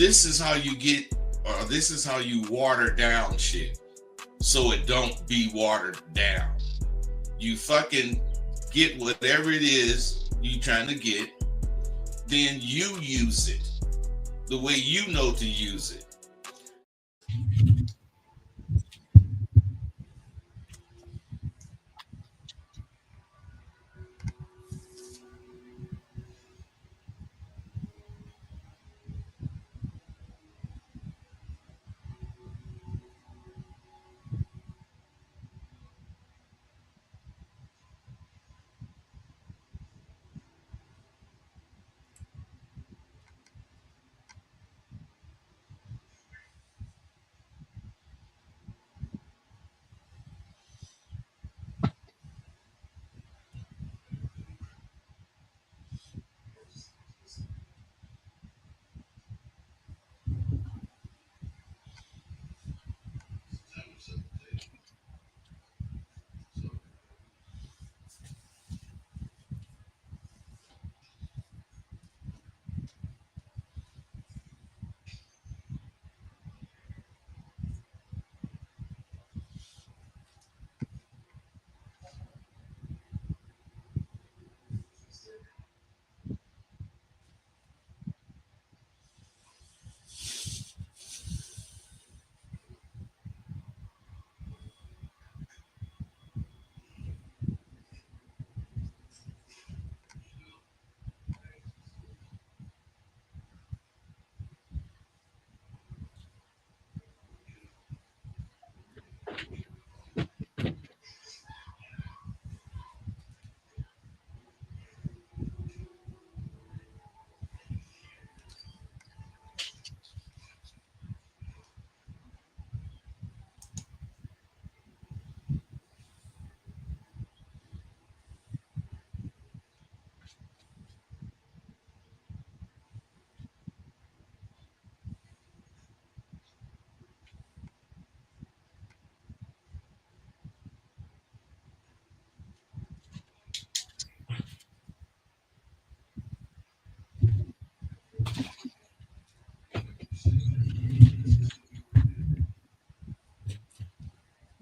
This is how you get, or this is how you water down shit so it don't be watered down. You fucking get whatever it is you trying to get, then you use it the way you know to use it.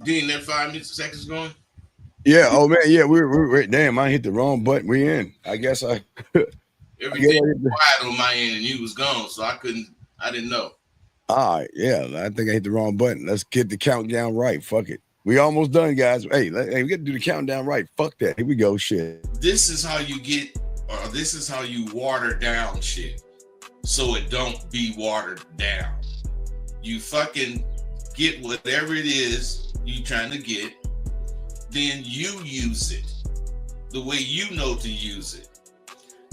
Dean, that 5 seconds going? Yeah. Oh man. Yeah. We're damn. I hit the wrong button. We in. I guess I. Everything quiet on my end and you was gone, so I didn't know. All right. Yeah. I think I hit the wrong button. Let's get the countdown right. Fuck it. We almost done, guys. Hey, we got to do the countdown right. Fuck that. Here we go. Shit. This is how you get, or this is how you water down shit so it don't be watered down. You fucking get whatever it is you trying to get, then you use it the way you know to use it.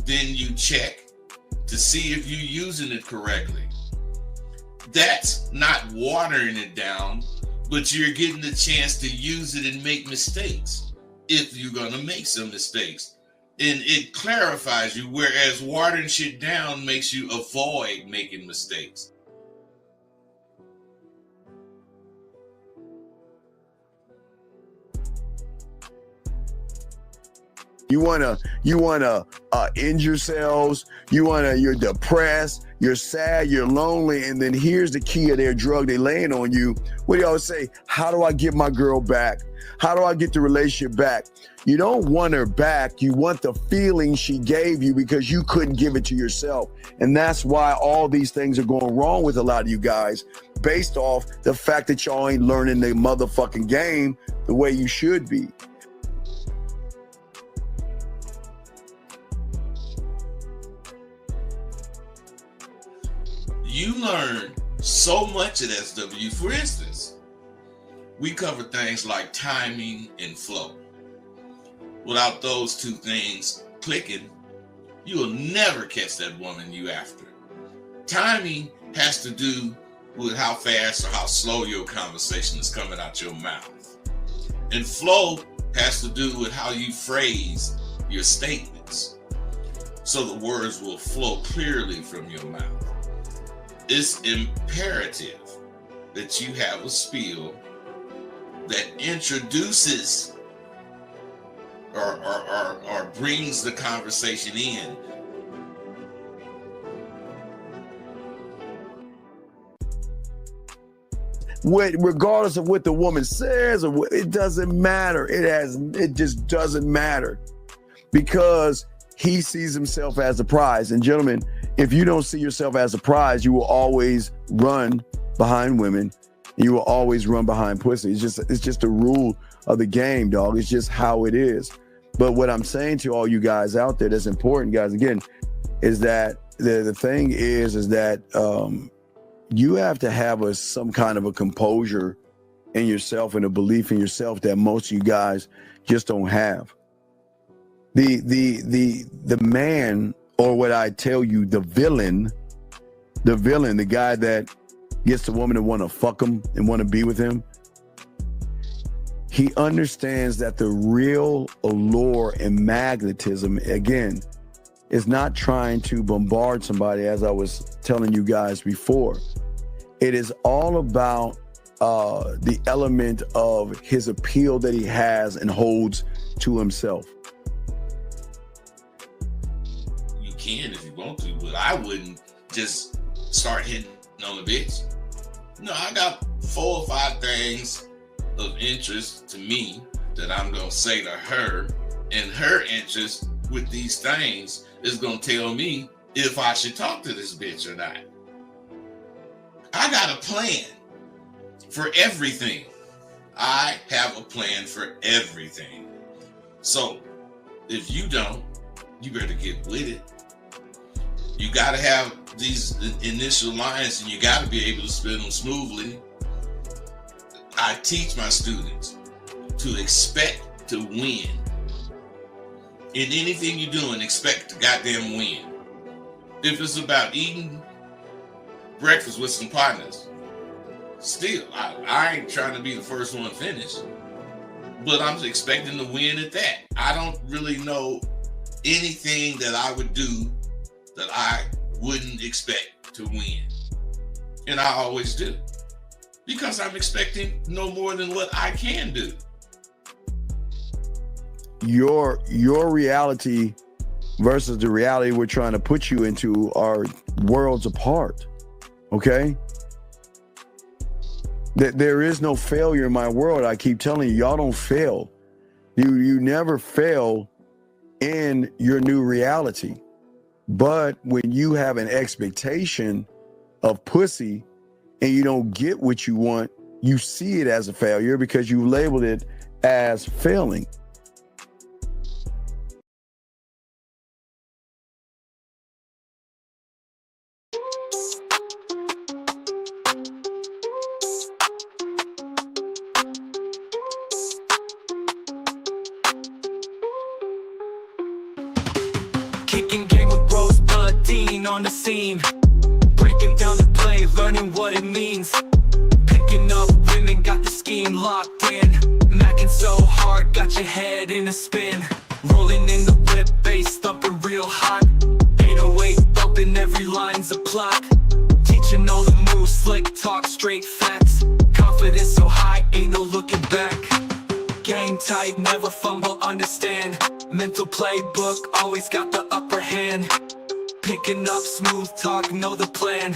Then you check to see if you're using it correctly. That's not watering it down, but you're getting the chance to use it and make mistakes if you're going to make some mistakes. And it clarifies you, whereas watering shit down makes you avoid making mistakes. You wanna end yourselves. You're depressed, you're sad, you're lonely, and then here's the key of their drug they laying on you. What do you always say? How do I get my girl back? How do I get the relationship back? You don't want her back. You want the feeling she gave you because you couldn't give it to yourself. And that's why all these things are going wrong with a lot of you guys, based off the fact that y'all ain't learning the motherfucking game the way you should be. You learn so much at SW. For instance, we cover things like timing and flow. Without those two things clicking, you will never catch that woman you after. Timing has to do with how fast or how slow your conversation is coming out your mouth. And flow has to do with how you phrase your statements so the words will flow clearly from your mouth. It's imperative that you have a spiel that introduces or brings the conversation in regardless of what the woman says or what, it doesn't matter. It just doesn't matter because he sees himself as a prize. And gentlemen, if you don't see yourself as a prize, you will always run behind women. You will always run behind pussy. It's just a rule of the game, dog. It's just how it is. But what I'm saying to all you guys out there that's important, guys, again, is that the thing is that you have to have some kind of a composure in yourself and a belief in yourself that most of you guys just don't have. The man, or what I tell you, the villain, the guy that gets the woman to want to fuck him and want to be with him, he understands that the real allure and magnetism, again, is not trying to bombard somebody, as I was telling you guys before. It is all about the element of his appeal that he has and holds to himself. You can if you want to, but I wouldn't just start hitting on a bitch. No, I got 4 or 5 things of interest to me that I'm gonna say to her, and her interest with these things is gonna tell me if I should talk to this bitch or not. I got a plan for everything. I have a plan for everything. So if you don't, you better get with it. You gotta have these initial lines and you gotta be able to spin them smoothly. I teach my students to expect to win. In anything you're doing, expect to goddamn win. If it's about eating breakfast with some partners, still, I ain't trying to be the first one finished, but I'm expecting to win at that. I don't really know anything that I would do that I wouldn't expect to win. And I always do. Because I'm expecting no more than what I can do. Your reality versus the reality we're trying to put you into are worlds apart. Okay? There is no failure in my world. I keep telling you, y'all don't fail. You never fail in your new reality. But when you have an expectation of pussy and you don't get what you want, you see it as a failure because you labeled it as failing. Kicking game with Rosebud Dean on the scene, breaking down the play, learning what it means. Picking up women, got the scheme locked in. Macking so hard, got your head in a spin. Rolling in the whip, bass thumping real hot. 808 bumping, every line's a plot. Teaching all the moves, slick talk, straight facts. Confidence so high, ain't no looking back. Game tight, never fumble, understand. Mental playbook, always got the upper hand. Picking up smooth talk, know the plan.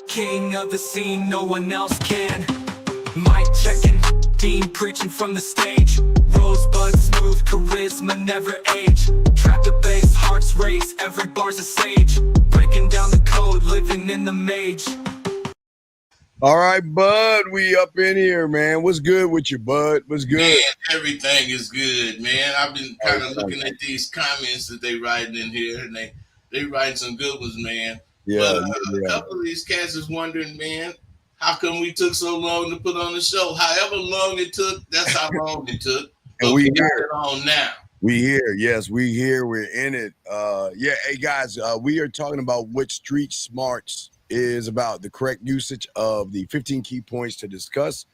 King of the scene, no one else can. Mic checking, Dean preaching from the stage. Rosebud smooth, charisma never age. Trap the bass, hearts race, every bar's a sage. Breaking down the code, living in the mage. All right, Bud, we up in here, man. What's good with you, Bud? What's good? Man, everything is good, man. I've been kind of looking at these comments that they writing in here, and they writing some good ones, man. Yeah, But a couple of these cats is wondering, man, how come we took so long to put on the show? However long it took, that's how long it took. But we got it on now. We here, yes, we here. We're in it. Yeah, hey guys, we are talking about what Street Smarts is about, the correct usage of the 15 key points to discuss.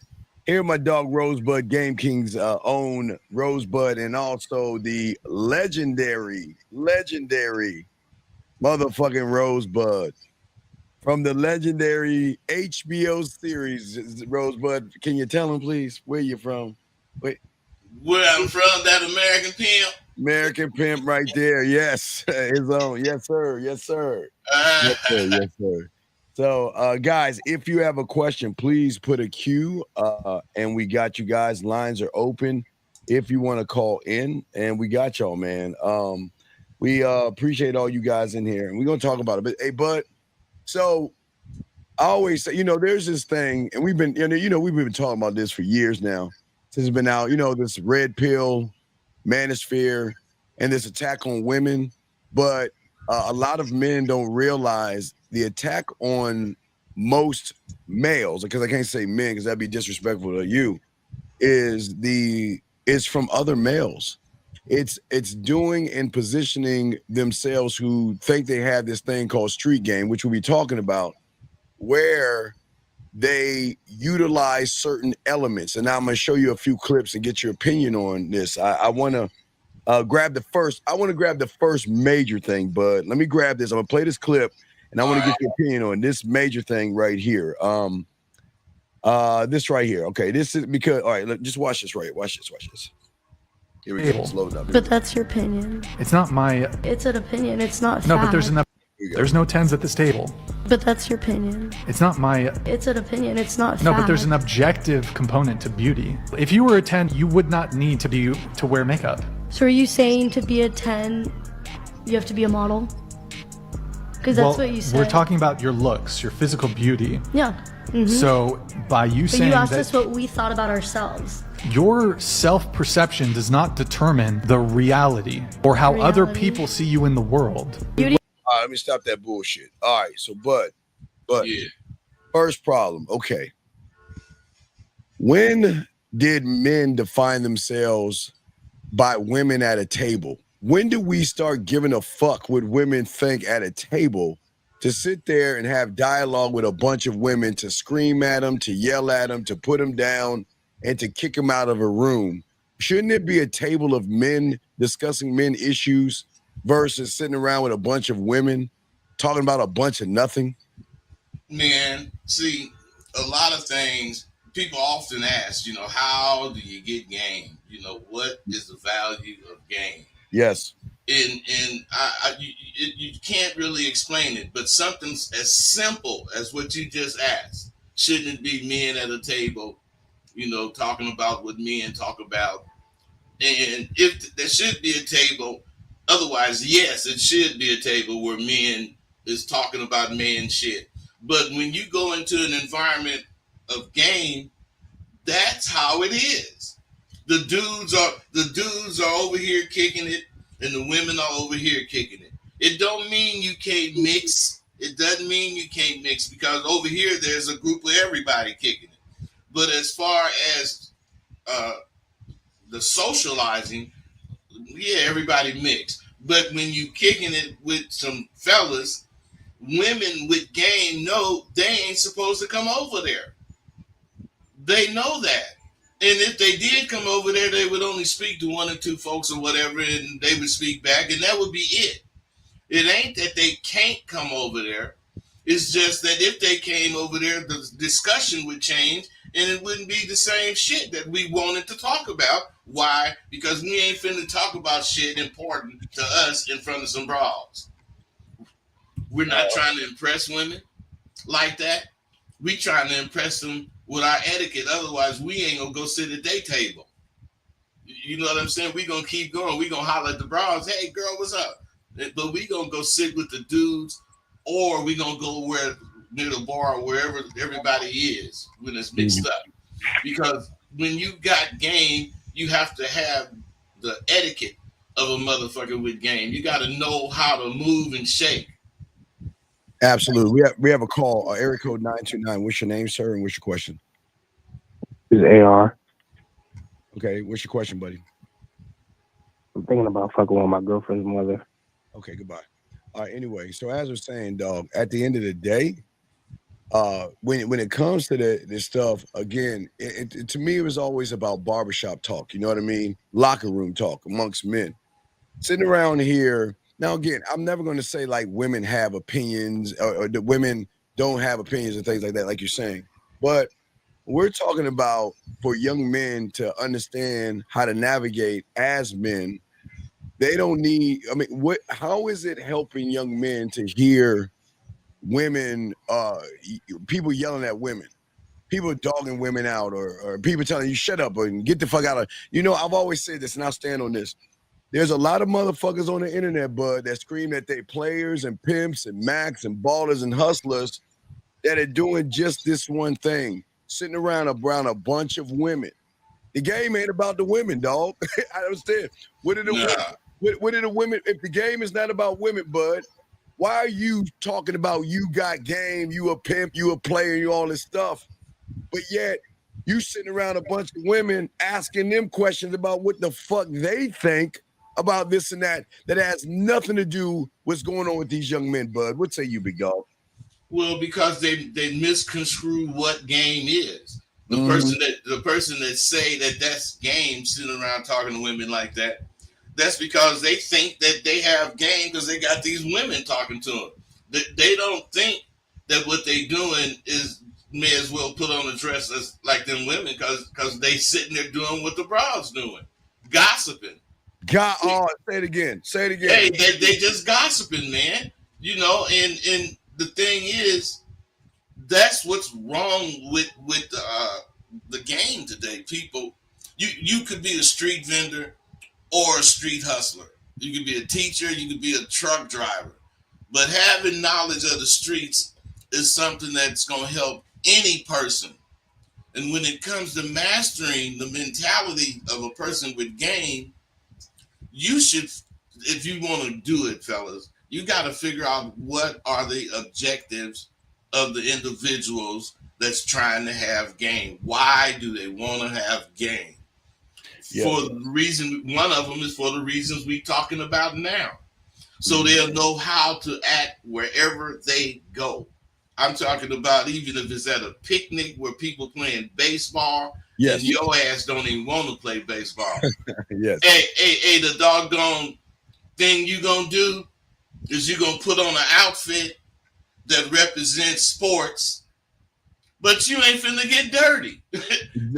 Here, my dog Rosebud, Game King's own Rosebud, and also the legendary motherfucking Rosebud from the legendary HBO series. Rosebud, can you tell him, please, where you from? Wait. Where I'm from, that American Pimp. American Pimp right there. Yes, his own. Yes, sir. Yes, sir. Yes, sir. Yes, sir. So, guys, if you have a question, please put a Q, and we got you guys. Lines are open if you want to call in, and we got y'all, man. We appreciate all you guys in here, and we're gonna talk about it. But hey, bud, so I always say, there's this thing, and we've been, we've been talking about this for years now, since it's been out. This red pill, manosphere, and this attack on women. But a lot of men don't realize the attack on most males, because I can't say men because that'd be disrespectful to you, is from other males. It's doing and positioning themselves who think they have this thing called street game, which we'll be talking about, where they utilize certain elements. And now I'm going to show you a few clips and get your opinion on this. I want to grab the first major thing, but let me grab this. I'm going to play this clip, and I want to get your opinion on this major thing right here. This right here. Okay, this is because, all right, look, just watch this right here. Watch this. Here we go. It's loading up. But that's your opinion. It's not my. It's an opinion. It's not No, fact. but there's no tens at this table. But that's your opinion. It's not my. It's an opinion. It's not No, fact. but there's an objective component to beauty. If you were a 10, you would not need to wear makeup. So are you saying to be a 10, you have to be a model? Because that's what you said. We're talking about your looks, your physical beauty. Yeah. Mm-hmm. So by you But saying you asked that us what we thought about ourselves. your self-perception does not determine the reality or how other people see you in the world. Beauty. All right, let me stop that bullshit. All right, so but Yeah. first problem. Okay. When did men define themselves by women at a table? When do we start giving a fuck what women think at a table, to sit there and have dialogue with a bunch of women, to scream at them, to yell at them, to put them down, and to kick them out of a room? Shouldn't it be a table of men discussing men issues versus sitting around with a bunch of women talking about a bunch of nothing? Man, see, a lot of things people often ask, how do you get game? What is the value of game? Yes. And you can't really explain it, but something as simple as what you just asked, shouldn't it be men at a table, talking about what men talk about? And if there should be a table, otherwise, yes, it should be a table where men is talking about man shit. But when you go into an environment of game, that's how it is. The dudes are over here kicking it, and the women are over here kicking it. It don't mean you can't mix. It doesn't mean you can't mix, because over here there's a group of everybody kicking it. But as far as the socializing, yeah, everybody mix. But when you kicking it with some fellas, women with game know they ain't supposed to come over there. They know that. And if they did come over there, they would only speak to one or two folks or whatever, and they would speak back, and that would be it. It ain't that they can't come over there. It's just that if they came over there, the discussion would change, and it wouldn't be the same shit that we wanted to talk about. Why? Because we ain't finna talk about shit important to us in front of some broads. We're not trying to impress women like that. We trying to impress them with our etiquette. Otherwise, we ain't gonna go sit at their table. You know what I'm saying? We gonna keep going. We gonna holler at the broads, hey girl, what's up? But we gonna go sit with the dudes, or we gonna go near the bar or wherever everybody is when it's mixed up. Because when you got game, you have to have the etiquette of a motherfucker with game. You got to know how to move and shake. Absolutely. We have a call. Area code 929. What's your name, sir, and what's your question? This is AR. Okay, what's your question, buddy? I'm thinking about fucking with my girlfriend's mother. Okay, goodbye. All right, anyway, so as I was saying, dog, at the end of the day, when it comes to this stuff, again, it to me, it was always about barbershop talk. You know what I mean? Locker room talk amongst men. Sitting around here. Now, again, I'm never going to say like women have opinions or the women don't have opinions and things like that, like you're saying. But we're talking about for young men to understand how to navigate as men. They don't need, how is it helping young men to hear women, people yelling at women, people dogging women out, or people telling you shut up and get the fuck out of. You know, I've always said this, and I'll stand on this. There's a lot of motherfuckers on the internet, bud, that scream that they players and pimps and macs and ballers and hustlers that are doing just this one thing, sitting around a bunch of women. The game ain't about the women, dog. I understand. What are the women? If the game is not about women, bud, why are you talking about you got game, you a pimp, you a player, you all this stuff, but yet you sitting around a bunch of women asking them questions about what the fuck they think about this and that has nothing to do with what's going on with these young men, bud. What say you, big dog? Well, because they misconstrue what game is. The person that say that that's game, sitting around talking to women like that, that's because they think that they have game because they got these women talking to them. They don't think that what they doing is may as well put on a dress as like them women because they sitting there doing what the broads doing, gossiping. Say it again. Say it again. Hey, they just gossiping, man. You know, and the thing is, that's what's wrong with the game today. People, you could be a street vendor or a street hustler. You could be a teacher. You could be a truck driver. But having knowledge of the streets is something that's going to help any person. And when it comes to mastering the mentality of a person with game, you should, if you want to do it, fellas, you got to figure out what are the objectives of the individuals that's trying to have game. Why do they want to have game? Yeah. For the reason, one of them is for the reasons we're talking about now. So they'll know how to act wherever they go. I'm talking about even if it's at a picnic where people playing baseball, yes, and your ass don't even want to play baseball. Yes. Hey, the doggone thing you gonna do is you gonna put on an outfit that represents sports, but you ain't finna get dirty. you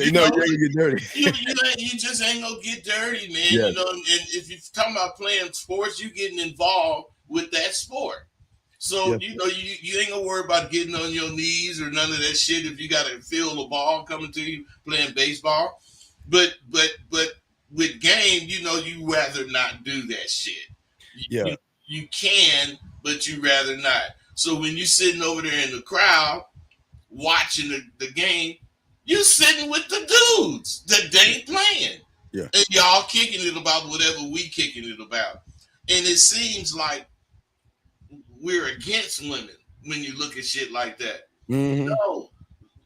ain't gonna get dirty. you just ain't gonna get dirty, man. Yes. You know, and if you're talking about playing sports, you getting involved with that sport. So, yes, you know, you ain't gonna worry about getting on your knees or none of that shit if you gotta feel the ball coming to you playing baseball. But with game, you know, you rather not do that shit. Yeah. You can, but you rather not. So when you're sitting over there in the crowd watching the game, you're sitting with the dudes that they ain't playing. Yeah. And y'all kicking it about whatever we kicking it about. And it seems like we're against women when you look at shit like that. Mm-hmm. No,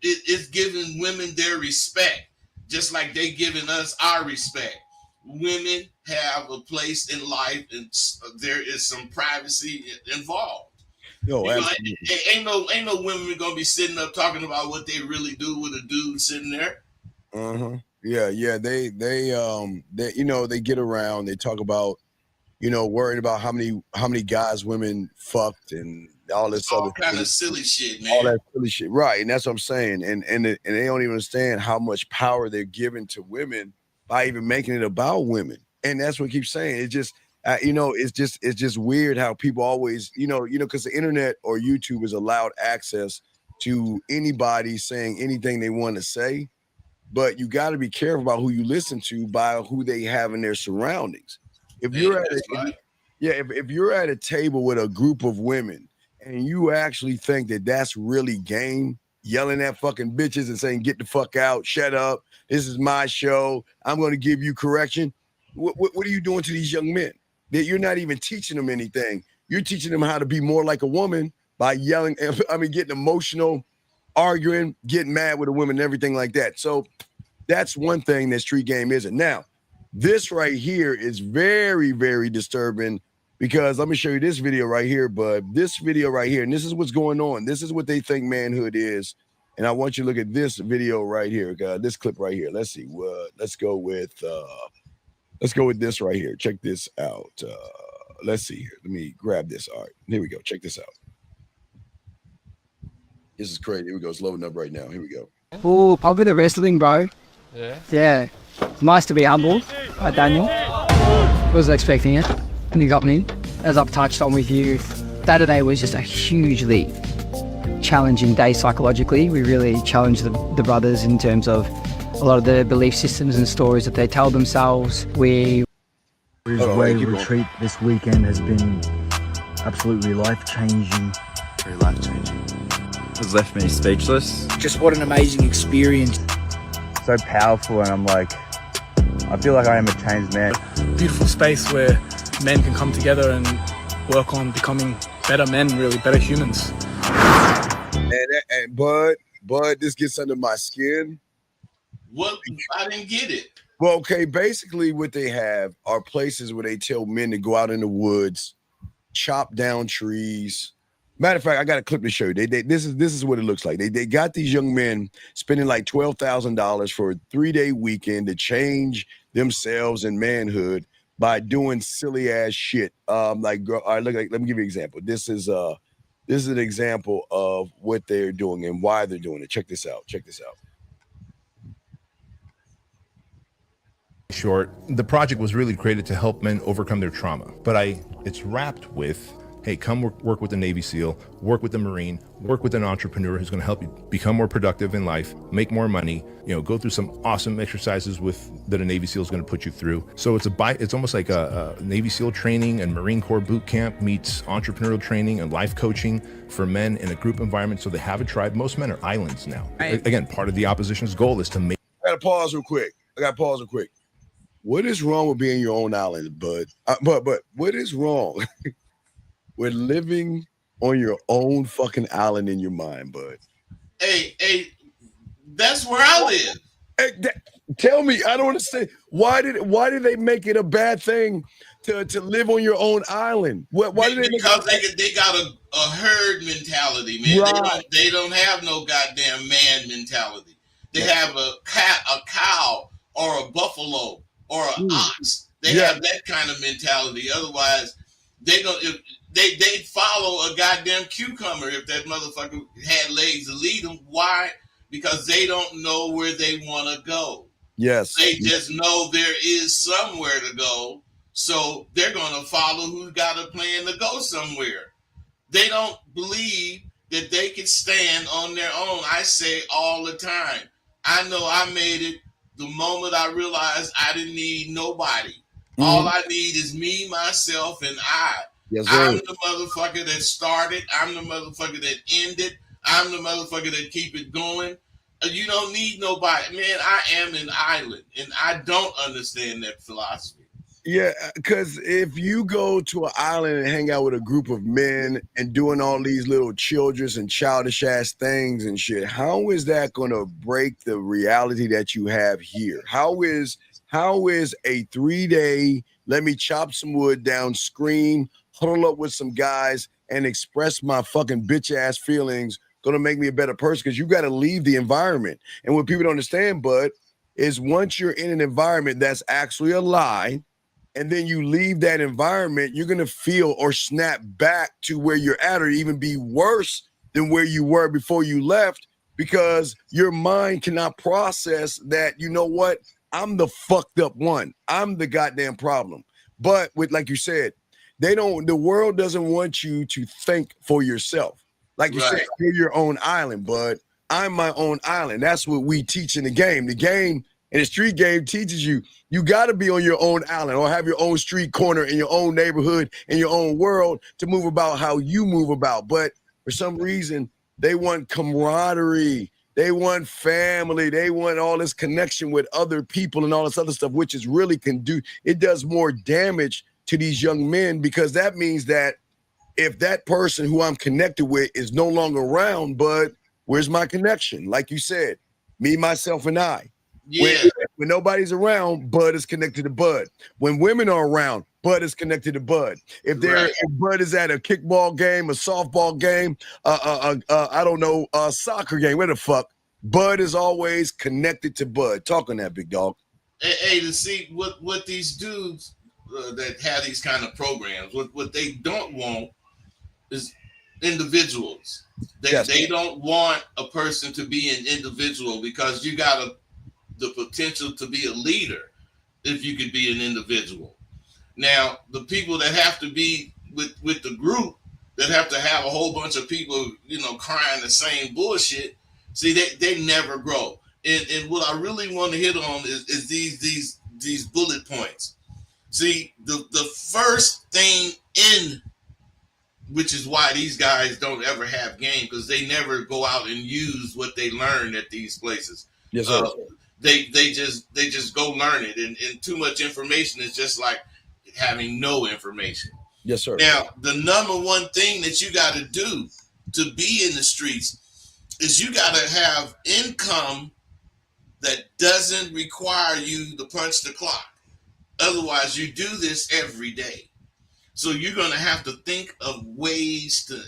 it's giving women their respect, just like they giving us our respect. Women have a place in life, and there is some privacy involved. Yo, you know, ain't no women gonna be sitting up talking about what they really do with a dude sitting there. Yeah. They you know, they get around. They talk about, you know, worrying about how many guys women fucked and all this all kind of silly shit, man. All that silly shit, right? And that's what I'm saying. And they don't even understand how much power they're giving to women by even making it about women. And that's what I keep saying. It just, you know, it's just weird how people always, you know, because the internet or YouTube is allowed access to anybody saying anything they want to say, but you got to be careful about who you listen to by who they have in their surroundings. If you're if you're at a table with a group of women and you actually think that that's really game, yelling at fucking bitches and saying, get the fuck out, shut up, this is my show, I'm going to give you correction. What are you doing to these young men? That you're not even teaching them anything. You're teaching them how to be more like a woman by yelling, getting emotional, arguing, getting mad with a woman and everything like that. So that's one thing that street game isn't. Now, this right here is very, very disturbing because let me show you this video right here, bud. This video right here, and this is what's going on. This is what they think manhood is. And I want you to look at this video right here, this clip right here. Let's see. Let's go with this right here. Check this out. Let's see here. Let me grab this. All right, here we go. Check this out. This is crazy. Here we go. It's loading up right now. Here we go. Oh, probably the wrestling, bro. Yeah. Nice to be humbled by Daniel. Wasn't expecting it when you got me. As I've touched on with you, Saturday was just a huge leap. challenging day psychologically. We really challenge the brothers in terms of a lot of the belief systems and stories that they tell themselves. His way retreat this weekend has been absolutely life-changing. Very life-changing. It's left me speechless. Just what an amazing experience. So powerful, and I'm like, I feel like I am a changed man. Beautiful space where men can come together and work on becoming better men, really better humans. And Bud, this gets under my skin. What? I didn't get it. Well, okay, basically what they have are places where they tell men to go out in the woods, chop down trees. Matter of fact, I got a clip to show you. This is what it looks like. They got these young men spending like $12,000 for a 3-day weekend to change themselves in manhood by doing silly ass shit. All right, let me give you an example. This is an example of what they're doing and why they're doing it. Check this out. Short, the project was really created to help men overcome their trauma, but it's wrapped with, hey, come work with the Navy SEAL, work with the Marine, work with an entrepreneur who's going to help you become more productive in life, make more money, go through some awesome exercises that a Navy SEAL is going to put you through. So it's almost like a Navy SEAL training and Marine Corps boot camp meets entrepreneurial training and life coaching for men in a group environment. So they have a tribe. Most men are islands now. Again, part of the opposition's goal is to make. I got to pause real quick. What is wrong with being your own island, Bud? But what is wrong with living on your own fucking island in your mind, Bud? Hey, that's where I live. Hey, tell me, I don't understand. Why did they make it a bad thing to live on your own island? Why did because they got a herd mentality, man. Right. They don't have no goddamn man mentality. They have a cow or a buffalo or an ox. They have that kind of mentality. Otherwise, they don't. They follow a goddamn cucumber if that motherfucker had legs to lead them. Why? Because they don't know where they want to go. Yes. They just know there is somewhere to go. So they're going to follow who's got a plan to go somewhere. They don't believe that they can stand on their own. I say all the time, I know I made it the moment I realized I didn't need nobody. All I need is me, myself, and I. Yes, I'm the motherfucker that started. I'm the motherfucker that ended. I'm the motherfucker that keep it going. You don't need nobody. Man, I am an island, and I don't understand that philosophy. Yeah, because if you go to an island and hang out with a group of men and doing all these little children's and childish ass things and shit, how is that going to break the reality that you have here? How is a 3-day, let me chop some wood down, scream, huddle up with some guys and express my fucking bitch ass feelings going to make me a better person? Because you got to leave the environment. And what people don't understand, Bud, is once you're in an environment that's actually a lie, and then you leave that environment, you're going to feel or snap back to where you're at, or even be worse than where you were before you left, because your mind cannot process that, you know what, I'm the fucked up one. I'm the goddamn problem. But with, like you said, the world doesn't want you to think for yourself. Like you said, you're your own island, Bud. I'm my own island. That's what we teach in the game. The game and the street game teaches you got to be on your own island or have your own street corner in your own neighborhood, in your own world to move about how you move about. But for some reason, they want camaraderie. They want family. They want all this connection with other people and all this other stuff, which is really it does more damage to these young men, because that means that if that person who I'm connected with is no longer around, Bud, where's my connection? Like you said, me, myself, and I. Yeah. When nobody's around, Bud is connected to Bud. When women are around, Bud is connected to Bud. If Bud is at a kickball game, a softball game, I don't know, a soccer game, where the fuck, Bud is always connected to Bud. Talk on that, big dog. Hey, to see what these dudes that have these kind of programs, what they don't want is individuals. They don't want a person to be an individual, because you got the potential to be a leader if you could be an individual. Now, the people that have to be with the group, that have to have a whole bunch of people, crying the same bullshit. See, they never grow. And what I really want to hit on is these bullet points. See, the first thing in, which is why these guys don't ever have game, because they never go out and use what they learned at these places. Yes, sir. They just go learn it, and too much information is just like having no information. Yes, sir. Now, the number one thing that you got to do to be in the streets is you got to have income that doesn't require you to punch the clock. Otherwise, you do this every day. So you're going to have to think of ways to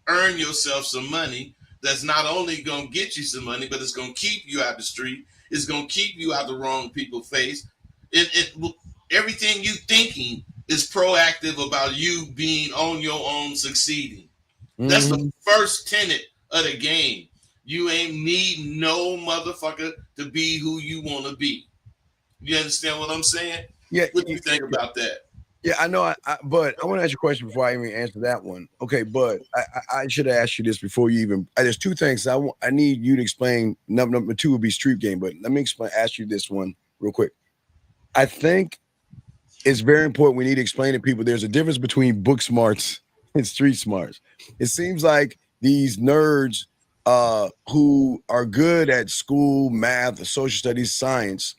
earn yourself some money that's not only going to get you some money, but it's going to keep you out the street. It's going to keep you out the wrong people's face. Everything you thinking is proactive about you being on your own, succeeding. Mm-hmm. That's the first tenet of the game. You ain't need no motherfucker to be who you want to be. You understand what I'm saying? Yeah. What do you think about that? Yeah, I know. But I want to ask you a question before I even answer that one. Okay, but I should have asked you this before you even. There's two things I need you to explain. Number two would be street game, but let me ask you this one real quick. I think it's very important. We need to explain to people there's a difference between book smarts and street smarts. It seems like these nerds who are good at school, math, social studies, science,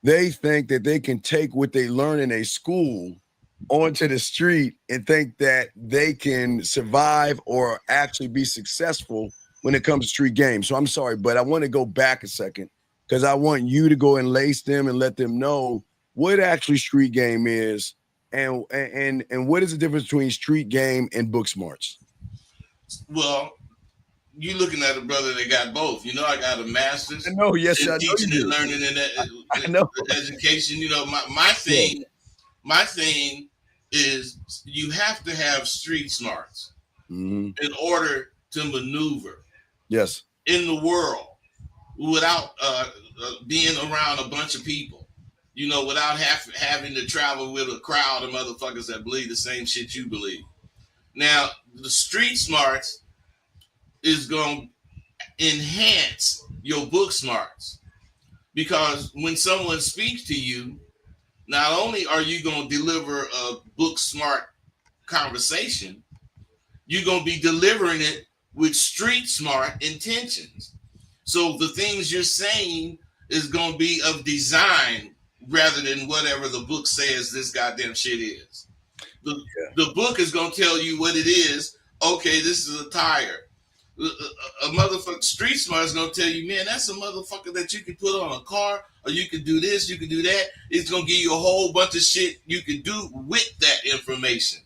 they think that they can take what they learn in a school onto the street and think that they can survive or actually be successful when it comes to street games. So I'm sorry, but I want to go back a second because I want you to go and lace them and let them know what actually street game is and what is the difference between street game and book smarts. Well, you looking at a brother that got both. I got a master's. I know, yes, in I know teaching and learning and education. My thing is you have to have street smarts in order to maneuver. Yes. In the world without being around a bunch of people. Without having to travel with a crowd of motherfuckers that believe the same shit you believe. Now, the street smarts is going to enhance your book smarts because when someone speaks to you, not only are you going to deliver a book smart conversation, you're going to be delivering it with street smart intentions. So the things you're saying is going to be of design rather than whatever the book says this goddamn shit is. The book is going to tell you what it is. Okay, this is a tire. A motherfucker street smart is gonna tell you, man, that's a motherfucker that you can put on a car, or you can do this, you can do that. It's gonna give you a whole bunch of shit you can do with that information,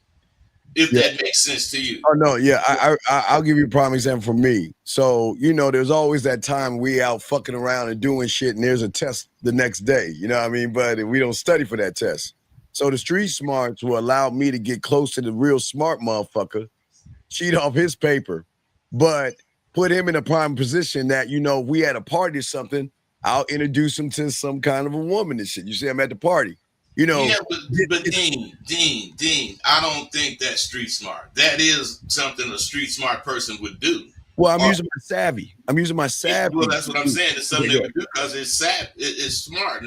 if that makes sense to you. Oh no, yeah, I'll give you a prime example for me. So there's always that time we out fucking around and doing shit, and there's a test the next day. You know what I mean? But we don't study for that test. So the street smarts will allow me to get close to the real smart motherfucker, cheat off his paper. But put him in a prime position that, if we had a party or something, I'll introduce him to some kind of a woman and shit. You see him at the party, Yeah, but Dean, I don't think that's street smart. That is something a street smart person would do. Well, I'm using my savvy. Well, that's what I'm saying. It's something they would do because it's savvy. It's smart.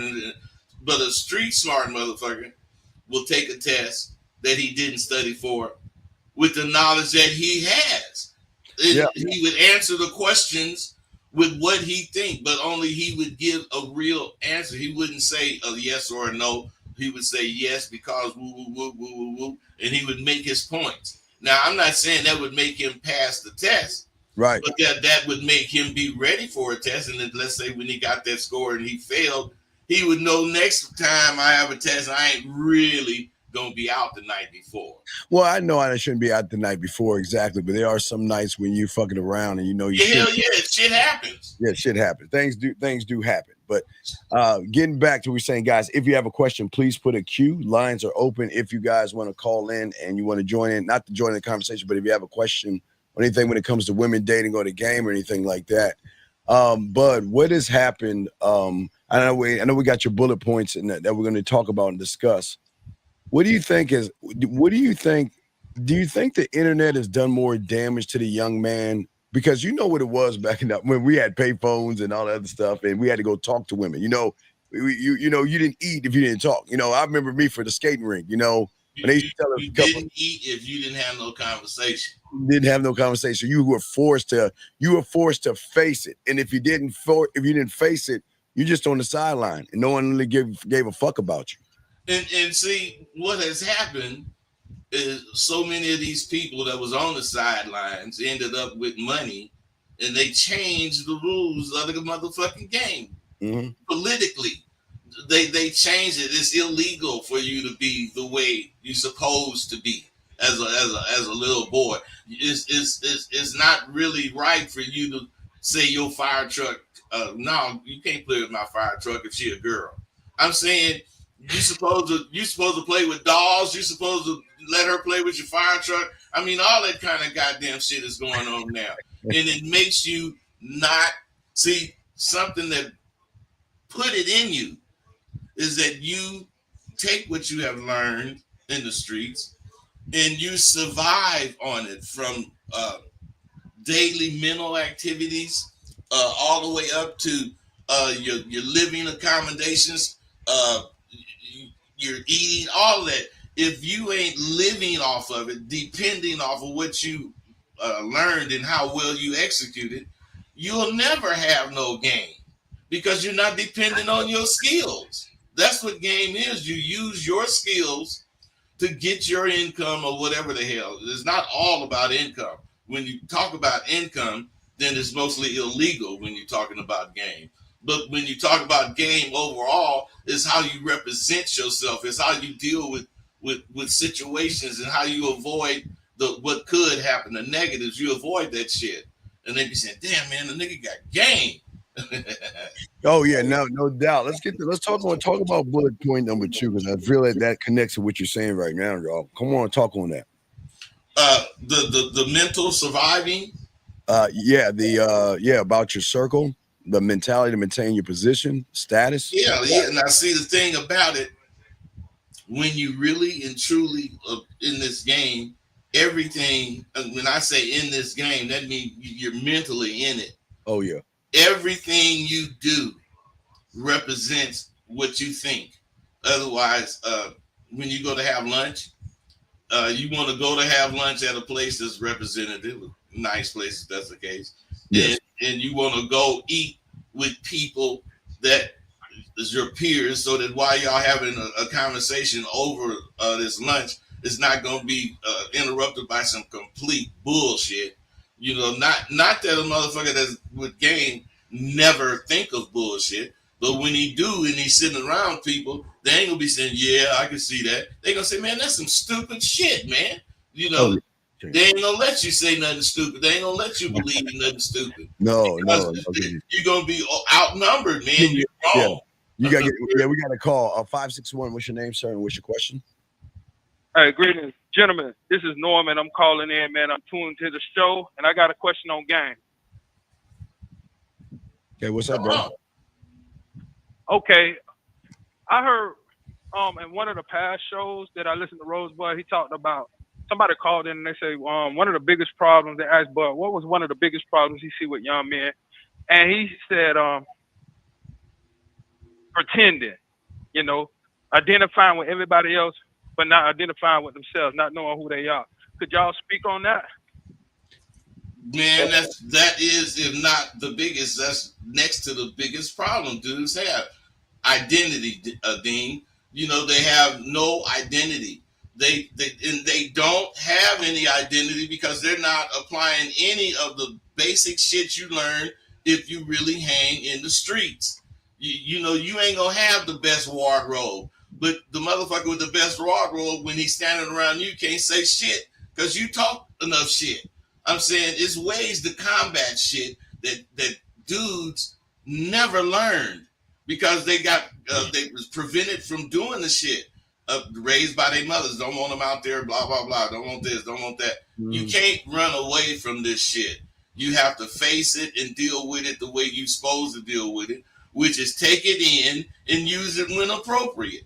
But a street smart motherfucker will take a test that he didn't study for with the knowledge that he has. He would answer the questions with what he think, but only he would give a real answer. He wouldn't say a yes or a no. He would say yes because woo, woo, woo, woo, woo, woo, and he would make his points. Now, I'm not saying that would make him pass the test, right? But that would make him be ready for a test. And then let's say when he got that score and he failed, he would know next time I have a test, I ain't really gonna be out the night before. Well, I know I shouldn't be out the night before exactly, but there are some nights when you fucking around and shit happens. Yeah, shit happens. Things do happen. But getting back to what we're saying, guys, if you have a question, please put a Q. Lines are open if you guys want to call in and you want to join in, not to join the conversation, but if you have a question or anything when it comes to women dating or the game or anything like that. But what has happened? I know we got your bullet points that we're going to talk about and discuss. What do you think Do you think the internet has done more damage to the young man? Because you know what it was back in the, when we had pay phones and all that other stuff, and we had to go talk to women. You know, you didn't eat if you didn't talk. You know, I remember me for the skating rink. You know, when they used to tell us You didn't eat if you didn't have no conversation. Didn't have no conversation. You were forced to face it, and if you didn't face it, you just on the sideline, and no one really gave a fuck about you. And see what has happened is so many of these people that was on the sidelines ended up with money, and they changed the rules of the motherfucking game politically. They changed it. It's illegal for you to be the way you're supposed to be as a little boy. It's not really right for you to say your fire truck. No, you can't play with my fire truck if she a girl. I'm saying you supposed to play with dolls. You're supposed to let her play with your fire truck. I mean, all that kind of goddamn shit is going on now, and it makes you not see something that put it in you is that you take what you have learned in the streets and you survive on it from daily mental activities all the way up to your living accommodations, your eating, all that. If you ain't living off of it, depending off of what you learned and how well you executed, you'll never have no game because you're not dependent on your skills. That's what game is. You use your skills to get your income or whatever the hell. It's not all about income. When you talk about income, then it's mostly illegal when you're talking about game. But when you talk about game overall, it's how you represent yourself. It's how you deal with situations and how you avoid what could happen, the negatives. You avoid that shit. And they be saying, damn, man, the nigga got game. Oh yeah, no doubt. Let's talk about bullet point number 2, because I feel like that connects to what you're saying right now, y'all. Come on, talk on that. The mental surviving. About your circle, the mentality to maintain your position, status. Yeah. Now, see, the thing about it, when you really and truly in this game, everything. When I say in this game, that means you're mentally in it. Oh yeah. Everything you do represents what you think. Otherwise, when you go to have lunch, you want to go to have lunch at a place that's representative, nice place if that's the case. Yes. And you want to go eat with people that is your peers, so that while y'all having a conversation over this lunch, it's not going to be interrupted by some complete bullshit. You know, not that a motherfucker that's with game never think of bullshit, but when he do and he's sitting around people, they ain't gonna be saying, yeah, I can see that. They gonna say, man, that's some stupid shit, man. You know, they ain't gonna let you say nothing stupid. They ain't gonna let you believe in nothing stupid. No. You're gonna be outnumbered, man. You're wrong. We got a call. 561. What's your name, sir? And what's your question? Hey, greetings, gentlemen. This is Norman. I'm calling in, man. I'm tuned to the show, and I got a question on game. Okay, what's up, bro? Okay, I heard in one of the past shows that I listened to Rosebud, he talked about, somebody called in and they say one of the biggest problems, they asked Bud, what was one of the biggest problems he see with young men? And he said pretending, you know, identifying with everybody else, but not identifying with themselves, not knowing who they are. Could y'all speak on that? Man, that is, if not the biggest, that's next to the biggest problem dudes have. Identity, Dean. You know, they have no identity. They don't have any identity because they're not applying any of the basic shit you learn if you really hang in the streets. You know, you ain't gonna have the best wardrobe, but the motherfucker with the best wardrobe, when he's standing around you, can't say shit because you talk enough shit. I'm saying it's ways to combat shit that dudes never learned because they was prevented from doing the shit raised by their mothers. Don't want them out there, blah, blah, blah. Don't want this, don't want that. You can't run away from this shit. You have to face it and deal with it the way you're supposed to deal with it, which is take it in and use it when appropriate.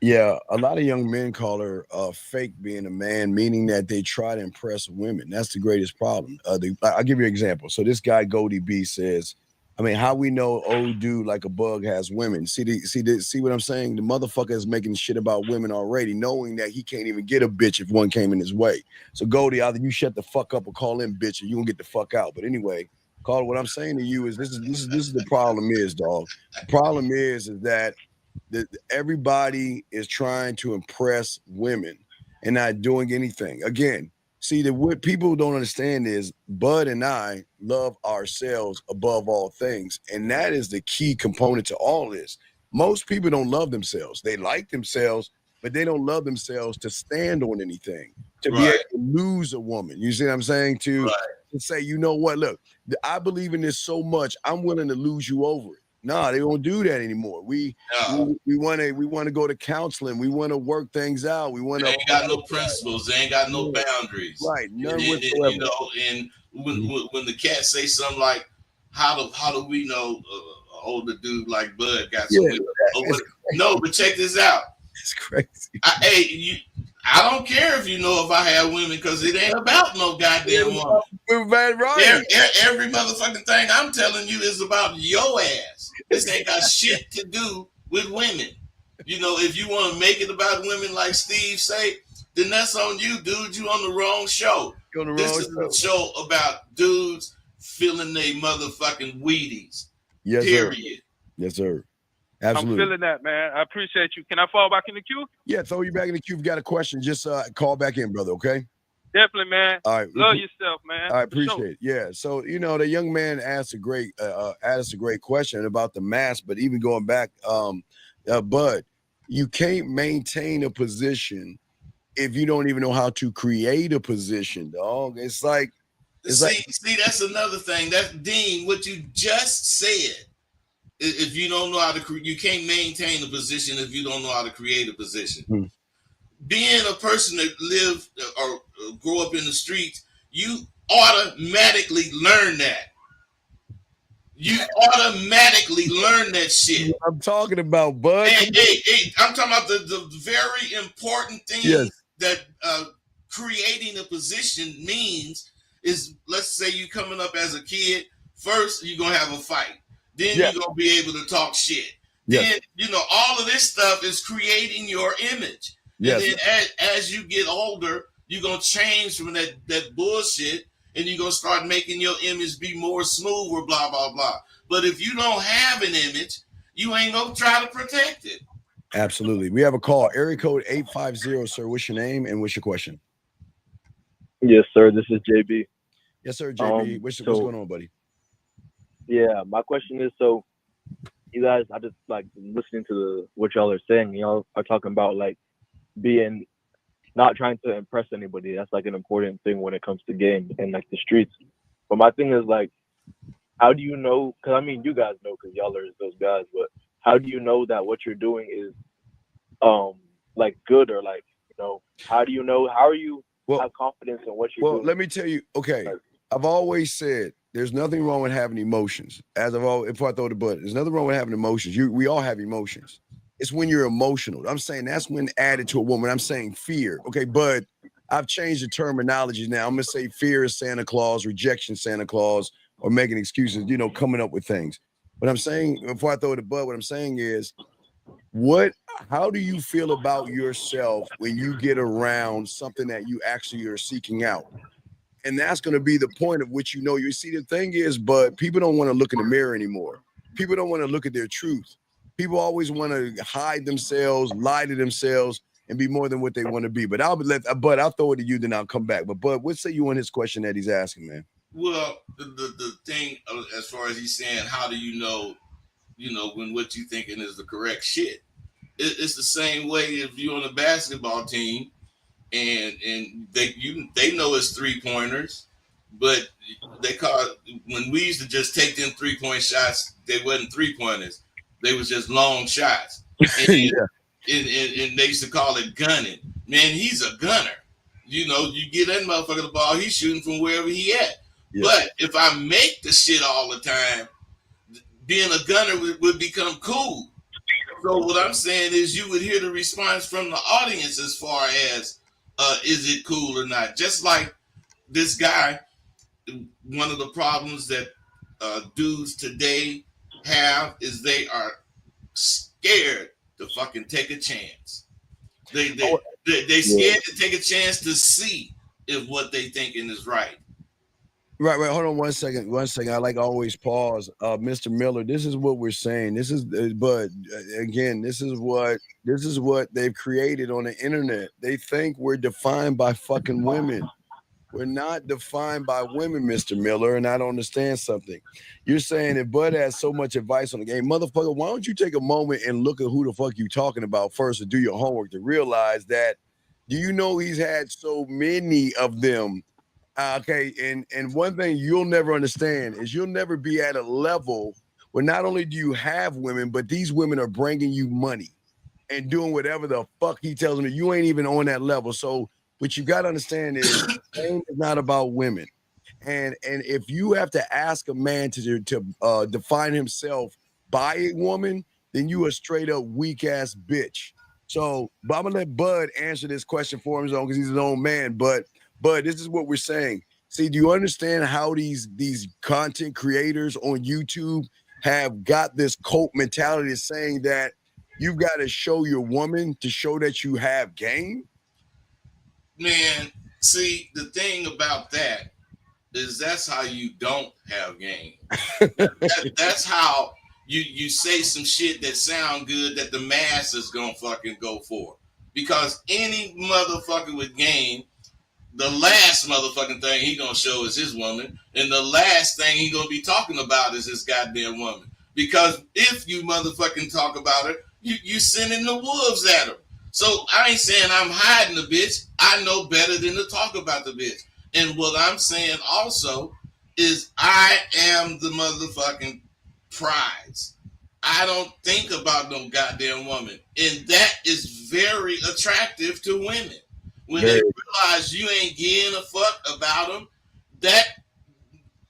Yeah, a lot of young men call her fake being a man, meaning that they try to impress women. That's the greatest problem. I'll give you an example. So this guy Goldie B says, I mean, how we know old dude like a bug has women? See what I'm saying? The motherfucker is making shit about women already, knowing that he can't even get a bitch if one came in his way. So Goldie, either you shut the fuck up or call him bitch, or you gonna get the fuck out. But anyway, Carl, what I'm saying to you is this is the problem is, dog. The problem is that everybody is trying to impress women and not doing anything. Again, see that what people don't understand is Bud and I love ourselves above all things, and that is the key component to all this. Most people don't love themselves. They like themselves, but they don't love themselves to stand on anything, to be able to lose a woman. You see what I'm saying? To say, you know what? Look, I believe in this so much, I'm willing to lose you over it. No, they don't do that anymore. We want to go to counseling. We want to work things out. We want to. They ain't got no principles. They ain't got no boundaries. Right, none whatsoever. You know, and when the cat say something like, "How do we know older dude like Bud got some?" No, but check this out. It's crazy. I don't care if you know if I have women, because it ain't about no goddamn woman. Right. Every motherfucking thing I'm telling you is about your ass. This ain't got shit to do with women. You know, if you want to make it about women like Steve say, then that's on you, dude. You on the wrong show. This is a show about dudes feeling they motherfucking Wheaties. Yes, period. Sir. Yes, sir. Absolutely. I'm feeling that, man. I appreciate you. Can I fall back in the queue? Yeah, throw you back in the queue. If you got a question, just call back in, brother, okay? Definitely, man. All right. Love yourself, man. I appreciate it. Yeah. So, you know, the young man asked a great question about the mask, but even going back, Bud, you can't maintain a position if you don't even know how to create a position, dog. It's like see, that's another thing. That's Dean, what you just said. If you don't know how to you can't maintain a position if you don't know how to create a position. Being a person that live or grow up in the streets, you automatically learn that. You automatically learn that shit. I'm talking about, Bud. Hey, I'm talking about the very important thing that creating a position means is, let's say you coming up as a kid, first you're going to have a fight. Then you're going to be able to talk shit. Then, you know, all of this stuff is creating your image. And then as you get older, you're going to change from that bullshit, and you're going to start making your image be more smooth or blah, blah, blah. But if you don't have an image, you ain't going to try to protect it. Absolutely. We have a call. Area code 850, sir. What's your name and what's your question? Yes, sir. This is JB. Yes, sir, JB. What's going on, buddy? Yeah, my question is, so you guys, I just like listening to what y'all are saying. Y'all are talking about like being not trying to impress anybody. That's like an important thing when it comes to game and like the streets. But my thing is like, how do you know? Because I mean, you guys know because y'all are those guys. But how do you know that what you're doing is like good, or like, you know, how do you know? How are you have confidence in what you're doing? Well, let me tell you. Okay, I've always said there's nothing wrong with having emotions. Before I throw the butt, there's nothing wrong with having emotions. We all have emotions. It's when you're emotional. I'm saying that's when added to a woman. I'm saying fear. Okay, but I've changed the terminology now. I'm gonna say fear is Santa Claus, rejection Santa Claus, or making excuses, you know, coming up with things. What I'm saying, before I throw the butt, what I'm saying is, how do you feel about yourself when you get around something that you actually are seeking out? And that's going to be the point of which, you know, you see, the thing is, but people don't want to look in the mirror anymore. People don't want to look at their truth. People always want to hide themselves, lie to themselves, and be more than what they want to be. But I'll throw it to you, then I'll come back. But Bud, what say you on his question that he's asking, man? Well, the thing, as far as he's saying, how do you know when what you thinking is the correct shit? It's the same way if you're on a basketball team and they know it's 3-pointers, but they when we used to just take them 3-point shots, they wasn't 3-pointers. They was just long shots. And, and they used to call it gunning. Man, he's a gunner. You know, you get that motherfucker the ball, he's shooting from wherever he at. Yeah. But if I make the shit all the time, being a gunner would become cool. So what I'm saying is you would hear the response from the audience as far as is it cool or not? Just like this guy, one of the problems that dudes today have is they are scared to fucking take a chance. They scared to take a chance to see if what they thinking is right. Right. Hold on 1 second. 1 second. I like always pause. Mr. Miller, this is what we're saying. This is, but again, this is what they've created on the internet. They think we're defined by fucking women. We're not defined by women, Mr. Miller, and I don't understand something. You're saying if Bud has so much advice on the game, motherfucker, why don't you take a moment and look at who the fuck you talking about first and do your homework to realize that, do you know he's had so many of them? Okay, and one thing you'll never understand is you'll never be at a level where not only do you have women, but these women are bringing you money and doing whatever the fuck he tells them. You ain't even on that level. So what you got to understand is game is not about women. And if you have to ask a man to define himself by a woman, then you a straight up weak ass bitch. So but I'm gonna let Bud answer this question for him because he's his own man. But this is what we're saying. See, do you understand how these content creators on YouTube have got this cult mentality saying that you've got to show your woman to show that you have game? Man, see, the thing about that is that's how you don't have game. That's how you say some shit that sound good that the mass is gonna fucking go for. Because any motherfucker with game, the last motherfucking thing he gonna show is his woman, and the last thing he gonna be talking about is his goddamn woman. Because if you motherfucking talk about her, you sending the wolves at her. So I ain't saying I'm hiding the bitch. I know better than to talk about the bitch. And what I'm saying also is I am the motherfucking prize. I don't think about no goddamn woman. And that is very attractive to women. When they realize you ain't giving a fuck about them, that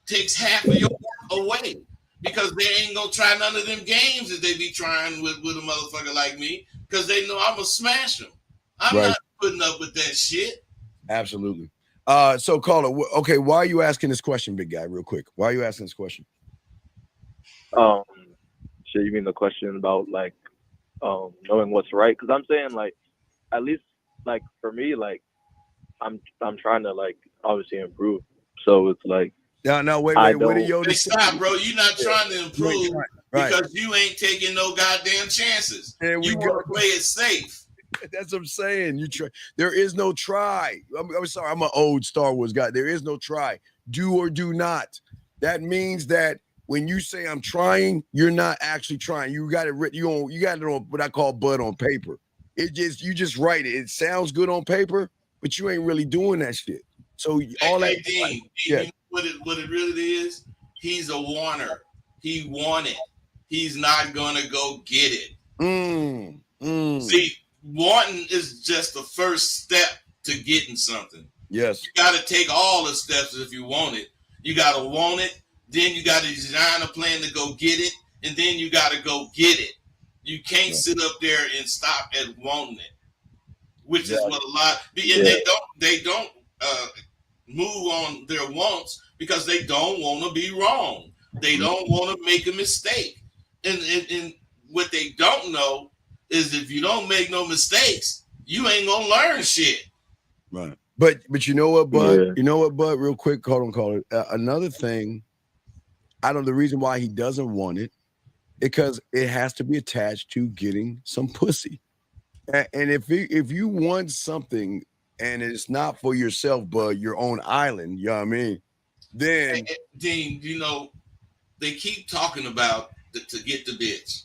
takes half of your work away. Because they ain't gonna try none of them games that they be trying with a motherfucker like me. Because they know I'm gonna smash them. I'm not putting up with that shit. Absolutely. So caller, okay, why are you asking this question, big guy, real quick? Why are you asking this question? Shit, you mean the question about like knowing what's right? Because I'm saying like at least like for me, like I'm trying to like obviously improve. So it's like no, wait, what are you stop, bro? You're not trying to improve because you ain't taking no goddamn chances. You want to play it safe. That's what I'm saying. There is no try. I'm sorry, I'm an old Star Wars guy. There is no try. Do or do not. That means that when you say I'm trying, you're not actually trying. You got it written. You got it on what I call Bud on paper. You just write it. It sounds good on paper, but you ain't really doing that shit. So all that. Dean, you know what it really is? He's a warner. He want it. He's not gonna go get it. See, wanting is just the first step to getting something. Yes. You got to take all the steps if you want it. You got to want it. Then you got to design a plan to go get it. And then you got to go get it. You can't sit up there and stop at wanting it, which is what a lot. And they don't move on their wants because they don't want to be wrong. They don't want to make a mistake. And what they don't know is if you don't make no mistakes, you ain't gonna learn shit. Right. But you know what, Bud? Yeah. You know what, Bud? Real quick, caller. Another thing, the reason why he doesn't want it, because it has to be attached to getting some pussy. And if you want something and it's not for yourself, but your own island, you know what I mean? Then Dean, you know, they keep talking about to get the bitch.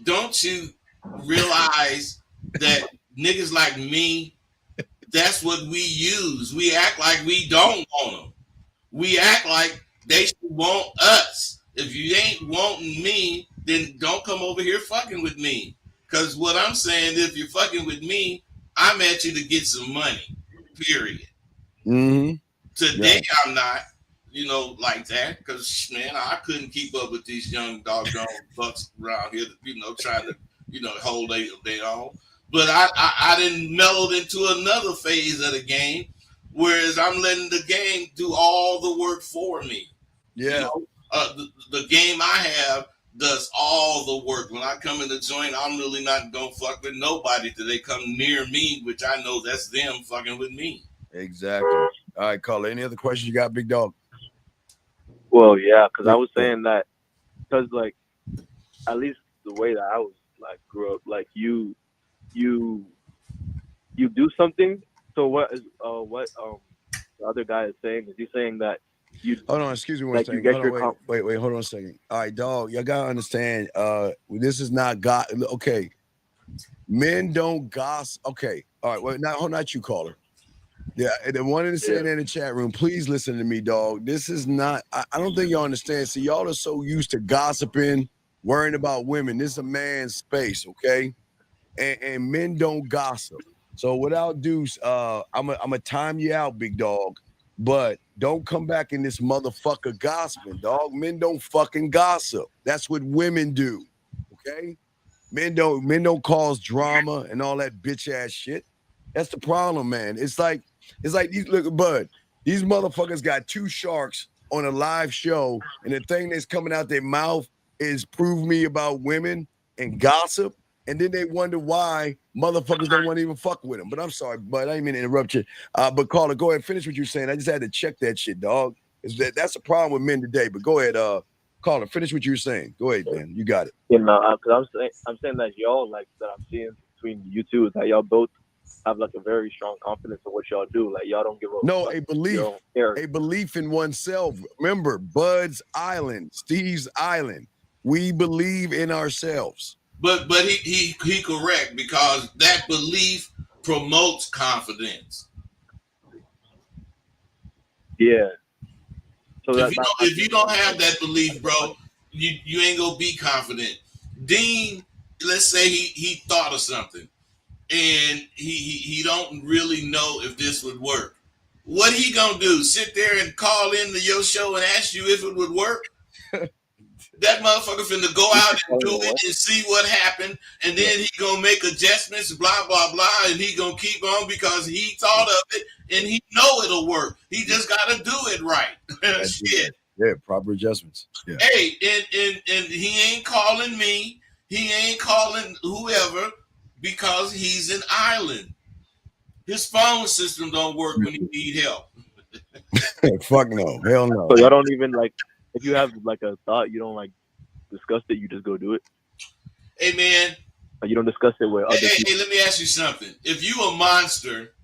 Don't you realize that niggas like me, that's what we use. We act like we don't want them. We act like they should want us. If you ain't wanting me, then don't come over here fucking with me. Because what I'm saying, if you're fucking with me, I'm at you to get some money, period. Mm-hmm. Today, I'm not, like that. Because, man, I couldn't keep up with these young doggone bucks around here, trying to hold their own. But I didn't mellowed into another phase of the game, whereas I'm letting the game do all the work for me. Yeah. The game I have does all the work. When I come in the joint, I'm really not gonna fuck with nobody till they come near me, which I know that's them fucking with me. Exactly. All right, Carla. Any other questions you got, big dog? Well, yeah, because I was saying that because like at least the way that I was like grew up, like you do something. So what the other guy is saying is he's saying that you hold on, excuse me one like second. you get Hold your on, wait, hold on a second. All right, dog, y'all gotta understand. This is not God. Okay, men don't gossip. Okay, all right. Well, not you, caller. Yeah, the one in saying in the chat room. Please listen to me, dog. This is not. I don't think y'all understand. See, y'all are so used to gossiping, worrying about women. This is a man's space, okay? And men don't gossip. So without Deuce, I'm a time you out, big dog. But don't come back in this motherfucker gossiping, dog. Men don't fucking gossip. That's what women do. Okay? Men don't cause drama and all that bitch ass shit. That's the problem, man. It's like these look, bud. These motherfuckers got two sharks on a live show, and the thing that's coming out their mouth is prove me about women and gossip. And then they wonder why motherfuckers don't want to even fuck with them. But I'm sorry, bud. I didn't mean to interrupt you. But Carla, go ahead and finish what you're saying. I just had to check that shit, dog. That's a problem with men today. But go ahead, Carla, finish what you're saying. Go ahead, man. You got it. You know, because I'm saying that y'all like that I'm seeing between you two is that y'all both have like a very strong confidence in what y'all do. Like y'all don't give up. No, like, a belief in oneself. Remember, Bud's Island, Steve's Island. We believe in ourselves. But he correct, because that belief promotes confidence. Yeah. So if you don't have that belief, bro, you ain't gonna be confident. Dean, let's say he thought of something and he don't really know if this would work. What he gonna do? Sit there and call into your show and ask you if it would work? That motherfucker finna go out and do it and see what happened, and then he gonna make adjustments, blah blah blah, and he gonna keep on because he thought of it and he know it'll work. He just gotta do it right. Shit. Yeah, proper adjustments. Yeah. Hey, and he ain't calling me. He ain't calling whoever because he's an island. His phone system don't work when he need help. Fuck no, hell no. So y'all don't even like. If you have like a thought, you don't like discuss it. You just go do it. Hey man, like, you don't discuss it with other people. Hey, let me ask you something. If you a monster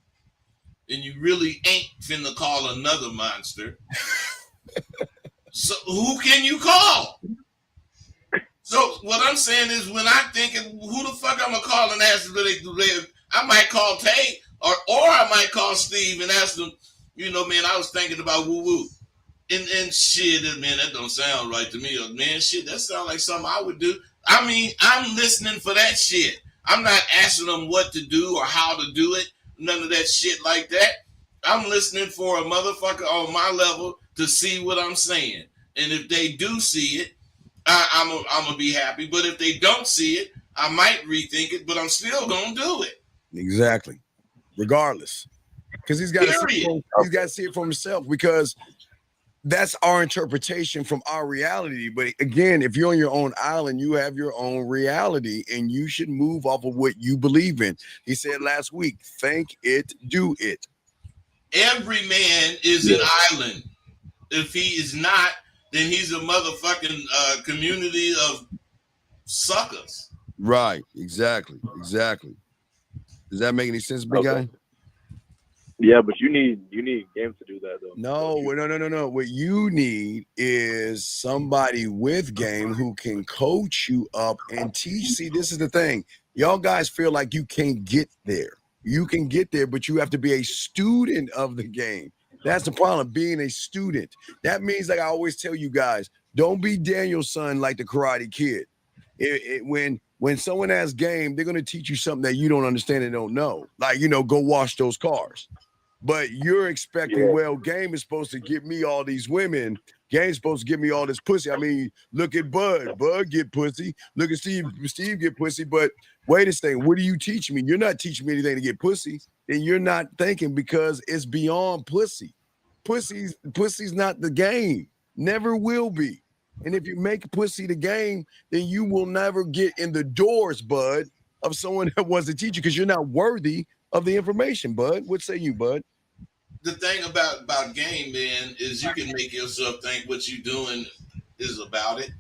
and you really ain't finna call another monster, so who can you call? So what I'm saying is, when I'm thinking, who the fuck I'm gonna call and ask them? I might call Tay or I might call Steve and ask them. You know, man, I was thinking about woo woo. And shit, man, that don't sound right to me. Man, shit, that sounds like something I would do. I mean, I'm listening for that shit. I'm not asking them what to do or how to do it. None of that shit like that. I'm listening for a motherfucker on my level to see what I'm saying. And if they do see it, I'm going to be happy. But if they don't see it, I might rethink it, but I'm still going to do it. Exactly. Regardless. Because he's got to see it for himself, because that's our interpretation from our reality. But again, if you're on your own island, you have your own reality, and you should move off of what you believe in. He said last week, think it, do it. Every man is an island. If he is not, then he's a motherfucking community of suckers. Right. Exactly. Does that make any sense, big guy? Yeah, but you need game to do that though. No. What you need is somebody with game who can coach you up and teach. See, this is the thing. Y'all guys feel like you can't get there. You can get there, but you have to be a student of the game. That's the problem, being a student. That means, like I always tell you guys, don't be Daniel's son like the Karate Kid. When someone has game, they're going to teach you something that you don't understand and don't know. Like, go wash those cars. But you're expecting, well, game is supposed to give me all these women. Game's supposed to give me all this pussy. I mean, look at Bud. Bud get pussy. Look at Steve. Steve get pussy. But wait a second. What do you teach me? You're not teaching me anything to get pussy. Then you're not thinking, because it's beyond pussy. Pussy's not the game. Never will be. And if you make pussy the game, then you will never get in the doors, Bud, of someone that wants to teach you, because you're not worthy of the information, Bud. What say you, Bud? The thing about game, man, is you can make yourself think what you're doing is about it.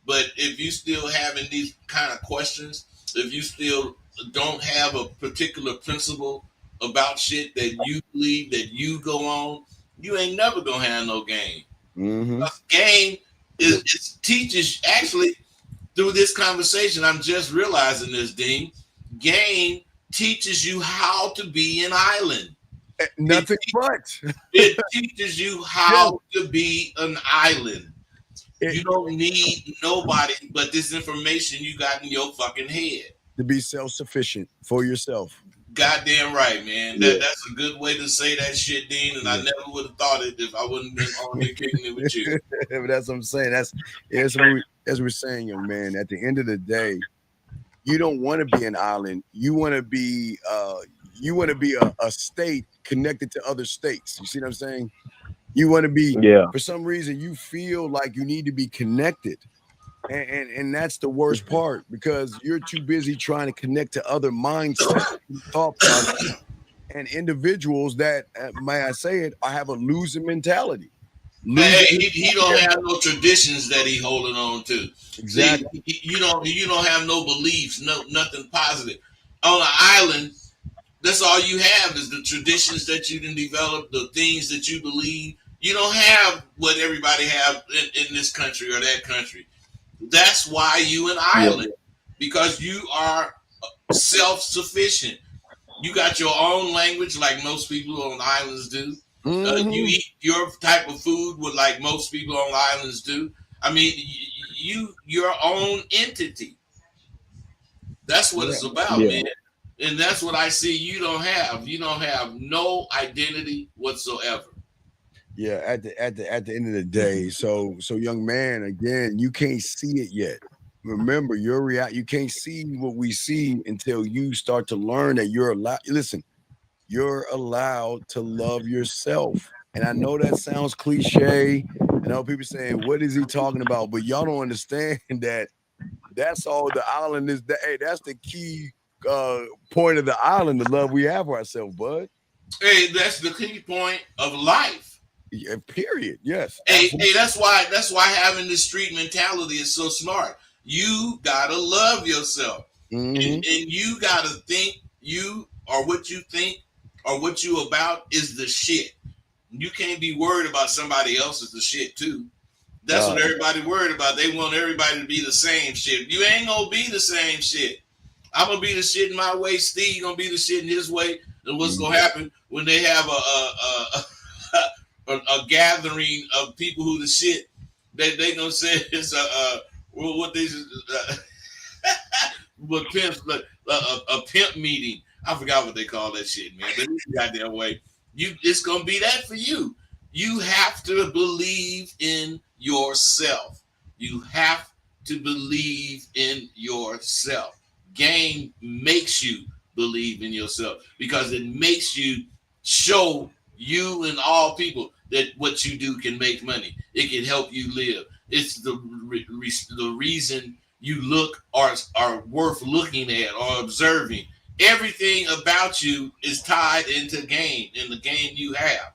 But if you still having these kind of questions, if you still don't have a particular principle about shit that you believe, that you go on, you ain't never gonna have no game. Mm-hmm. Game it teaches, actually, through this conversation, I'm just realizing this, Dean. Game teaches you how to be an island. Nothing but. It teaches you how to be an island. You don't need nobody but this information you got in your fucking head. To be self-sufficient for yourself. Goddamn right, man. That's a good way to say that shit, Dean, and I never would have thought it if I wouldn't been on here kicking it with you. That's what I'm saying. That's as we're saying, young man, at the end of the day, you don't want to be an island. You want to be a state connected to other states. You see what I'm saying? You want to be, for some reason, you feel like you need to be connected. And that's the worst part, because you're too busy trying to connect to other mindsets, thought processes, and individuals that, may I say it, I have a losing mentality. Hey, he don't have no traditions that he holding on to. Exactly. See, you don't have no beliefs, nothing positive. On an island, that's all you have is the traditions that you can develop, the things that you believe. You don't have what everybody have in this country or that country. That's why you an island, because you are self-sufficient. You got your own language, like most people on islands do. Mm-hmm. You eat your type of food, like most people on islands do. I mean, your own entity. That's what it's about, man. And that's what I see you don't have. You don't have no identity whatsoever. Yeah, at the end of the day, so young man, again, you can't see it yet. Remember, you can't see what we see until you start to learn that you're allowed. Listen, you're allowed to love yourself. And I know that sounds cliche. I know people saying, what is he talking about? But y'all don't understand that that's all the island is. Hey, that's the key point of the island, the love we have for ourselves, bud. Hey, that's the key point of life. Yeah, period. Yes. Hey, that's why having this street mentality is so smart. You gotta love yourself, and you gotta think you or what you think or what you about is the shit. You can't be worried about somebody else's the shit too. That's what everybody worried about. They want everybody to be the same shit. You ain't gonna be the same shit. I'm gonna be the shit in my way. Steve gonna be the shit in his way. And what's gonna happen when they have a gathering of people who the shit? They gonna say it's what they what pimps a pimp meeting. I forgot what they call that shit, man. But it's goddamn way. It's gonna be that for you. You have to believe in yourself. You have to believe in yourself. Game makes you believe in yourself because it makes you show you and all people that what you do can make money. It can help you live. It's the reason you look are worth looking at or observing. Everything about you is tied into game, in the game you have.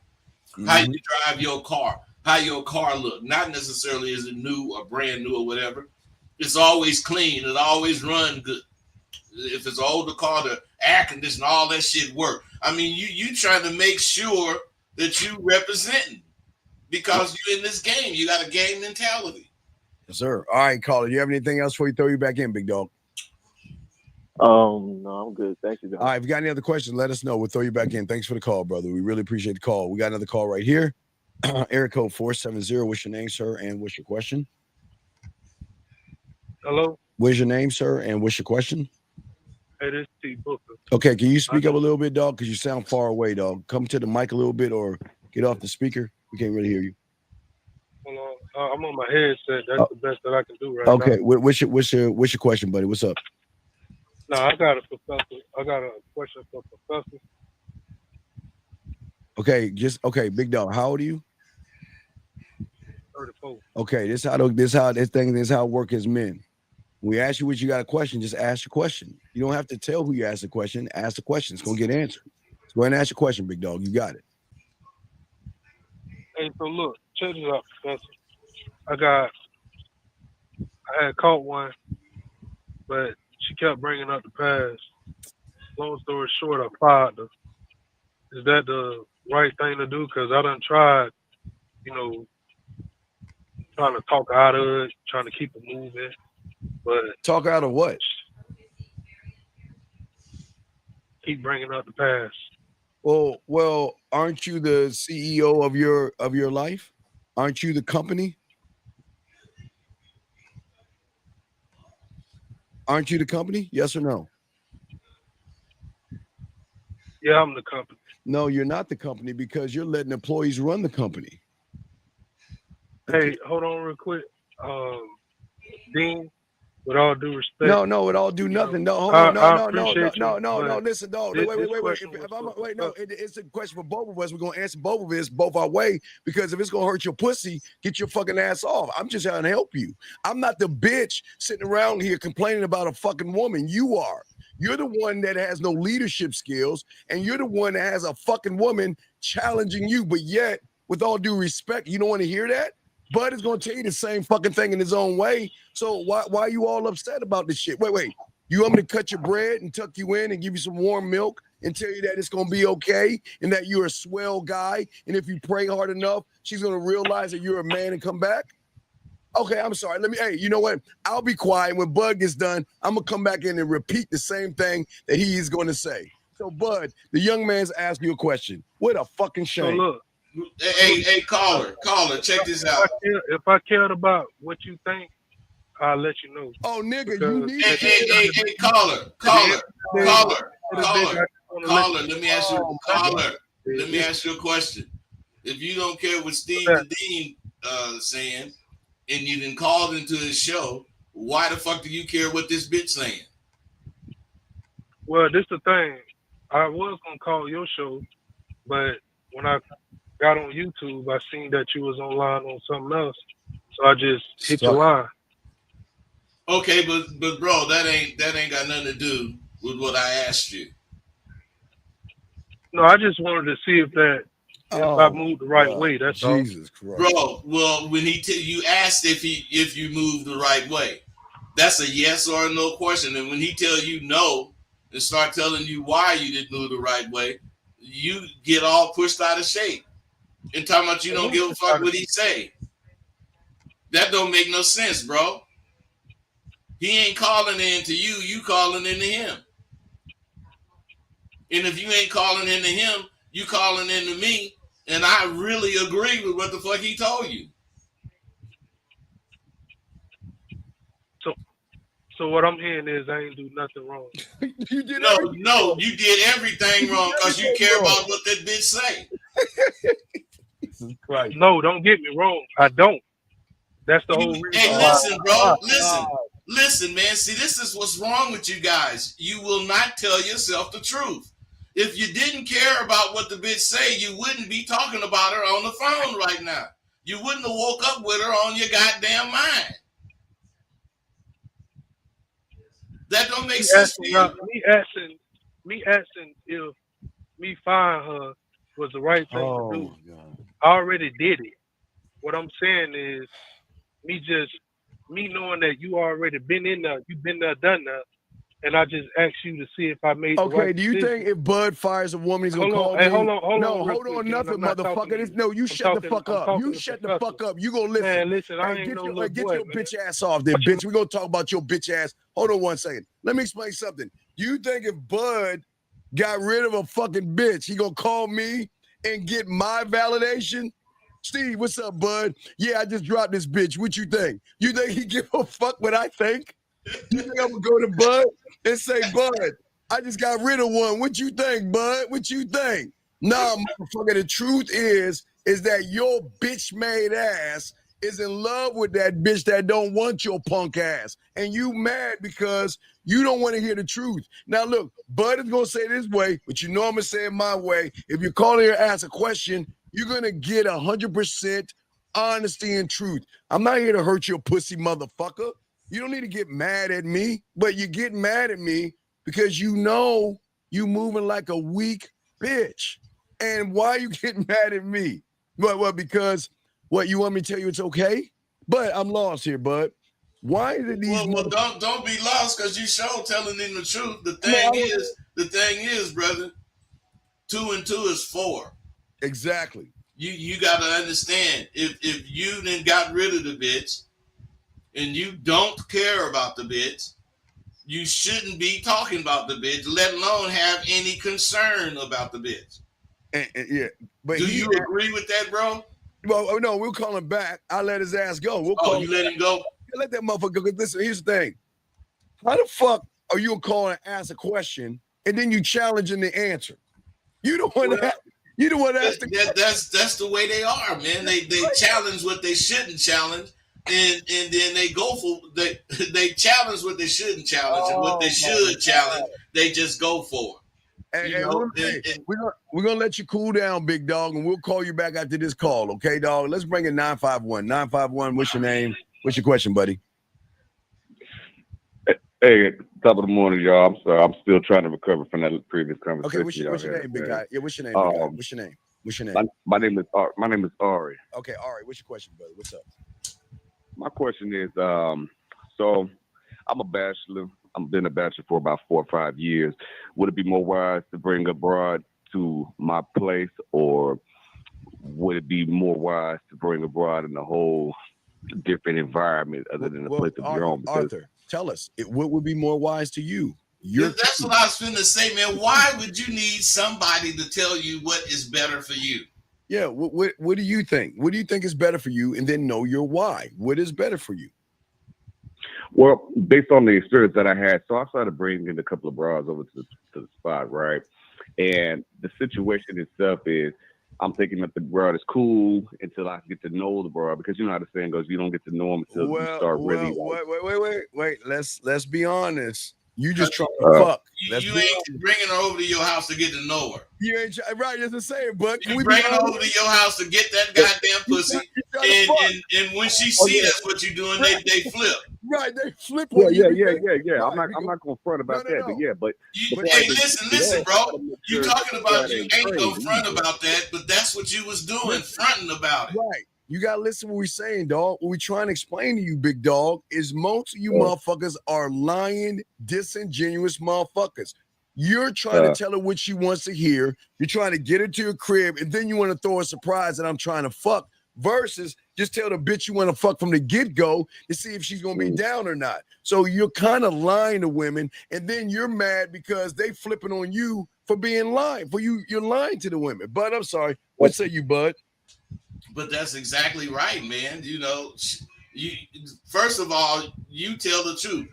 How you drive your car, how your car look. Not necessarily is it new or brand new or whatever. It's always clean. It always run good. If it's an older car, the air conditioner, all that shit work. I mean, you trying to make sure that you representing because you're in this game. You got a game mentality. Yes, sir. All right, caller. You have anything else before you throw you back in, big dog? No, I'm good. Thank you, guys. All right, if you got any other questions, let us know. We'll throw you back in. Thanks for the call, brother. We really appreciate the call. We got another call right here. Area code 470. What's your name, sir? And what's your question? Hello? What's your name, sir? And what's your question? Hey, this is T Booker. Okay, can you speak up a little bit, dog? Because you sound far away, dog. Come to the mic a little bit or get off the speaker. We can't really hear you. Hold on. I'm on my headset. That's the best that I can do right Okay, now. what's your question, buddy? What's up? No, I got a professor. I got a question for Professor. Okay, big dog. How old are you? 34. Okay, this how it work as men. We ask you what you got a question, just ask your question. You don't have to tell who you ask the question. Ask the question. It's gonna get answered. So go ahead and ask your question, big dog. You got it. Hey, so look, check this out, Professor. I had caught one, but she kept bringing up the past. Long story short, I fired her. Is that the right thing to do? Because I done tried, trying to talk her out of it, trying to keep it moving. But talk out of what? Keep bringing up the past. Well, aren't you the CEO of your life? Aren't you the company? Aren't you the company? Yes or no? Yeah, I'm the company. No, you're not the company because you're letting employees run the company. Hey, hold on real quick. Dean, with all due respect. No, with all due nothing. No, hold on. No. Listen, dog. Wait. No, it's a question for both of us. We're gonna answer both of this both our way because if it's gonna hurt your pussy, get your fucking ass off. I'm just trying to help you. I'm not the bitch sitting around here complaining about a fucking woman. You are. You're the one that has no leadership skills, and you're the one that has a fucking woman challenging you. But yet, with all due respect, you don't want to hear that? Bud is gonna tell you the same fucking thing in his own way. So why are you all upset about this shit? Wait. You want me to cut your bread and tuck you in and give you some warm milk and tell you that it's gonna be okay and that you're a swell guy, and if you pray hard enough, she's gonna realize that you're a man and come back? Okay, I'm sorry. Hey, you know what? I'll be quiet. When Bud gets done, I'm gonna come back in and repeat the same thing that he is gonna say. So, Bud, the young man's asked you a question. What a fucking shame. So look. Hey, caller, check this out. If I cared about what you think, I'll let you know. Oh, nigga, because you need Hey, caller. Let me ask you a question. If you don't care what Steve the Dean saying, and you didn't call into his show, why the fuck do you care what this bitch saying? Well, this the thing. I was gonna call your show, but when I got on YouTube, I seen that you was online on something else, so I just hit your line. Okay, but bro, that ain't got nothing to do with what I asked you. No, I just wanted to see if I moved the right way. That's Jesus Christ, bro. Well, when you asked if you moved the right way, that's a yes or a no question. And when he tell you no and start telling you why you didn't move the right way, you get all pushed out of shape and talking about you don't give a fuck what he say. That don't make no sense, bro. He ain't calling in to you, you calling into him. And if you ain't calling into him, you calling into me. And I really agree with what the fuck he told you. So what I'm hearing is I ain't do nothing wrong. You did no, you did everything wrong because you care about what that bitch say. Jesus Christ. No, don't get me wrong. I don't. That's the whole reason. Hey, listen, bro. Listen, man. See, this is what's wrong with you guys. You will not tell yourself the truth. If you didn't care about what the bitch say, you wouldn't be talking about her on the phone right now. You wouldn't have woke up with her on your goddamn mind. That don't make sense to you. Me asking if me firing her was the right thing to do. I already did it. What I'm saying is me knowing that you already been in there, you've been there, done that, and I just asked you to see if I made the right do you decision. think if Bud fires a woman, he's gonna call me? Hold on, nothing, motherfucker. No, you shut the fuck up. You shut the fuck up. You gonna listen. Man, listen, I ain't no little get boy, your bitch ass off there, bitch. We're gonna talk about your bitch ass. Hold on 1 second. Let me explain something. You think if Bud got rid of a fucking bitch, he gonna call me and get my validation? Steve, what's up, Bud? Yeah, I just dropped this bitch. What you think? You think he give a fuck what I think? You think I'm gonna go to Bud and say, Bud, I just got rid of one. What you think, Bud? What you think? Nah, motherfucker, the truth is that your bitch-made ass is in love with that bitch that don't want your punk ass. And you mad because you don't want to hear the truth. Now, look, Bud is going to say it this way, but you know I'm going to say it my way. If you call here and ask a question, you're going to get 100% honesty and truth. I'm not here to hurt your pussy motherfucker. You don't need to get mad at me, but you get mad at me because you know you moving like a weak bitch. And why you getting mad at me? Well, because what, you want me to tell you it's okay? But I'm lost here, Bud. Why is it these? Well, don't be lost because you sure telling them the truth. The thing is, brother, 2 and 2 is 4. Exactly. You got to understand if you then got rid of the bitch and you don't care about the bitch, you shouldn't be talking about the bitch, let alone have any concern about the bitch. And yeah, but do you agree with that, bro? Well, no, we'll call him back. I'll let his ass go. We'll call you let him go? Let that motherfucker go. Listen, here's the thing. How the fuck are you calling and ask a question and then you challenging the answer? You don't want to. You don't want to ask the question. That's the way they are, man. They challenge what they shouldn't challenge, and then they go for they challenge what they shouldn't challenge, and what they should challenge, they just go for. We're gonna let you cool down, big dog, and we'll call you back after this call, okay, dog? Let's bring in 951. 951, what's your name? What's your question, buddy? Hey, top of the morning, y'all. I'm sorry, I'm still trying to recover from that previous conversation. Okay, what's your name, big guy? Yeah, what's your name, big guy? What's your name? What's your name? My name is Ari. Okay, Ari, what's your question, buddy? What's up? My question is, so I'm a bachelor. I've been a bachelor for about 4 or 5 years. Would it be more wise to bring a broad to my place, or would it be more wise to bring a broad in a whole different environment other than the place of your own? Arthur, tell us, what would be more wise to you? That's what I was going to say, man. Why would you need somebody to tell you what is better for you? Yeah, what do you think? What do you think is better for you? And then know your why. What is better for you? Well, based on the experience that I had, so I started bringing in a couple of bras over to the spot, right? And the situation itself is, I'm thinking that the broad is cool until I get to know the broad, because you know how the saying goes, you don't get to know them until you start really. Wait. Let's be honest. You just trying to fuck. You ain't bringing her over to your house to get to know her. You ain't right. That's the saying, but you bring her over to your house to get that goddamn pussy, and when she see that's what you're doing, they flip. Right, they flip. Yeah. I'm not going to front about that, but yeah, but hey, listen, bro. You talking about you ain't gonna front about that, but that's what you was doing, fronting about it. Right. You gotta listen to what we're saying, dog. What we trying to explain to you, big dog, is most of you motherfuckers are lying, disingenuous motherfuckers. You're trying to tell her what she wants to hear. You're trying to get her to your crib, and then you want to throw a surprise that I'm trying to fuck, versus just tell the bitch you want to fuck from the get-go to see if she's gonna be down or not. So you're kind of lying to women, and then you're mad because they flipping on you for being lying. You're lying to the women. Bud, I'm sorry. What say you, Bud? But that's exactly right, man. You know, you first of all, you tell the truth.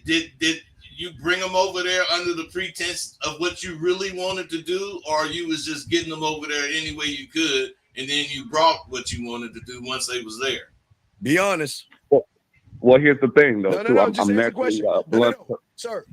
Did you bring them over there under the pretense of what you really wanted to do, or you was just getting them over there any way you could, and then you brought what you wanted to do once they was there? Be honest. Well, here's the thing, though. No, just answer the question. Sir,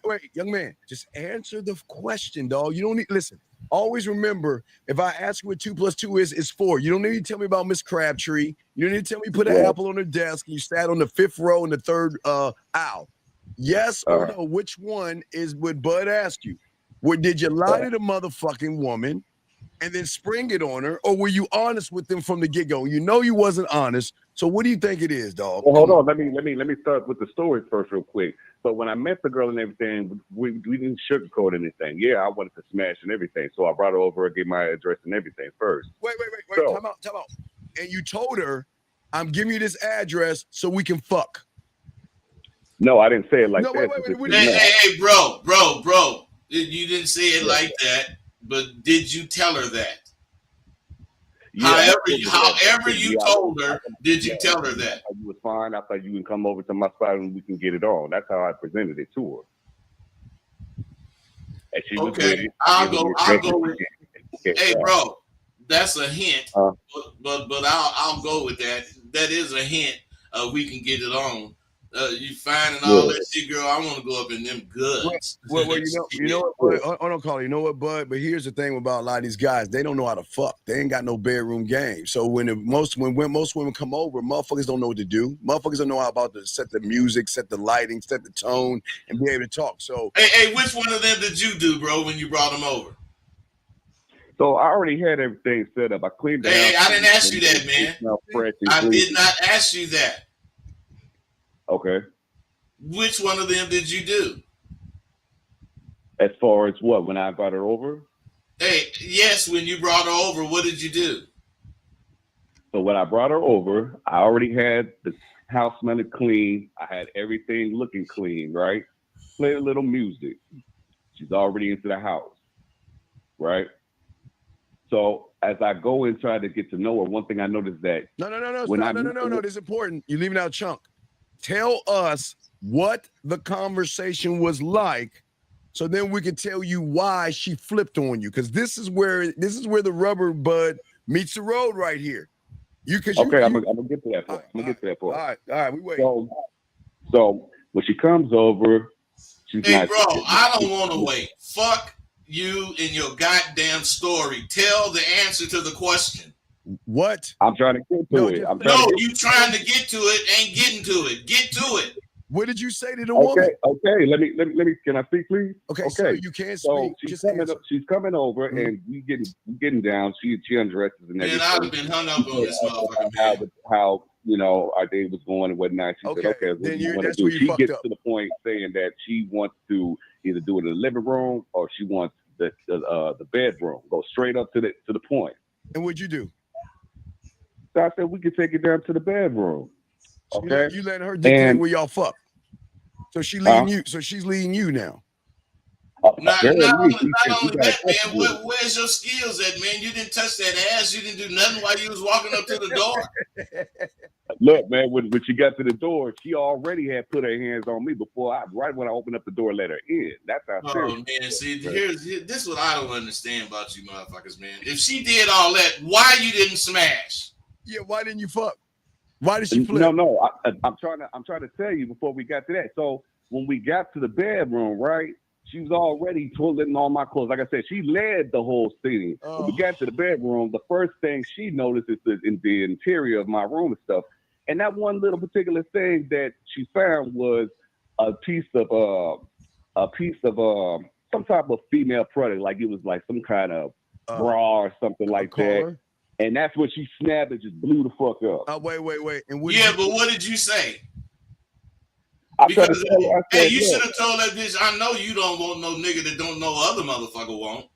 wait, young man, just answer the question, dog. You don't need listen. Always remember, if I ask you what 2 + 2 is, it's 4. You don't need to tell me about Miss Crabtree. You don't need to tell me you put an apple on her desk and you sat on the 5th row in the 3rd aisle. Yes or no? Which one is what Bud asked you? Did you lie to the motherfucking woman and then spring it on her, or were you honest with them from the get-go? You know you wasn't honest. So what do you think it is, dog? Well, hold on. Let me start with the story first, real quick. So when I met the girl and everything, we didn't sugarcoat anything. Yeah, I wanted to smash and everything. So I brought her over and gave my address and everything first. Wait. Time out. And you told her, I'm giving you this address so we can fuck. No, I didn't say it like that. Hey, bro. You didn't say it like that, but did you tell her that? Yeah, however you told her, did you tell her that? You was fine. I thought you can come over to my spot and we can get it on. That's how I presented it to her. And she was ready. I'll go with it. Hey, bro, that's a hint, but I'll go with that. that is a hint of we can get it on. You finding all that shit, girl. I want to go up in them goods. Well, you know what, Bud? I don't call it. You know what, Bud? But here's the thing about a lot of these guys: they don't know how to fuck. They ain't got no bedroom game. So when most women come over, motherfuckers don't know what to do. Motherfuckers don't know how about to set the music, set the lighting, set the tone, and be able to talk. So, hey, which one of them did you do, bro, when you brought them over? So I already had everything set up. I cleaned the house. Hey, I didn't ask you that, man. I did not ask you that. Okay. Which one of them did you do? As far as what? When I brought her over? Hey, yes, when you brought her over, what did you do? So when I brought her over, I already had the house smelling clean. I had everything looking clean, right? Played a little music. She's already into the house, right? So as I go and try to get to know her, one thing I noticed that no, this is important. You're leaving out a chunk. Tell us what the conversation was like, so then we can tell you why she flipped on you. Because this is where the rubber, Bud, meets the road right here. I'm gonna get to that part. All right, we wait. So when she comes over, she's hey, bro, I don't want to wait. Fuck you and your goddamn story. Tell the answer to the question. What? I'm trying to get to it. You trying to get to it, ain't getting to it. Get to it. What did you say to the woman? Okay. Let me. Can I speak, please? Okay. So you can't speak. So she's coming over, and we getting down. She undresses and everything. Man, I'd have been hung up on this motherfucker, man. How our day was going and whatnot. She said, okay, what do you want to do? She gets to the point saying that she wants to either do it in the living room or she wants the bedroom. Go straight up to the point. And what'd you do? So I said we could take it down to the bedroom. Okay, you letting her dictate where y'all fuck. So she leading you. So she's leading you now. Not only that, man. Where's your skills at, man? You didn't touch that ass. You didn't do nothing while you was walking up to the door. Look, man. When she got to the door, she already had put her hands on me right when I opened up the door, let her in. That's how serious. Oh man, see, this is what I don't understand about you, motherfuckers, man. If she did all that, why you didn't smash? Yeah, why didn't you fuck? Why did she flip? No. I'm trying to tell you before we got to that. So when we got to the bedroom, right, she was already pulling on my clothes. Like I said, she led the whole scene. When we got to the bedroom, the first thing she noticed is in the interior of my room and stuff. And that one little particular thing that she found was a piece of some type of female product, like it was like some kind of bra or something like that. And that's when she snapped and just blew the fuck up. Wait. And but what did you say? You should have told that bitch, I know you don't want no nigga that don't know other motherfucker won't.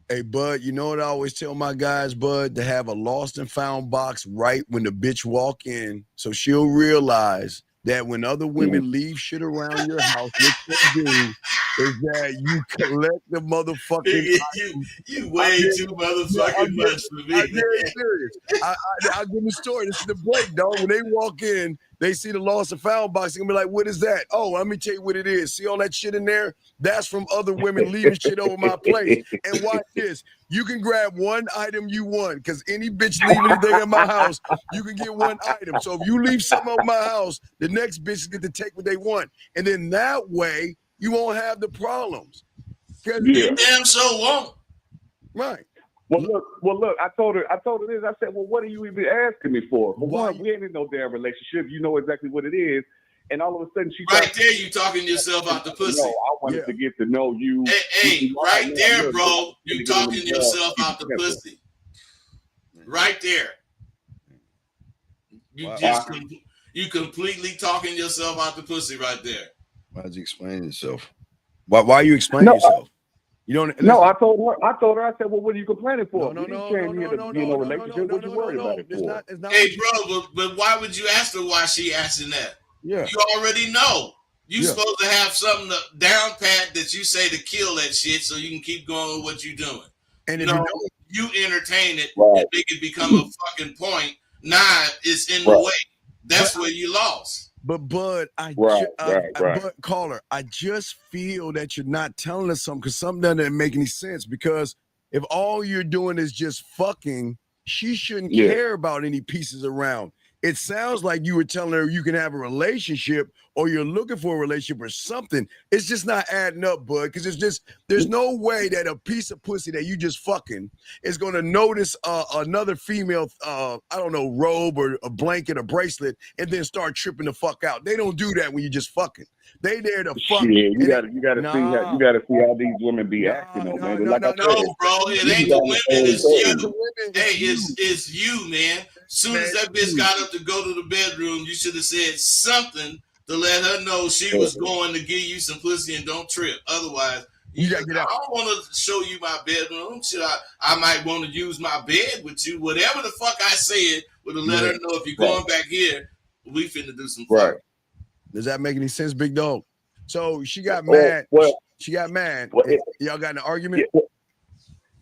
Hey, Bud, you know what I always tell my guys, Bud? To have a lost and found box right when the bitch walk in, so she'll realize that when other women leave shit around your house, what you do is that you collect the motherfucking you way too motherfucking much for me. I'm very serious. I'll give you a story. This is the break, dog. When they walk in, they see the lost and found box. They're gonna be like, what is that? Oh, let me tell you what it is. See all that shit in there? That's from other women leaving shit over my place. And watch this. You can grab one item you want, because any bitch leaving anything in my house, you can get one item. So if you leave something over my house, the next bitch get to take what they want. And then that way, you won't have the problems. You damn so won't. Right. Well, look. I told her this. I said, well, what are you even asking me for? For one, we ain't in no damn relationship. You know exactly what it is. And all of a sudden, you talking yourself out the pussy. No, I wanted to get to know you. Hey, right there, bro. You talking yourself out the pussy. Right there. You completely talking yourself out the pussy right there. Why'd you explain yourself? Why are you explaining yourself? You don't. No, I told her. I said, well, what are you complaining for? No, relationship. What you worried about it for? Hey, bro, but why would you ask her why she asking that? Yeah. You already know. You supposed to have something down pat that you say to kill that shit so you can keep going with what you're doing. And if you entertain it and make it become a fucking point. Nah, it's in the way. That's where you lost. But Bud, caller, I just feel that you're not telling us something, because something doesn't make any sense. Because if all you're doing is just fucking, she shouldn't care about any pieces around. It sounds like you were telling her you can have a relationship or you're looking for a relationship or something. It's just not adding up, bud, because there's no way that a piece of pussy that you just fucking is going to notice another female, I don't know, robe or a blanket or bracelet and then start tripping the fuck out. They don't do that when you just fucking. They there to fuck. Shit, you gotta see how these women be acting, though, man. Like I said, bro, it ain't the women, it's you. Hey, it's you, man. Soon as that bitch got up to go to the bedroom, you should have said something to let her know she was going to give you some pussy and don't trip. Otherwise, you gotta get out. I don't want to show you my bedroom. I might want to use my bed with you. Whatever the fuck I said would have let her know if you're going back here, we finna do some fuck. Right. Does that make any sense, big dog? So she got mad. She got mad. Y'all got in an argument?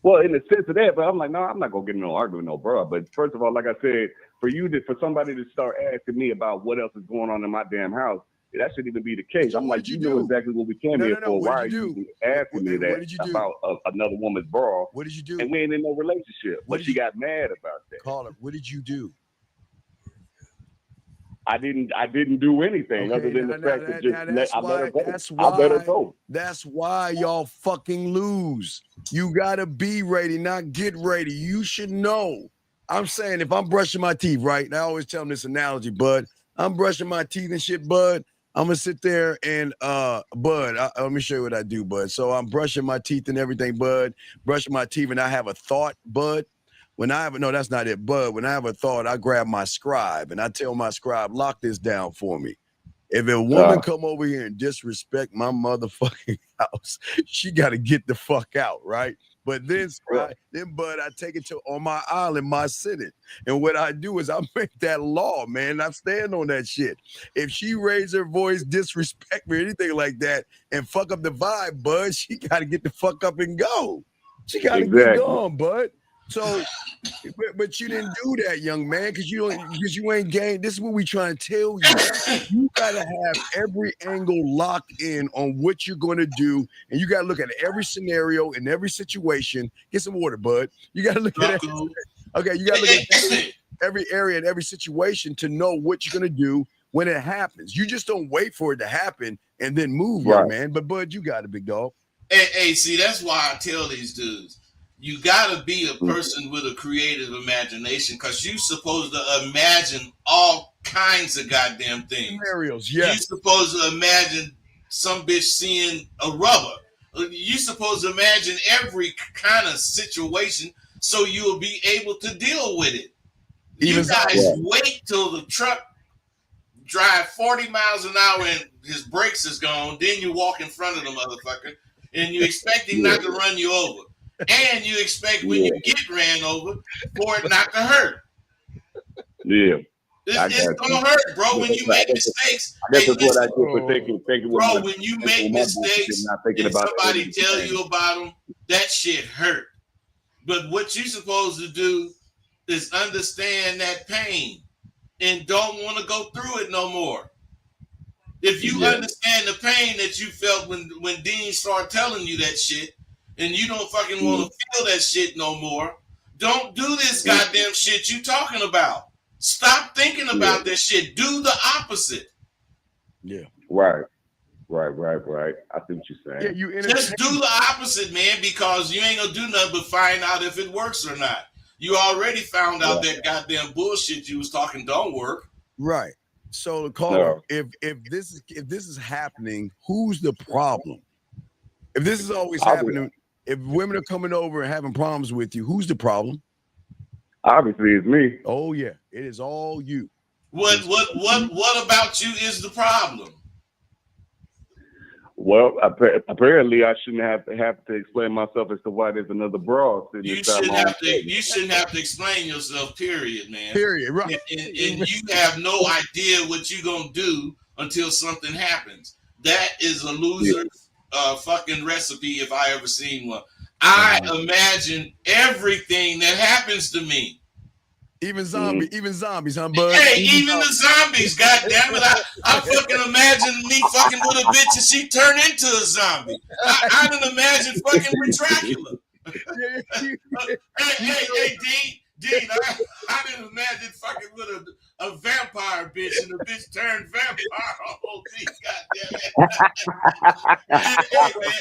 Well, in the sense of that, but I'm like, no, I'm not gonna get in no argument with no bro. But first of all, like I said, for somebody to start asking me about what else is going on in my damn house, that shouldn't even be the case. So I'm like, you know exactly what we came here for. Why are you asking me that about another woman's bra? What did you do? And we ain't in no relationship. But she got mad about that. Caller, what did you do? I didn't do anything other than the fact that I let her go. I let her go. That's why y'all fucking lose. You gotta be ready, not get ready. You should know. I'm saying if I'm brushing my teeth, right? And I always tell them this analogy, bud. I'm brushing my teeth and shit, bud. I'm gonna sit there and bud, let me show you what I do, bud. So I'm brushing my teeth and everything, bud. Brushing my teeth, and I have a thought, bud. When I have no, that's not it. But when I have a thought, I grab my scribe and I tell my scribe, lock this down for me. If a woman come over here and disrespect my motherfucking house, she got to get the fuck out, right? But then, bud, I take it to on my island, my city. And what I do is I make that law, man. I stand on that shit. If she raise her voice, disrespect me, or anything like that, and fuck up the vibe, bud, she got to get the fuck up and go. She got to get gone, bud. So, but you didn't do that, young man, because you ain't gained. This is what we trying to tell you. You gotta have every angle locked in on what you're going to do, and you gotta look at every scenario and every situation. Get some water, bud. You gotta look at it. Okay, you gotta look at every area and every situation to know what you're gonna do when it happens. You just don't wait for it to happen and then move, young man. But bud, you got it, big dog. Hey, see, that's why I tell these dudes. You gotta be a person with a creative imagination, because you're supposed to imagine all kinds of goddamn things. Scenarios, yeah. You're supposed to imagine some bitch seeing a rubber. You're supposed to imagine every kind of situation so you'll be able to deal with it. You guys wait till the truck drive 40 miles an hour and his brakes is gone, then you walk in front of the motherfucker and you expect him not to run you over. And you expect when you get ran over for it not to hurt. Yeah. It's gonna hurt, bro, when you make mistakes. I guess that's what I do for thinking. Bro, when you make mistakes and somebody tell you about them, that shit hurt. But what you're supposed to do is understand that pain and don't want to go through it no more. If you understand the pain that you felt when Dean started telling you that shit, and you don't fucking want to feel that shit no more, don't do this goddamn shit you talking about. Stop thinking about this shit. Do the opposite. Yeah. Right. I see what you're saying. Yeah, just do the opposite, man, because you ain't gonna do nothing but find out if it works or not. You already found out that goddamn bullshit you was talking don't work. Right. So, caller, if this is happening, who's the problem? If this is always happening, if women are coming over and having problems with you, who's the problem? Obviously, it's me. Oh yeah, it is all you. What about you is the problem? Well, apparently, I shouldn't have to explain myself as to why there's another bra. You shouldn't have to explain yourself. Period, man. Period. Right. And you have no idea what you're gonna do until something happens. That is a loser. Fucking recipe if I ever seen one. I imagine everything that happens to me. Even zombies, huh, bud? Hey, even the zombies, goddamn it. I fucking imagine me fucking with a bitch and she turn into a zombie. I didn't imagine fucking with Dracula. Hey, Dean, I didn't imagine fucking with a vampire bitch and the bitch turned vampire. Oh, Dean, goddamn it. Hey, man,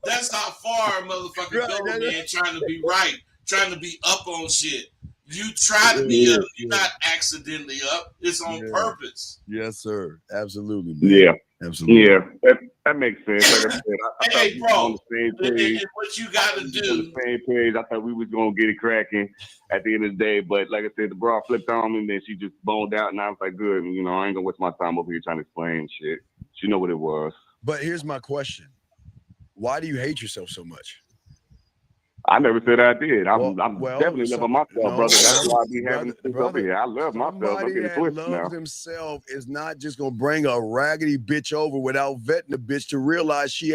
that's how far a motherfucker go, man, trying to be right, trying to be up on shit. You try to be up. You're not accidentally up. It's on purpose. Yes, sir. Absolutely, man. Yeah. Absolutely. Yeah. That makes sense. Like I said, I thought we Hey, bro, were on the same page. and what you got to do. On the same page. I thought we was going to get it cracking at the end of the day. But like I said, the broad flipped on me and then she just boned out. And I was like, good. You know, I ain't going to waste my time over here trying to explain shit. She know what it was. But here's my question. Why do you hate yourself so much? I never said I did. I'm definitely loving myself, brother. That's why I be having this over here. I love myself. I'm getting twisted now. Loves himself is not just gonna bring a raggedy bitch over without vetting the bitch to realize she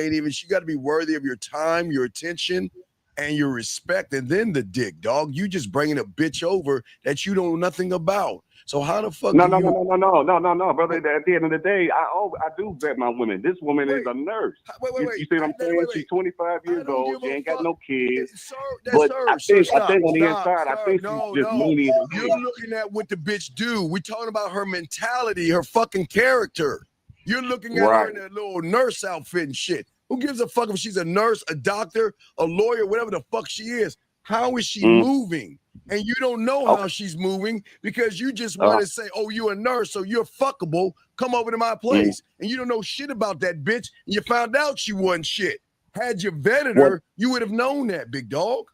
got to be worthy of your time, your attention, and your respect, and then the dick, dog. You just bringing a bitch over that you don't know nothing about. So how the fuck? No, brother. At the end of the day, I do vet my women. This woman is a nurse. Wait. You see what I'm saying? She's 25 years old. She ain't got no kids. I think on the inside, I think she's just moody. You're looking at what the bitch do. We're talking about her mentality, her fucking character. You're looking at her in that little nurse outfit and shit. Who gives a fuck if she's a nurse, a doctor, a lawyer, whatever the fuck she is? How is she moving? And you don't know how she's moving because you just want to say, oh, you're a nurse, so you're fuckable. Come over to my place. And you don't know shit about that bitch. And you found out she wasn't shit. Had you vetted her, you would have known that, big dog.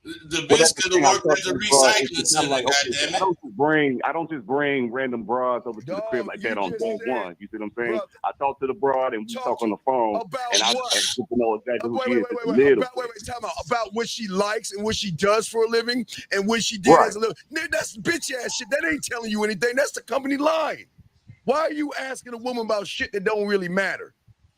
The bitch could have worked at the recycling center, like, okay, I don't just bring random broads over to the crib like that on day one. You see what I'm saying? I talk to the broad and we talk on the phone, and I get to know exactly who she is. Time out. About what she likes and what she does for a living and what she did as a living. That's bitch ass shit. That ain't telling you anything. That's the company line. Why are you asking a woman about shit that don't really matter?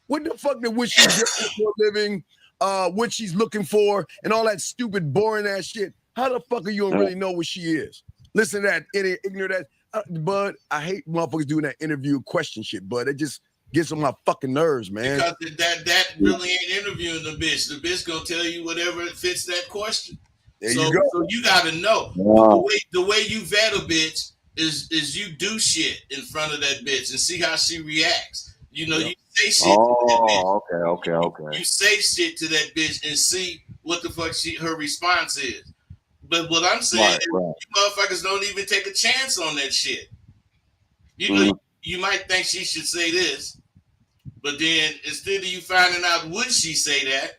What the fuck did what she does for a living? What she's looking for and all that stupid boring ass shit. How the fuck are you gonna really know what she is? Listen to that, ignorant ass. Bud, I hate motherfuckers doing that interview question shit, bud. It just gets on my fucking nerves, man. Because that really ain't interviewing the bitch. The bitch gonna tell you whatever fits that question. So you gotta know. The way you vet a bitch is you do shit in front of that bitch and see how she reacts. You know, you say shit to that bitch. Okay. You say shit to that bitch and see what the fuck her response is. But what I'm saying is you motherfuckers don't even take a chance on that shit. You know, you might think she should say this, but then instead of you finding out would she say that,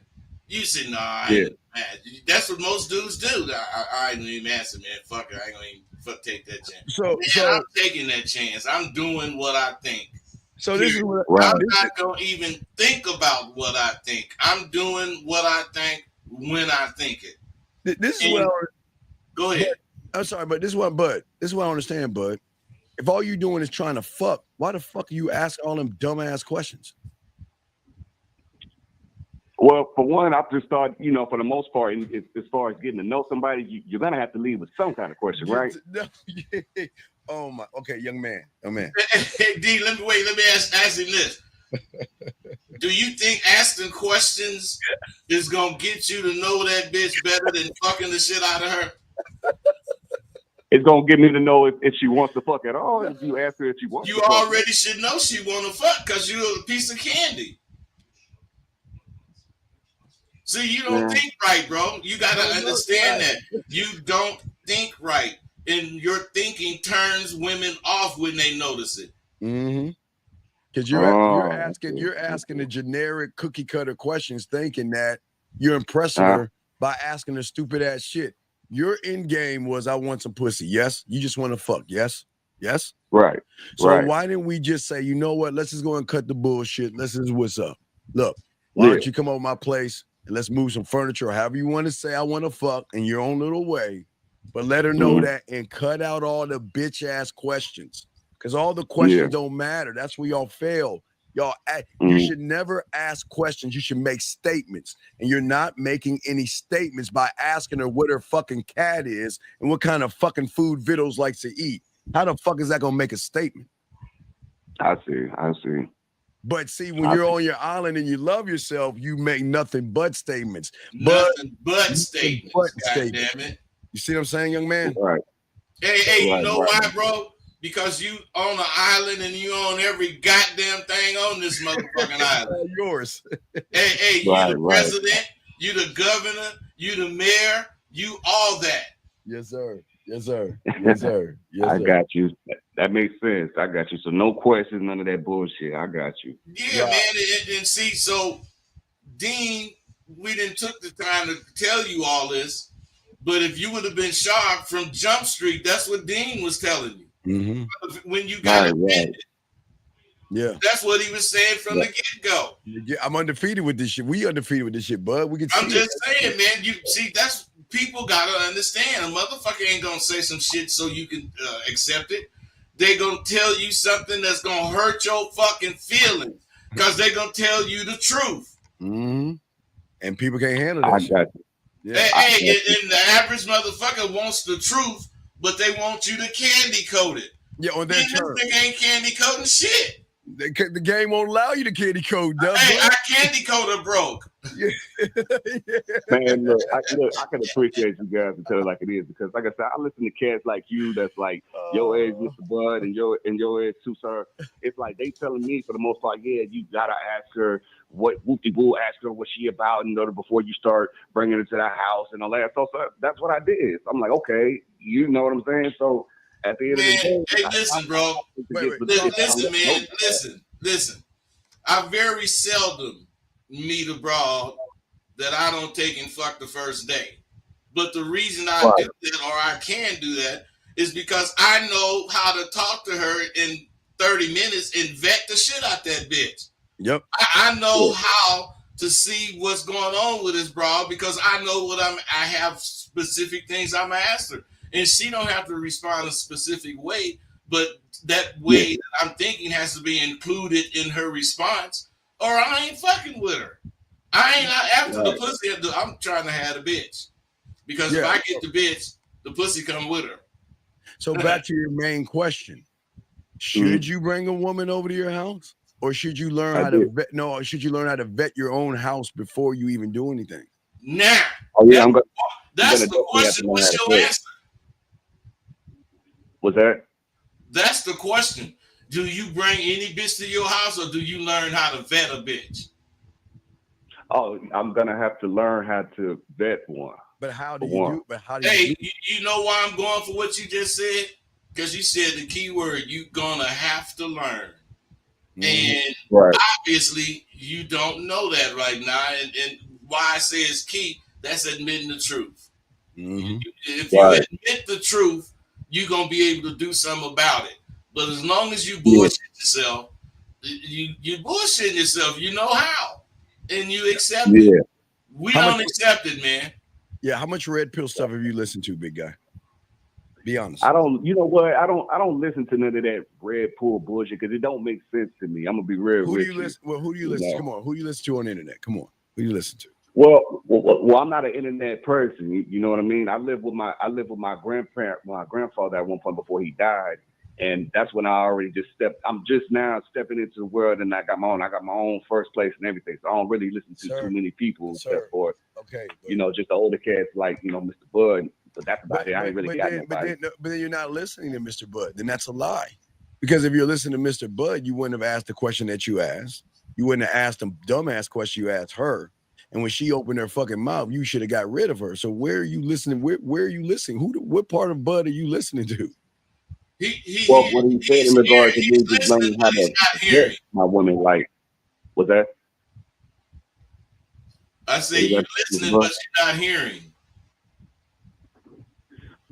you say, nah, I ain't mad. That's what most dudes do. I ain't even answer, man. Fuck it. I ain't gonna even take that chance. So I'm taking that chance. I'm doing what I think. So this is what I'm not gonna even think about what I think. I'm doing what I think when I think it. This is what go ahead. I'm sorry, but this is what I don't understand, bud. If all you doing is trying to fuck, why the fuck are you asking all them dumbass questions? Well, for one, I've just thought, for the most part, as far as getting to know somebody, you're gonna have to lead with some kind of question, right? Oh my. Okay, young man. Hey, D, let me ask him this. Do you think asking questions is gonna get you to know that bitch better than fucking the shit out of her? It's gonna get me to know if she wants to fuck at all. If you ask her if she wants, you already should know she want to fuck because you're a piece of candy. See, you don't think right, bro. You gotta understand that you don't think right. And your thinking turns women off when they notice it. Mm-hmm. Because you're asking the generic cookie cutter questions, thinking that you're impressing her by asking her stupid ass shit. Your end game was, I want some pussy. Yes, you just want to fuck. Yes. Right. So why didn't we just say, you know what? Let's just go and cut the bullshit. Let's just what's up. Look, why don't you come over my place and let's move some furniture or however you want to say I want to fuck in your own little way. But let her know that and cut out all the bitch ass questions because all the questions don't matter. That's where y'all fail. You should never ask questions. You should make statements. And you're not making any statements by asking her what her fucking cat is and what kind of fucking food Vittles likes to eat. How the fuck is that going to make a statement? I see. But see, when you're on your island and you love yourself, you make nothing but statements. Nothing but statements. God damn it. You see what I'm saying, young man? Right. Hey, you know why, bro? Because you on an island and you own every goddamn thing on this motherfucking island. Yours. Hey, you the president, you the governor, you the mayor, you all that. Yes, sir. Yes, sir. Yes, sir. Yes, I sir. got you. That makes sense. I got you. So no questions, none of that bullshit. I got you. Yeah, man. And see, so Dean, we didn't took the time to tell you all this, but if you would have been sharp from Jump Street, that's what Dean was telling you. Mm-hmm. When you got offended. Yeah. That's what he was saying from the get-go. Yeah, I'm undefeated with this shit. We undefeated with this shit, bud. We can I'm just saying, man. You see, that's people gotta understand. A motherfucker ain't gonna say some shit so you can accept it. They gonna tell you something that's gonna hurt your fucking feelings because they gonna tell you the truth. Mm-hmm. And people can't handle that. I got you. Yeah. Hey, and the average motherfucker wants the truth, but they want you to candy coat it. Yeah, on their terms. This nigga ain't candy coating shit. The game won't allow you to candy code, does Hey, it? our candy coder broke. Man, look, I can appreciate you guys to tell it like it is because, like I said, I listen to cats like you that's like your age, Mr. Bud, and your age too, sir. It's like they telling me for the most part, yeah, you gotta ask her what whoop-de-boo, ask her what she about in order before you start bringing her to that house and all that. So that's what I did. So I'm like, okay, you know what I'm saying? So at the end of the day, hey, listen, bro. Listen, man. Listen. I very seldom meet a broad that I don't take and fuck the first day. But the reason I do that, or I can do that, is because I know how to talk to her in 30 minutes and vet the shit out that bitch. Yep. I know how to see what's going on with this broad because I know what I have specific things I'm gonna ask her. And she don't have to respond a specific way, but that way that I'm thinking has to be included in her response, or I ain't fucking with her. I ain't after the pussy. I'm trying to have a bitch because if I get the bitch, the pussy come with her. So back to your main question: should you bring a woman over to your house, or should you learn how to vet? No, should you learn how to vet your own house before you even do anything? Now, that's the question. What's your answer? What's that? That's the question. Do you bring any bitch to your house or do you learn how to vet a bitch? Oh, I'm gonna have to learn how to vet one. But how do you do? But how do you? Hey, you know why I'm going for what you just said? Because you said the key word. You gonna have to learn, and obviously you don't know that right now. And why I say it's key. That's admitting the truth. If you admit the truth, you're gonna be able to do something about it. But as long as you bullshit yourself, you bullshitting yourself. You know how, and you accept it. We don't accept it, man. Yeah, how much red pill stuff have you listened to, big guy? Be honest. I don't. You know what? I don't listen to none of that red pill bullshit because it don't make sense to me. I'm gonna be real. Who do you listen? Well, who do you listen to? Come on, who do you listen to on the internet? Come on, who do you listen to? Well, I'm not an internet person. You know what I mean? I live with my grandfather at one point before he died, and that's when I already I'm just now stepping into the world, and I got my own first place and everything. So I don't really listen to too many people except for just the older cats like Mr. Bud. But that's about it. I ain't really got nobody. But then you're not listening to Mr. Bud. Then that's a lie. Because if you're listening to Mr. Bud, you wouldn't have asked the question that you asked. You wouldn't have asked the dumbass question you asked her. And when she opened her fucking mouth, you should have got rid of her. So where are you listening? Where are you listening? What part of Bud are you listening to? What he said in regards to me just learning how to get my women, like, what's that? I say you're listening, but you're not hearing.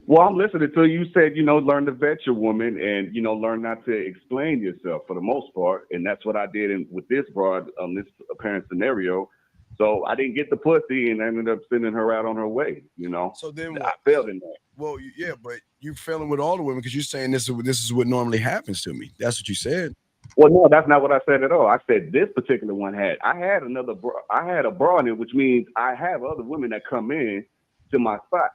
Well, I'm listening to you. Said, learn to vet your woman and, learn not to explain yourself for the most part. And that's what I did with this broad, this apparent scenario. So I didn't get the pussy and I ended up sending her out on her way, So then I failed in that. Well, yeah, but you're failing with all the women because you're saying this is what normally happens to me. That's what you said. Well, no, that's not what I said at all. I said this particular one I had a bra in it, which means I have other women that come in to my spot.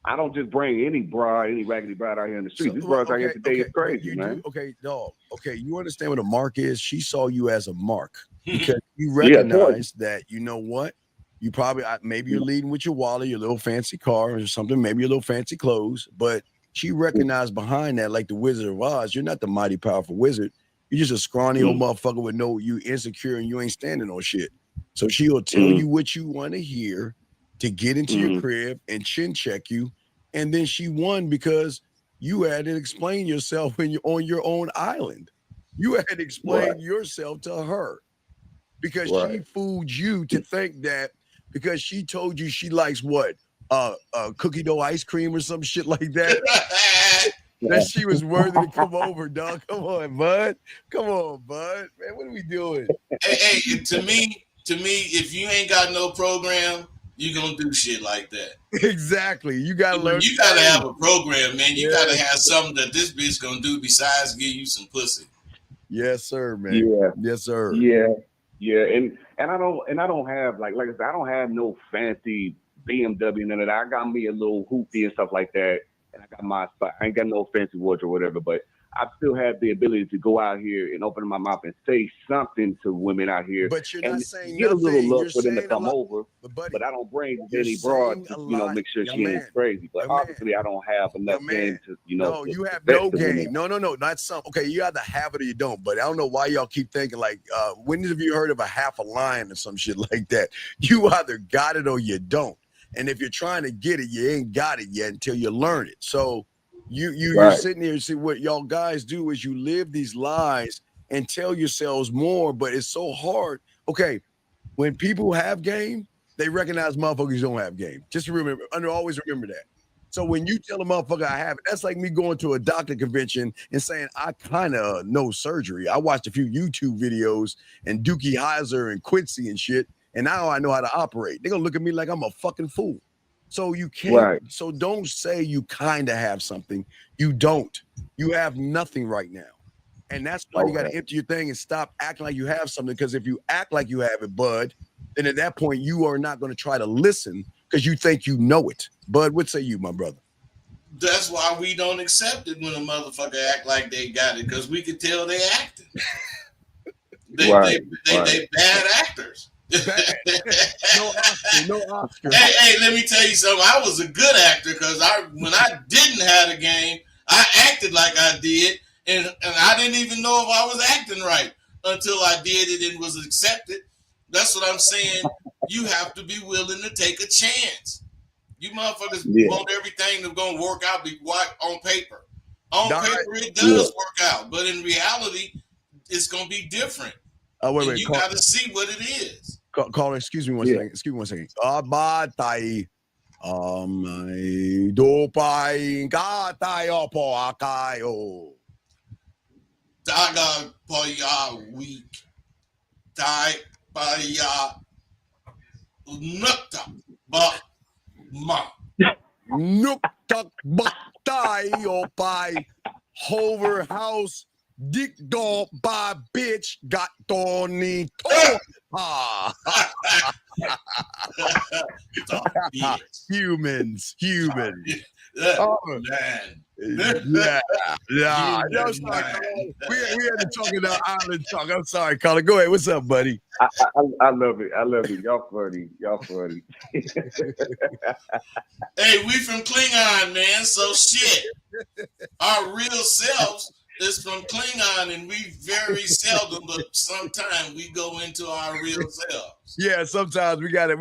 I don't just bring any raggedy broad out here in the street. These broads out here today is crazy, man. Dog. Okay, you understand what a mark is? She saw you as a mark because you recognize that, you know what? You probably maybe you're leading with your wallet, your little fancy car or something, maybe your little fancy clothes, but she recognized behind that, like the Wizard of Oz, you're not the mighty powerful wizard. You're just a scrawny old motherfucker with you insecure and you ain't standing on shit. So she'll tell you what you want to hear to get into your crib and chin check you. And then she won because you had to explain yourself when you're on your own island. You had to explain yourself to her because she fooled you to think that because she told you she likes what? Cookie dough ice cream or some shit like that. That she was worthy to come over, dog. Come on, bud. Come on, bud. Man, what are we doing? Hey, to me, if you ain't got no program, you gonna do shit like that. Exactly. You gotta learn. You gotta have a program, man. You gotta have something that this bitch gonna do besides give you some pussy. Yes, sir, man. Yeah. Yes, sir. Yeah. Yeah. And I don't have like I said, I don't have no fancy BMW, none of that. I got me a little hoopty and stuff like that. And I got my spot. I ain't got no fancy wardrobe or whatever, but I still have the ability to go out here and open my mouth and say something to women out here. But you're not saying get nothing. a little You're luck for them to saying a come lot. over. Buddy, but I don't bring you're any broad to, saying a lot. make sure Young she man. ain't crazy. But Young man. obviously I don't have enough game to, No, to you have vet no the women. game. No, not some. Okay, you either have it or you don't. But I don't know why y'all keep thinking like, when have you heard of a half a lion or some shit like that? You either got it or you don't. And if you're trying to get it, you ain't got it yet until you learn it. So you're sitting here and see what y'all guys do is you live these lies and tell yourselves more, but it's so hard. Okay, when people have game, they recognize motherfuckers don't have game. Just remember, always remember that. So when you tell a motherfucker I have it, that's like me going to a doctor convention and saying I kind of know surgery. I watched a few YouTube videos and Dookie Heiser and Quincy and shit, and now I know how to operate. They're gonna look at me like I'm a fucking fool. So you can't. So don't say you kind of have something. You don't. You have nothing right now, and that's why you got to empty your thing and stop acting like you have something. Because if you act like you have it, bud, then at that point you are not going to try to listen because you think you know it. Bud, what say you, my brother? That's why we don't accept it when a motherfucker act like they got it because we can tell they acting. They bad actors. No Oscar. Hey, let me tell you something. I was a good actor because when I didn't have the game, I acted like I did, and I didn't even know if I was acting right until I did it and was accepted. That's what I'm saying. You have to be willing to take a chance. You motherfuckers want everything that's gonna work out on paper. On paper, it does work out, but in reality, it's gonna be different. Wait. You got to see what it is. Caller, excuse me one second. Excuse me 1 second. Abatay. Dopay katayo po akayo. Daga paya week. Dai paya nukta ba ma. Nukta ba tayo pay hover house. Dick dog by bitch got Tony. Humans. Oh man. Yeah. I'm sorry, we had to talk about island talk. I'm sorry, Colin. Go ahead. What's up, buddy? I love it. Y'all funny. Hey, we from Klingon, man. So shit. Our real selves is from Klingon, and we very seldom, but sometimes we go into our real selves. Yeah, sometimes we gotta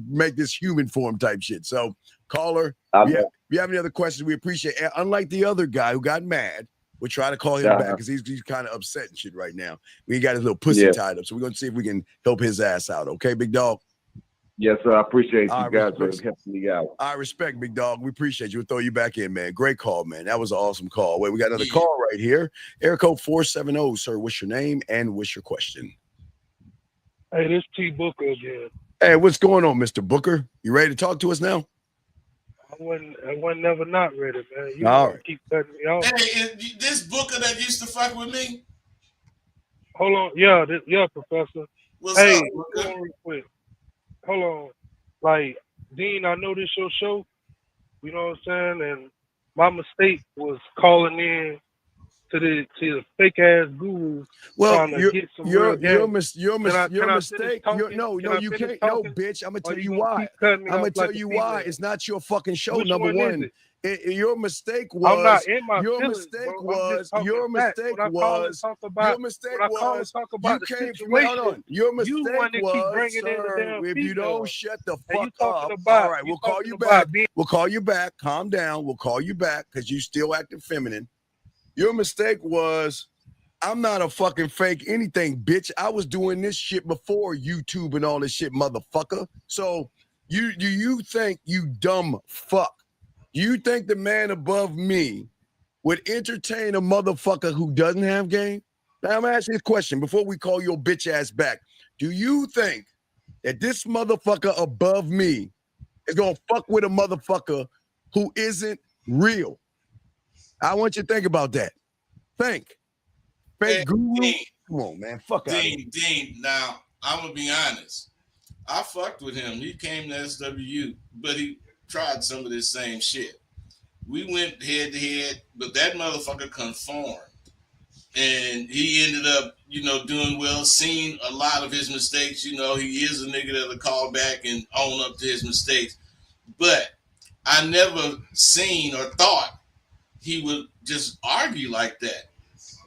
make this human form type shit. So, caller, if you have any other questions, we appreciate it. Unlike the other guy who got mad, we'll try to call him back because he's kind of upset and shit right now. We got his little pussy tied up, so we're gonna see if we can help his ass out. Okay, big dog. Yes, sir. I appreciate you guys for helping me out. I respect, big dog. We appreciate you. We'll throw you back in, man. Great call, man. That was an awesome call. Wait, we got another call right here. Air code 470, sir. What's your name and what's your question? Hey, this T Booker again. Hey, what's going on, Mr. Booker? You ready to talk to us now? I wasn't never not ready, man. You keep cutting me off. Hey, this Booker that used to fuck with me? Hold on. Yeah, Professor. What's up, Booker? Hold on real quick. Hold on. Like, Dean, I know this your show. You know what I'm saying? And my mistake was calling in to the fake ass guru Well, trying to get some your real mistake. No, you can't. No, bitch. I'm gonna tell you why. I'm gonna tell you why. It's not your fucking show. Which Number one. Your mistake was. I'm not in my your feelings, mistake bro. was. Your mistake was. Your mistake was. You came from. Hold on. Your mistake was, sir. If you don't shut the fuck up, all right, we'll call you back. We'll call you back. Calm down. We'll call you back because you still acting feminine. Your mistake was. I'm not a fucking fake anything, bitch. I was doing this shit before YouTube and all this shit, motherfucker. So do you think, you dumb fuck, you think the man above me would entertain a motherfucker who doesn't have game? Now I'm gonna ask you this question before we call your bitch ass back. Do you think that this motherfucker above me is gonna fuck with a motherfucker who isn't real? I want you to think about that. Think. Fake guru? Come on, man. Fuck out of here. Dean, now, I'm going to be honest. I fucked with him. He came to SWU, but he tried some of this same shit. We went head to head, but that motherfucker conformed. And he ended up, doing well, seeing a lot of his mistakes. He is a nigga that'll call back and own up to his mistakes. But I never seen or thought he would just argue like that.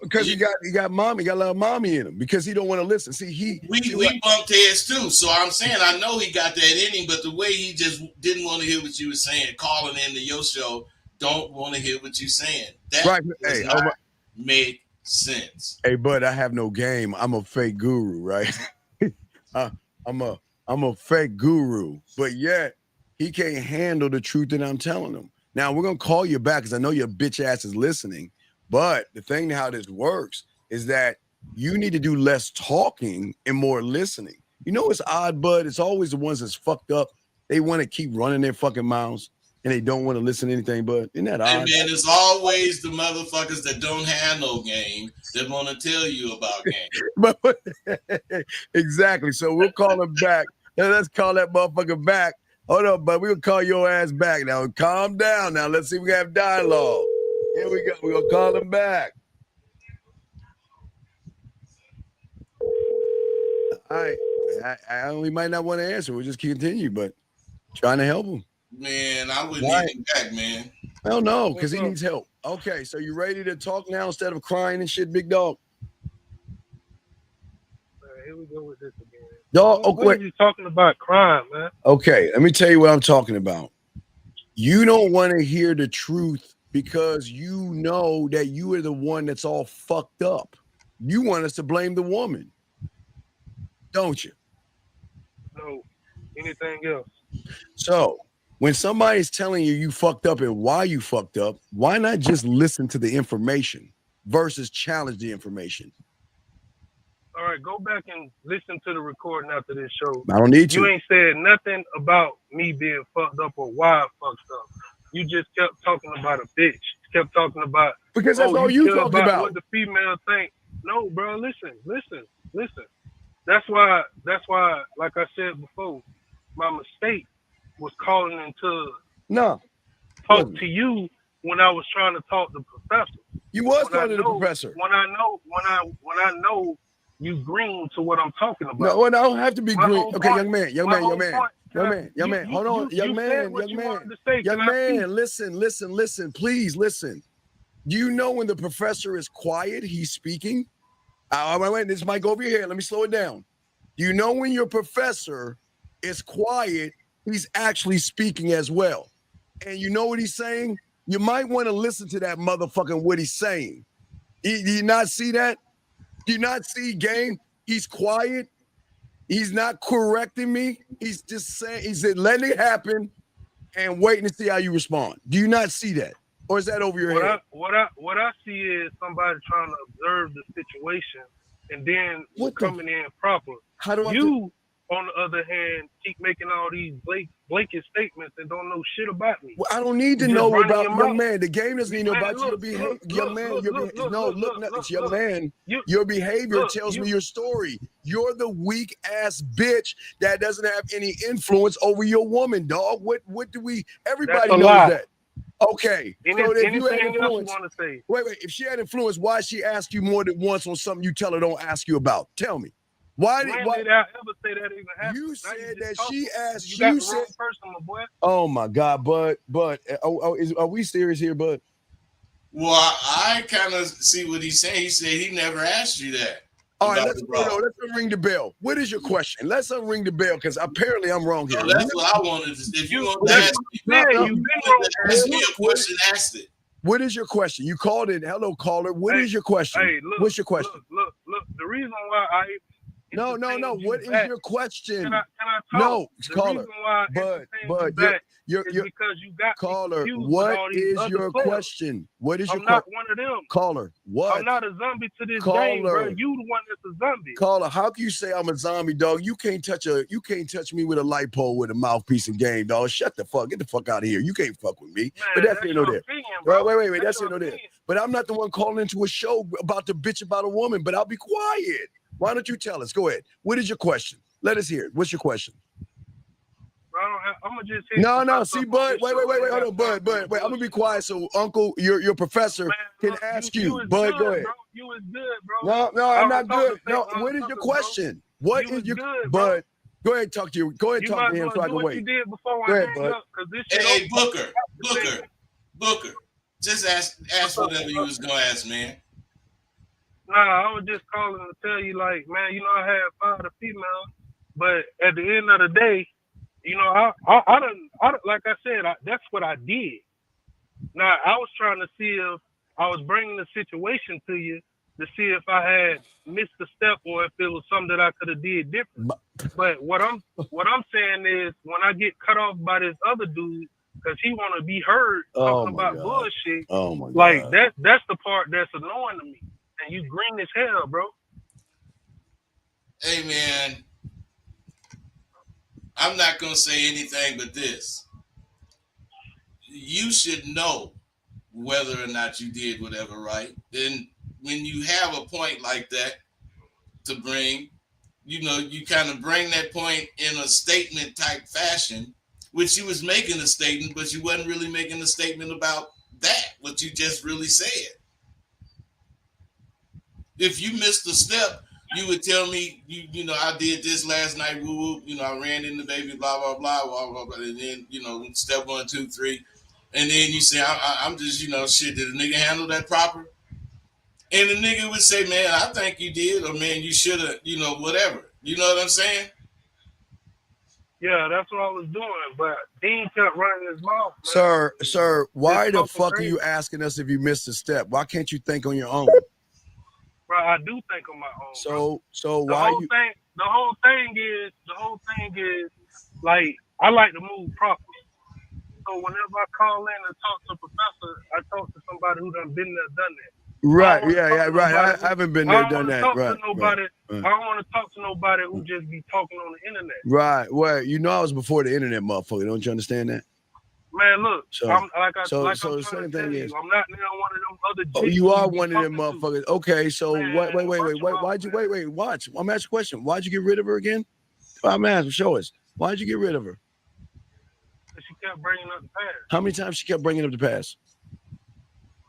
Because he got mommy, got a lot of mommy in him because he don't want to listen. See, we bumped heads too. So I'm saying I know he got that in him, but the way he just didn't want to hear what you were saying, calling into your show, don't want to hear what you're saying. That right. does not make sense. Hey, bud, I have no game. I'm a fake guru, right? I'm a fake guru, but yet he can't handle the truth that I'm telling him. Now we're gonna call you back because I know your bitch ass is listening. But the thing how this works is that you need to do less talking and more listening. It's odd, bud. It's always the ones that's fucked up. They want to keep running their fucking mouths and they don't want to listen to anything, bud. Isn't that odd? Hey, man, it's always the motherfuckers that don't have no game that want to tell you about game. Exactly. So we'll call him back. Let's call that motherfucker back. Hold up, bud. We'll call your ass back now. Calm down now. Let's see if we can have dialogue. Here we go. We're going to call him back. All right. We might not want to answer. We'll just continue, but trying to help him. Man, I wouldn't need him back, man. Hell no, because he needs help. Okay, so you ready to talk now instead of crying and shit, big dog? Here we go with this again. Dog, what are you talking about crime, man? Okay, let me tell you what I'm talking about. You don't want to hear the truth because you know that you are the one that's all fucked up. You want us to blame the woman, don't you? No, anything else. So when somebody's telling you fucked up and why you fucked up, why not just listen to the information versus challenge the information? All right, go back and listen to the recording after this show. I don't need to. You ain't said nothing about me being fucked up or why I fucked up. You just kept talking about a bitch. Kept talking about because that's all you talking about. What the female think. No, bro, listen. That's why, like I said before, my mistake was calling into talk to you when I was trying to talk to the professor. You was talking to the professor. When I know you green to what I'm talking about. No, I don't have to be green. Okay, young man. Hold on, young man. Listen. Please listen. Do you know when the professor is quiet, he's speaking? Wait, this might go over your head. Let me slow it down. Do you know when your professor is quiet, he's actually speaking as well? And you know what he's saying? You might want to listen to that motherfucking what he's saying. Do you not see that? Do you not see game? He's quiet. He's not correcting me. He's just saying, he said, letting it happen and waiting to see how you respond. Do you not see that? Or is that over your head? What I see is somebody trying to observe the situation and then coming in proper. How do you, on the other hand, keep making all these blanket statements and don't know shit about me. Well, I don't need to know about young man. The game doesn't need to know about you to behave. Young man, young man, your behavior tells me your story. You're the weak ass bitch that doesn't have any influence over your woman, dog. What do we? Everybody knows that. Okay. So if you had Anything else you influence, want to say? wait. If she had influence, why she ask you more than once on something you tell her don't ask you about? Tell me. Why When did did I ever say that even happened? you Now said just that talking. she asked You got you the said? wrong person, my boy. Oh my God, Bud. Are we serious here, Bud? Well, I kind of see what he's saying. He said he never asked you that. All right, about let's the bra. let's ring the bell. What is your question? Let's unring the bell because apparently I'm wrong here. So that's what I wanted to. If you want to That's ask what me, I'm saying. You've been wrong. ask me a question, ask it. What is your question? You called in. Hello, caller. What is your question? Hey, look. What's your question? Look. The reason why I No. What is your question? Can I talk? No, the caller. reason why But you're because you got caller. confused with What all these is other your players. question? What is your I'm not one of them. caller? What? I'm not a zombie to this Caller. game, bro. You the one that's a zombie. Caller, how can you say I'm a zombie, dog? You can't touch me with a light pole with a mouthpiece and game, dog. Shut the fuck. Get the fuck out of here. You can't fuck with me. Man, but that's here no there. Wait. That's here no there. But I'm not the one calling into a show about to bitch about a woman. But I'll be quiet. Why don't you tell us? Go ahead. What is your question? Let us hear it. What's your question? I'm gonna just No. See, Bud. Wait. Hold on, Bud. Wait. I'm gonna be quiet so Uncle, your professor, can ask you. Bud, go ahead. You was good, bro. No, I'm not good. No, what is your question? What is your Bud? Go ahead and talk to you. Go ahead and talk to him so I can wait. Go ahead, Bud. Hey, Booker. Just ask whatever you was gonna ask, man. Nah, I was just calling to tell you, like, man, you know, I had 5 females, but at the end of the day, you know, I don't like I said, that's what I did. Now, I was trying to see if I was bringing the situation to you to see if I had missed a step or if it was something that I could have did different. But what I'm saying is, when I get cut off by this other dude because he want to be heard talking about bullshit, like that's the part that's annoying to me. And you green as hell, bro. Hey, man. I'm not going to say anything but this. You should know whether or not you did whatever right. And when you have a point like that to bring, you know, you kind of bring that point in a statement type fashion, which you was making a statement, but you wasn't really making a statement about that, what you just really said. If you missed a step, you would tell me, you know, I did this last night, woo, you know, I ran into baby, blah, blah, blah, blah, blah, blah, and then, you know, step 1, 2, 3, and then you say, I'm just, you know, shit, did the nigga handle that proper? And the nigga would say, man, I think you did, or man, you should have, you know, whatever. You know what I'm saying? Yeah, that's what I was doing, but Dean kept running his mouth. Man. Sir, why the fuck are you asking us if you missed a step? Why can't you think on your own? Bro, I do think on my own. So why you? The whole thing is like I like to move properly. So whenever I call in and talk to a professor, I talk to somebody who done been there, done that. Right, right. I haven't been there, done that. Right. I don't want to talk to nobody who just be talking on the internet. Right. Well, you know I was before the internet, motherfucker. Don't you understand that? Man, look. So the same thing is, I'm not now one of them other. Oh, you are one of them motherfuckers. Okay, so wait. Why'd you watch? I'm asking a question. Why'd you get rid of her again? I'm asking. Show us. Why'd you get rid of her? She kept bringing up the past. How many times she kept bringing up the past?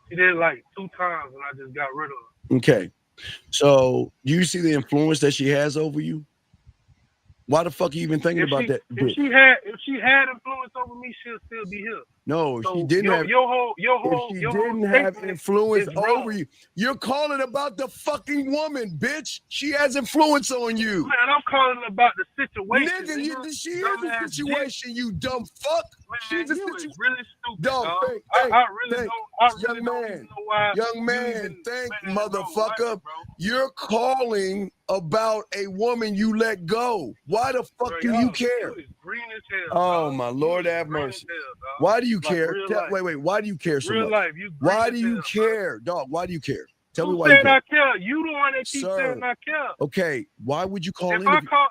She did like 2 times, and I just got rid of her. Okay, so do you see the influence that she has over you? Why the fuck are you even thinking about that? If she had influence over me, she'll still be here. No, so she didn't have. If she didn't have influence over you, you're calling about the fucking woman, bitch. She has influence on you. Man, I'm calling about the situation. Nigga, she is a situation, you dumb fuck. Man, she's a situation. Really stupid, dog. I really don't know why. Young man, think, motherfucker. You're calling about a woman you let go. Why the fuck do you care? Green as hell, oh my Lord, have mercy. Why do you care? Wait. Why do you care so much? Life, why do you care, dog? Why do you care? Tell me why you care. I care. You the one that keeps saying I care. Okay, why would you call? If I call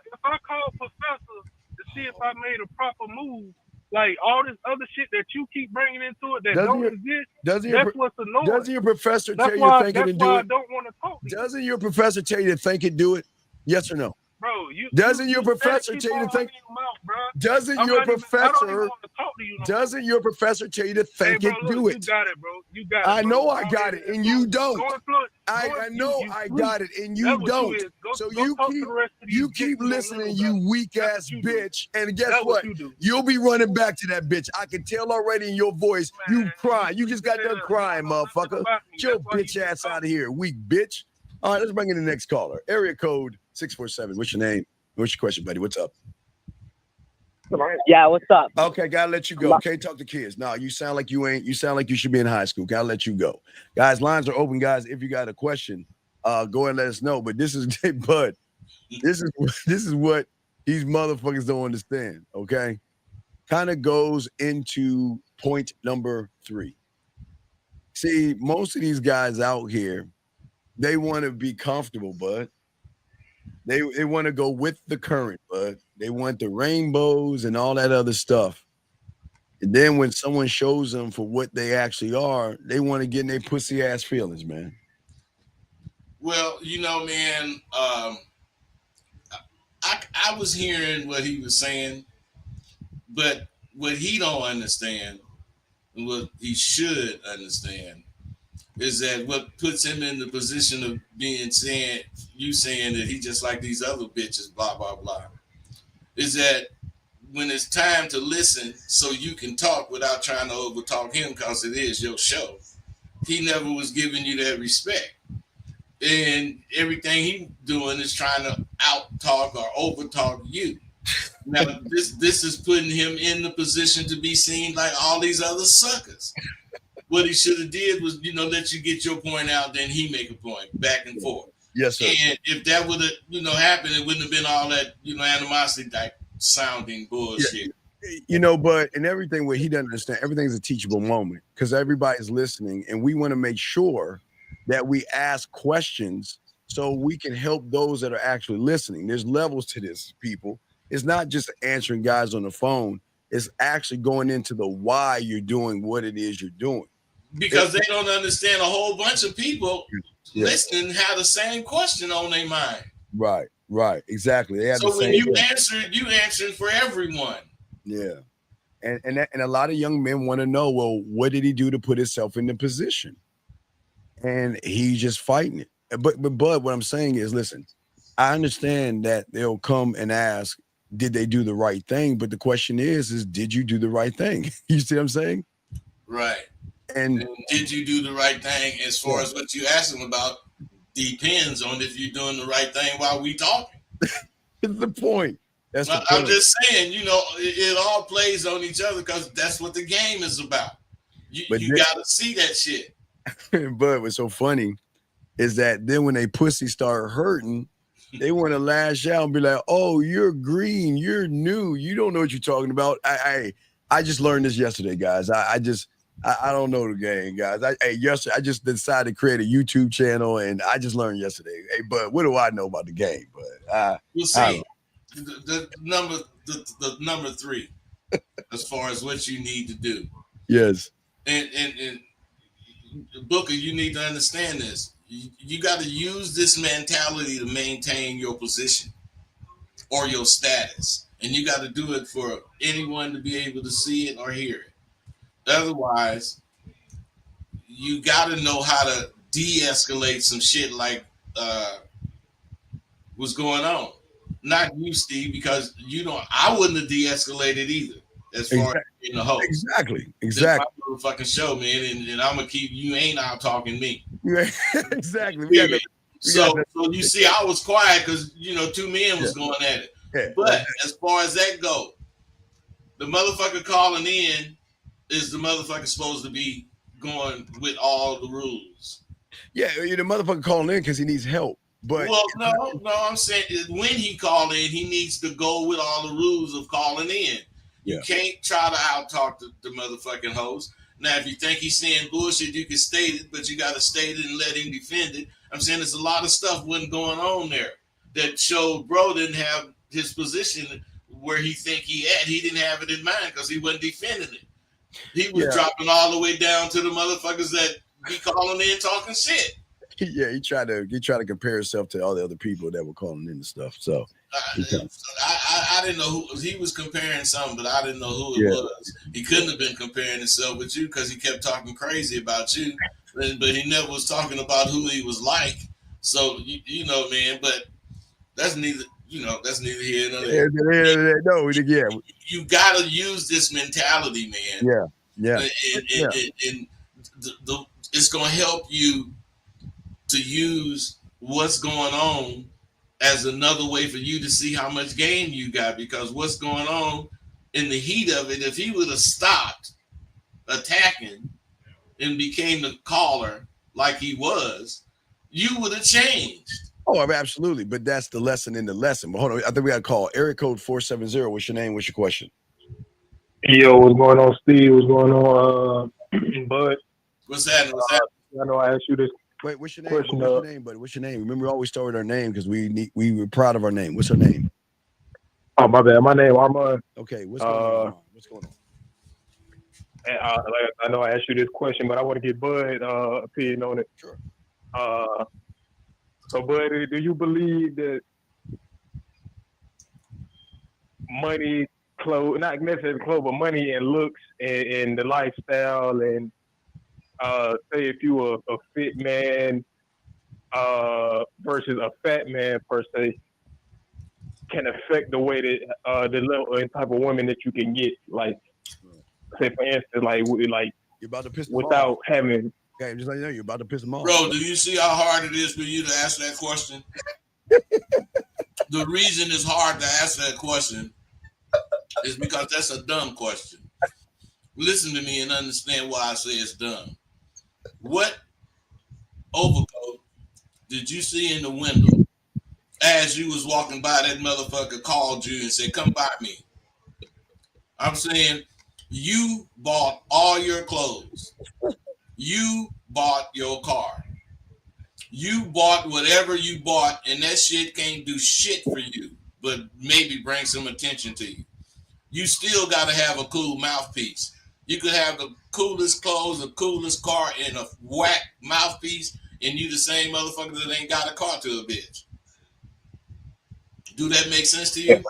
professor to see if I made a proper move, like all this other shit that you keep bringing into it that don't exist, that's what's annoying. Doesn't your professor tell you to think it and do it? I don't want to talk to you. Doesn't your professor tell you to think it, do it? Yes or no? Bro, doesn't your professor tell you to think? bro. Doesn't I'm your not even- I don't even professor? want to talk to you no Doesn't your professor tell you to think Hey, it, bro, do look, it? You got it, bro. You got it. I bro. know I Go got ahead it, and you don't. Go influence. I know I got it, and you That's what don't. you is. Go, So go you talk keep to the rest of these you bitches keep on listening, Little you Brother. weak That's ass what you do. bitch. And guess That's what? you do. You'll be running back to that bitch. I can tell already in your voice. You crying. You just got done crying, motherfucker. Get your bitch ass out of here, weak bitch. All right, let's bring in the next caller. Area code 647. What's your name? What's your question, buddy? What's up? Yeah, what's up? Okay, gotta let you go. Can't talk to kids. No, you sound like you ain't. You sound like you should be in high school. Gotta let you go. Guys, lines are open, guys. If you got a question, go ahead and let us know. But this is Bud. This is what these motherfuckers don't understand. Okay, kind of goes into point number 3. See, most of these guys out here, they want to be comfortable, Bud. They want to go with the current, Bud. They want the rainbows and all that other stuff. And then when someone shows them for what they actually are, they want to get in their pussy ass feelings, man. Well, man, I was hearing what he was saying, but what he don't understand, and what he should understand, is that what puts him in the position of saying that he just like these other bitches, blah, blah, blah, is that when it's time to listen so you can talk without trying to overtalk him because it is your show, he never was giving you that respect. And everything he doing is trying to out-talk or over-talk you. Now, this is putting him in the position to be seen like all these other suckers. What he should have did was, let you get your point out, then he make a point, back and forth. Yes, sir. And if that would have, happened, it wouldn't have been all that, animosity type sounding bullshit. But in everything where he doesn't understand, everything's a teachable moment because everybody's listening, and we want to make sure that we ask questions so we can help those that are actually listening. There's levels to this, people. It's not just answering guys on the phone. It's actually going into the why you're doing what it is you're doing. Because they don't understand a whole bunch of people listening have the same question on their mind. Right, exactly. They have so the when same you answer for everyone. Yeah. And a lot of young men want to know, well, what did he do to put himself in the position? And he's just fighting it. But what I'm saying is, listen, I understand that they'll come and ask, did they do the right thing? But the question is did you do the right thing? You see what I'm saying? Right. And did you do the right thing? As far as what you asking about depends on if you're doing the right thing while we talking. That's the point. I'm just saying, it all plays on each other because that's what the game is about. You got to see that shit. But what's so funny is that then when they pussy start hurting, they want to lash out and be like, "Oh, you're green, you're new, you don't know what you're talking about." I just learned this yesterday, guys. I don't know the game, guys. Yesterday I just decided to create a YouTube channel, and I just learned yesterday. Hey, but what do I know about the game? But we'll see. The number 3, as far as what you need to do. Yes. And Booker, you need to understand this. You got to use this mentality to maintain your position or your status. And you got to do it for anyone to be able to see it or hear it. Otherwise, you got to know how to de-escalate some shit like what's going on. Not you, Steve, because I wouldn't have de-escalated either as far as being the host. Exactly. This is my motherfucking show, man, and I'm gonna keep you ain't out talking me. Exactly. So you see, I was quiet because 2 men was going at it. Yeah. But as far as that go, the motherfucker calling in is the motherfucker supposed to be going with all the rules. Yeah, the motherfucker calling in because he needs help. But no, I'm saying when he called in, he needs to go with all the rules of calling in. You can't try to out-talk the motherfucking host. Now, if you think he's saying bullshit, you can state it, but you got to state it and let him defend it. I'm saying there's a lot of stuff wasn't going on there that showed bro didn't have his position where he think he at. He didn't have it in mind because he wasn't defending it. He was dropping all the way down to the motherfuckers that be calling in talking shit. Yeah, he tried to compare himself to all the other people that were calling in and stuff. So I didn't know who he was comparing something, but I didn't know who it was. He couldn't have been comparing himself with you because he kept talking crazy about you, but he never was talking about who he was like. So you know, man. But that's neither here nor there. No, yeah. You gotta use this mentality, man. Yeah. And it's gonna help you to use what's going on as another way for you to see how much game you got, because what's going on in the heat of it, if he would have stopped attacking and became the caller like he was, you would have changed. Oh, absolutely. But that's the lesson in the lesson. But hold on, I think we got to call area code 470. What's your name? What's your question? Yo, what's going on, Steve? What's going on, Bud? What's that? I know I asked you this. Wait, what's your name? What's your name, buddy? What's your name? Remember, we always start with our name because we were proud of our name. What's our name? Oh, my bad. My name Armand. Okay, what's going on? What's going on? And, I know I asked you this question, but I want to get Bud opinion on it. Sure. So, Bud, do you believe that money, clothes, not necessarily clothes, but money and looks and the lifestyle and say if you were a fit man versus a fat man per se can affect the way that the level and type of women that you can get, like say for instance, like you're about to piss them without off. having. Okay, just like you know, you're about to piss them off. Bro, do you see how hard it is for you to ask that question? The reason it's hard to ask that question is because that's a dumb question. Listen to me and understand why I say it's dumb. What overcoat did you see in the window as you was walking by? That motherfucker called you and said, come buy me. I'm saying you bought all your clothes. You bought your car. You bought whatever you bought, and that shit can't do shit for you, but maybe bring some attention to you. You still got to have a cool mouthpiece. You could have the coolest clothes, the coolest car, and a whack mouthpiece, and you the same motherfucker that ain't got a car to a bitch. Do that make sense to you?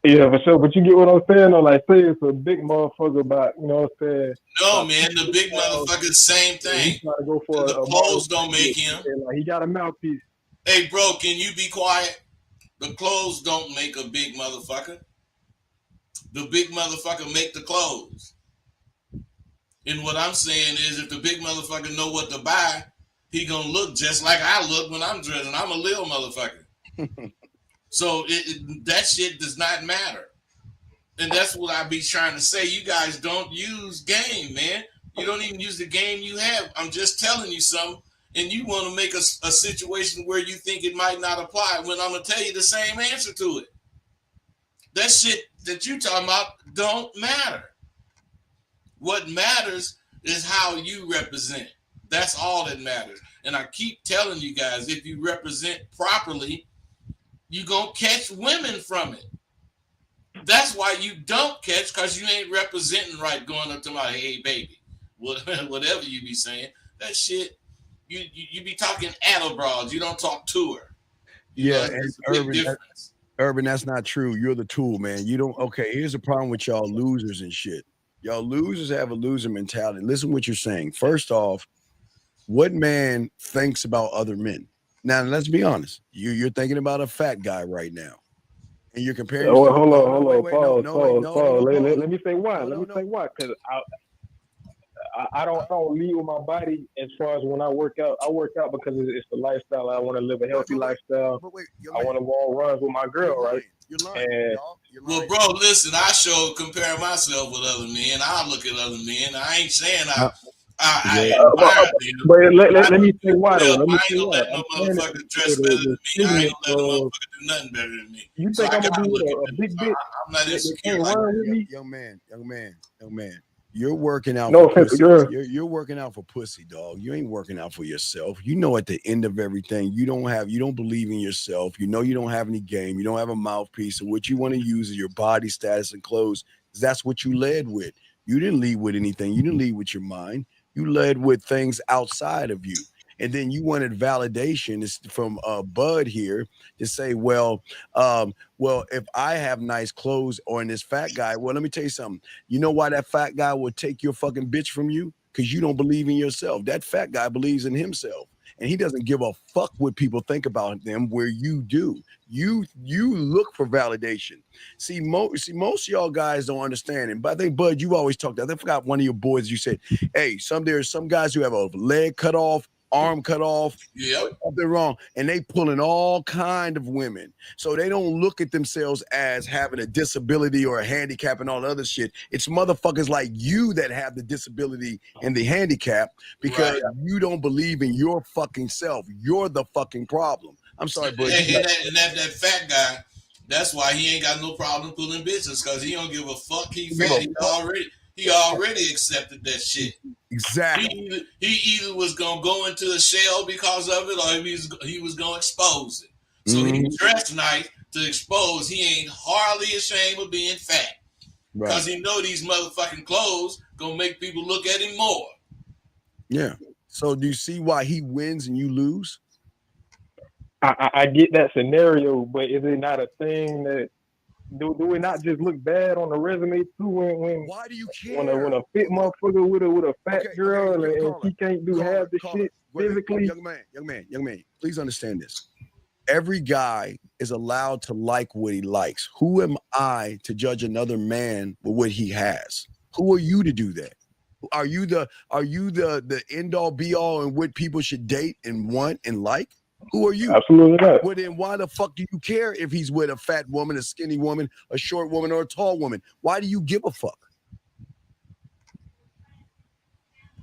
Yeah, for sure. But you get what I'm saying? Or like, say it's a big motherfucker about, you know what I'm saying? No, man, the big motherfucker, same thing. He's trying to go for the clothes don't make him. Like, he got a mouthpiece. Hey, bro, can you be quiet? The clothes don't make a big motherfucker. The big motherfucker make the clothes. And what I'm saying is, if the big motherfucker know what to buy, he gonna look just like I look when I'm dressing. I'm a little motherfucker. So that shit does not matter. And that's what I be trying to say. You guys don't use game, man. You don't even use the game you have. I'm just telling you something, and you want to make a situation where you think it might not apply when I'm going to tell you the same answer to it. That shit that you talking about don't matter. What matters is how you represent. That's all that matters. And I keep telling you guys, if you represent properly, you're going to catch women from it. That's why you don't catch, because you ain't representing right, going up to my, hey, baby, whatever you be saying. That shit, you be talking at a broad. You don't talk to her. Yeah, and Urban, that's not true. You're the tool, man. You don't. Okay, here's the problem with y'all losers and shit. Y'all losers have a loser mentality. Listen what you're saying. First off, what man thinks about other men? Now, let's be honest. You're thinking about a fat guy right now. And you're comparing. Oh, hold on, pause. Let me say why. Let me say why. Because I don't lead with my body as far as when I work out. I work out because it's the lifestyle. I want to live a healthy lifestyle. I want to go on runs with my girl, right? You're lying. Well, bro, listen, I compare myself with other men. I look at other men. I ain't saying but let me say why though. Let me say why. Let no motherfucker dress better than me. I ain't gonna let no motherfucker do nothing better than me. You think I'm gonna be a big bitch? I'm not insecure like that. Young man. You're working out for pussy. You're working out for pussy, dog. You ain't working out for yourself. You know, at the end of everything, you don't believe in yourself. You know you don't have any game. You don't have a mouthpiece. So what you want to use is your body, status, and clothes. That's what you led with. You didn't lead with anything. You didn't lead with your mind. You led with things outside of you. And then you wanted validation from Bud here to say, well, if I have nice clothes or this fat guy, well, let me tell you something. You know why that fat guy will take your fucking bitch from you? Because you don't believe in yourself. That fat guy believes in himself. And he doesn't give a fuck what people think about them, where you do. You look for validation. See, most of y'all guys don't understand it. But I think, Bud, you always talked. I forgot one of your boys. You said, "Hey, there's some guys who have a leg cut off, arm cut off, something wrong, and they pulling all kind of women. So they don't look at themselves as having a disability or a handicap and all the other shit. It's motherfuckers like you that have the disability and the handicap because you don't believe in your fucking self. You're the fucking problem. I'm sorry, Bud. And that fat guy, that's why he ain't got no problem pulling bitches, because he don't give a fuck. He fat. He already accepted that shit. Exactly. He either was gonna go into a shell because of it, or he was gonna expose it. So he dressed nice to expose. He ain't hardly ashamed of being fat, because he know these motherfucking clothes gonna make people look at him more. Yeah. So do you see why he wins and you lose? I get that scenario, but is it not a thing that do we not just look bad on the resume too when why do you care? When a fit motherfucker with a fat girl and she can't do half the shit physically? Young man, please understand this. Every guy is allowed to like what he likes. Who am I to judge another man with what he has? Who are you to do that? Are you the end all be all and what people should date and want and like? Who are you? Absolutely not. Well, then why the fuck do you care if he's with a fat woman, a skinny woman, a short woman, or a tall woman? Why do you give a fuck?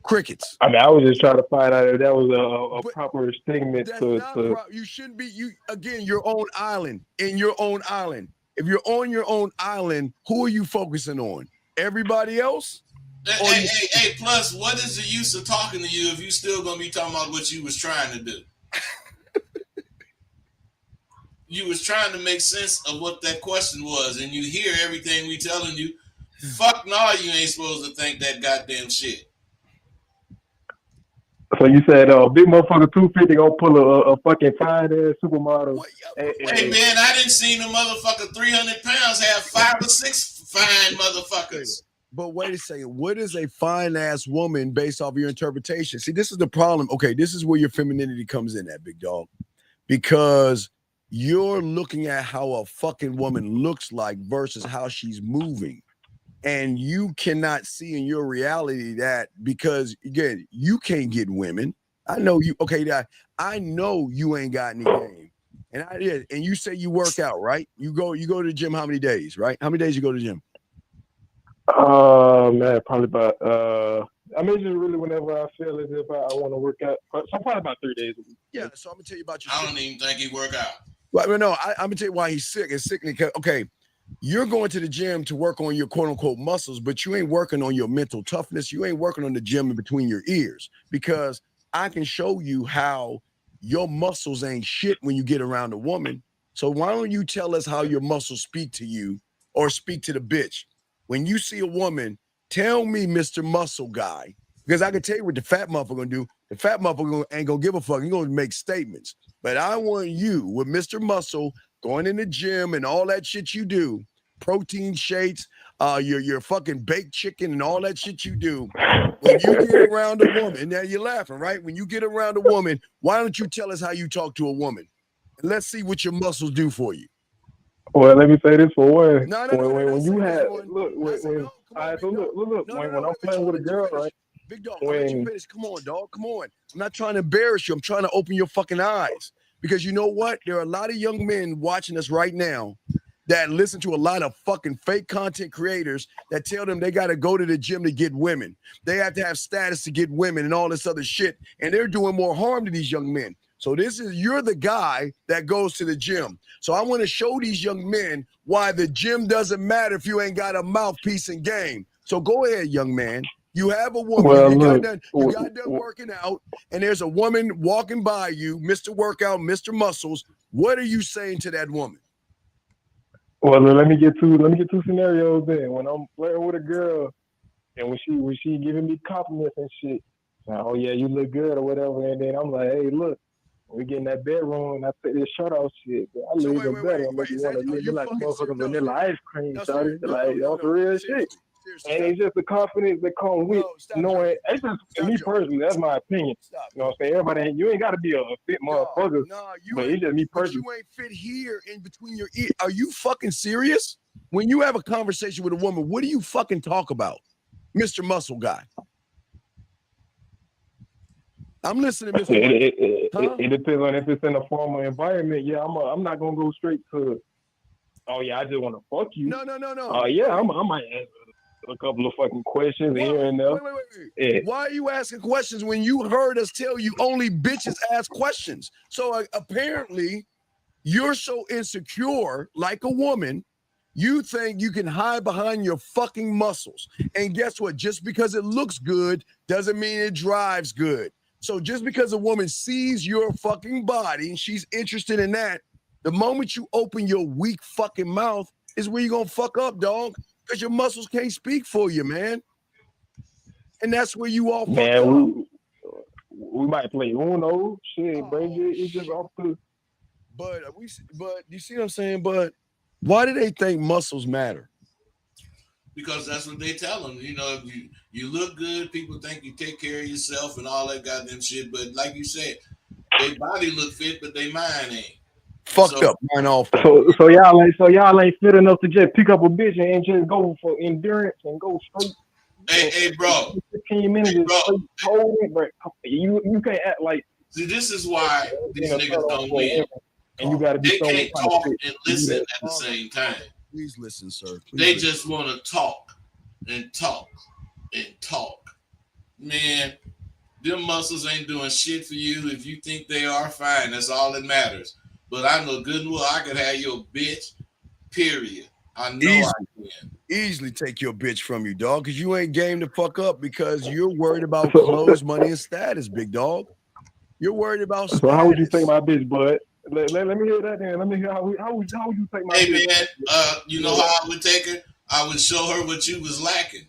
Crickets. I mean, I was just trying to find out if that was a proper statement. You shouldn't be. Your own island, in your own island. If you're on your own island, who are you focusing on? Everybody else? Hey, plus, what is the use of talking to you if you still gonna be talking about what you was trying to do? You was trying to make sense of what that question was, and you hear everything we telling you. Fuck no, you ain't supposed to think that goddamn shit. So you said big motherfucker 250 gonna pull a fucking fine ass supermodel. Hey man, I didn't see the motherfucker 300 pounds have 5 or 6 fine motherfuckers. But wait a second. What is a fine ass woman based off of your interpretation? See, this is the problem. Okay, this is where your femininity comes in at, big dog. Because you're looking at how a fucking woman looks like versus how she's moving. And you cannot see in your reality that, because again, you can't get women. I know you. Okay, I know you ain't got any game. And I did. And you say you work out, right? You go to the gym how many days, right? How many days you go to the gym? Man, probably about I mean, just really whenever I feel as if I want to work out. So probably about 3 days a week. Yeah, so I'm gonna tell you about your. I don't even think he work out. Well, no, I'm gonna tell you why he's sick. It's sick because, okay, you're going to the gym to work on your quote unquote muscles, but you ain't working on your mental toughness. You ain't working on the gym in between your ears, because I can show you how your muscles ain't shit when you get around a woman. So why don't you tell us how your muscles speak to you or speak to the bitch? When you see a woman, tell me, Mr. Muscle Guy, because I can tell you what the fat motherfucker gonna do. The fat motherfucker ain't gonna give a fuck. He's gonna make statements. But I want you with Mr. Muscle going in the gym and all that shit you do, protein shakes, your fucking baked chicken and all that shit you do. When you get around a woman, now you're laughing, right? When you get around a woman, why don't you tell us how you talk to a woman? And let's see what your muscles do for you. Well, let me say this for one. No, when you have look, when I'm playing with a girl, right? Big dog, let you finish. Come on, dog. Come on. I'm not trying to embarrass you. I'm trying to open your fucking eyes. Because you know what? There are a lot of young men watching us right now that listen to a lot of fucking fake content creators that tell them they got to go to the gym to get women. They have to have status to get women and all this other shit. And they're doing more harm to these young men. So you're the guy that goes to the gym. So I want to show these young men why the gym doesn't matter if you ain't got a mouthpiece and game. So go ahead, young man. You have a woman, you got done working out, and there's a woman walking by you, Mr. Workout, Mr. Muscles. What are you saying to that woman? Well, let me get two scenarios then. When I'm flirting with a girl and when she giving me compliments and shit, oh yeah, you look good or whatever, and then I'm like, hey, look, we get in that bedroom and I take this shirt off, shit. I look even better. I'm making you want to live like motherfucking vanilla ice cream, shawty. Like on some real shit. And it's just the confidence that comes with knowing. It's just me personally. That's my opinion. You know what I'm saying? Everybody, you ain't got to be a fit motherfucker. But it's just me personally. You ain't fit here in between your ears. Are you fucking serious? When you have a conversation with a woman, what do you fucking talk about, Mr. Muscle Guy? I'm listening, Mr. It depends on if it's in a formal environment. Yeah, I'm not gonna go straight to. Oh yeah, I just want to fuck you. No. Yeah, I might ask a couple of fucking questions here and there. Wait. Yeah. Why are you asking questions when you heard us tell you only bitches ask questions? So apparently, you're so insecure, like a woman. You think you can hide behind your fucking muscles. And guess what? Just because it looks good doesn't mean it drives good. So just because a woman sees your fucking body and she's interested in that, the moment you open your weak fucking mouth is where you're going to fuck up, dog, because your muscles can't speak for you, man. And that's where you all fuck up. We might play Uno. Shit, bring it. It's just off the... But you see what I'm saying? But why do they think muscles matter? Because that's what they tell them. You know, if you look good, people think you take care of yourself and all that goddamn shit. But like you said, their body look fit, but their mind ain't. Fucked up, mine all. So y'all ain't fit enough to just pick up a bitch and just go for endurance and go straight. Hey, bro. 15 minutes. You can't act like. See, this is why these niggas don't win. And you gotta be. They can't talk and listen at the same time. Please listen, sir. They just want to talk and talk and talk. Man, them muscles ain't doing shit for you. If you think they are, fine. That's all that matters. But I know good and well I could have your bitch, period. I know I can. Easily take your bitch from you, dog, because you ain't game to fuck up because you're worried about clothes, money, and status, big dog. You're worried about status. So how would you take my bitch, bud? Let me hear that then. Let me hear how would you take my bitch? Man, you know how I would take her? I would show her what you was lacking.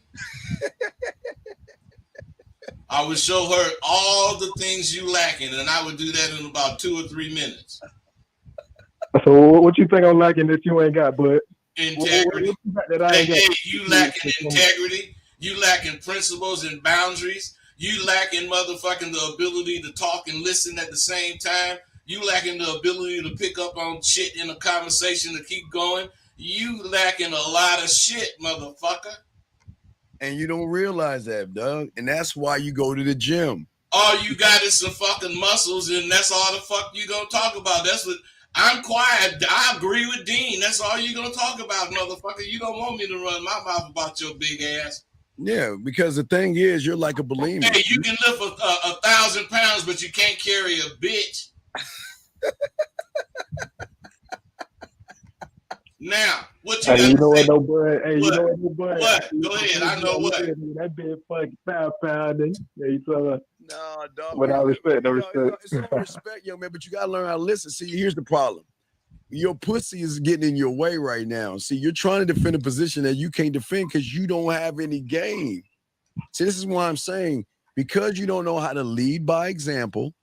I would show her all the things you lacking, and I would do that in about 2 or 3 minutes. So what you think I'm lacking that you ain't got, bud? Integrity. You lacking integrity. You lacking principles and boundaries. You lacking motherfucking the ability to talk and listen at the same time. You lacking the ability to pick up on shit in a conversation to keep going. You lacking a lot of shit, motherfucker. And you don't realize that, Doug. And that's why you go to the gym. All you got is some fucking muscles, and that's all the fuck you gonna talk about. That's what I'm quiet. I agree with Dean. That's all you gonna talk about, motherfucker. You don't want me to run my mouth about your big ass. Yeah, because the thing is, you're like a bulimic. Hey, you can lift 1,000 pounds, but you can't carry a bitch. Now, what you got to say? You know what, no bud. Hey, you know what, no bud. What? Go ahead. I know what. That big fucking pounding. Yeah, you saw that. No, dog. But I respect, It's all respect, young man, but you gotta learn how to listen. See, here's the problem. Your pussy is getting in your way right now. See, you're trying to defend a position that you can't defend because you don't have any game. See, this is why I'm saying, because you don't know how to lead by example,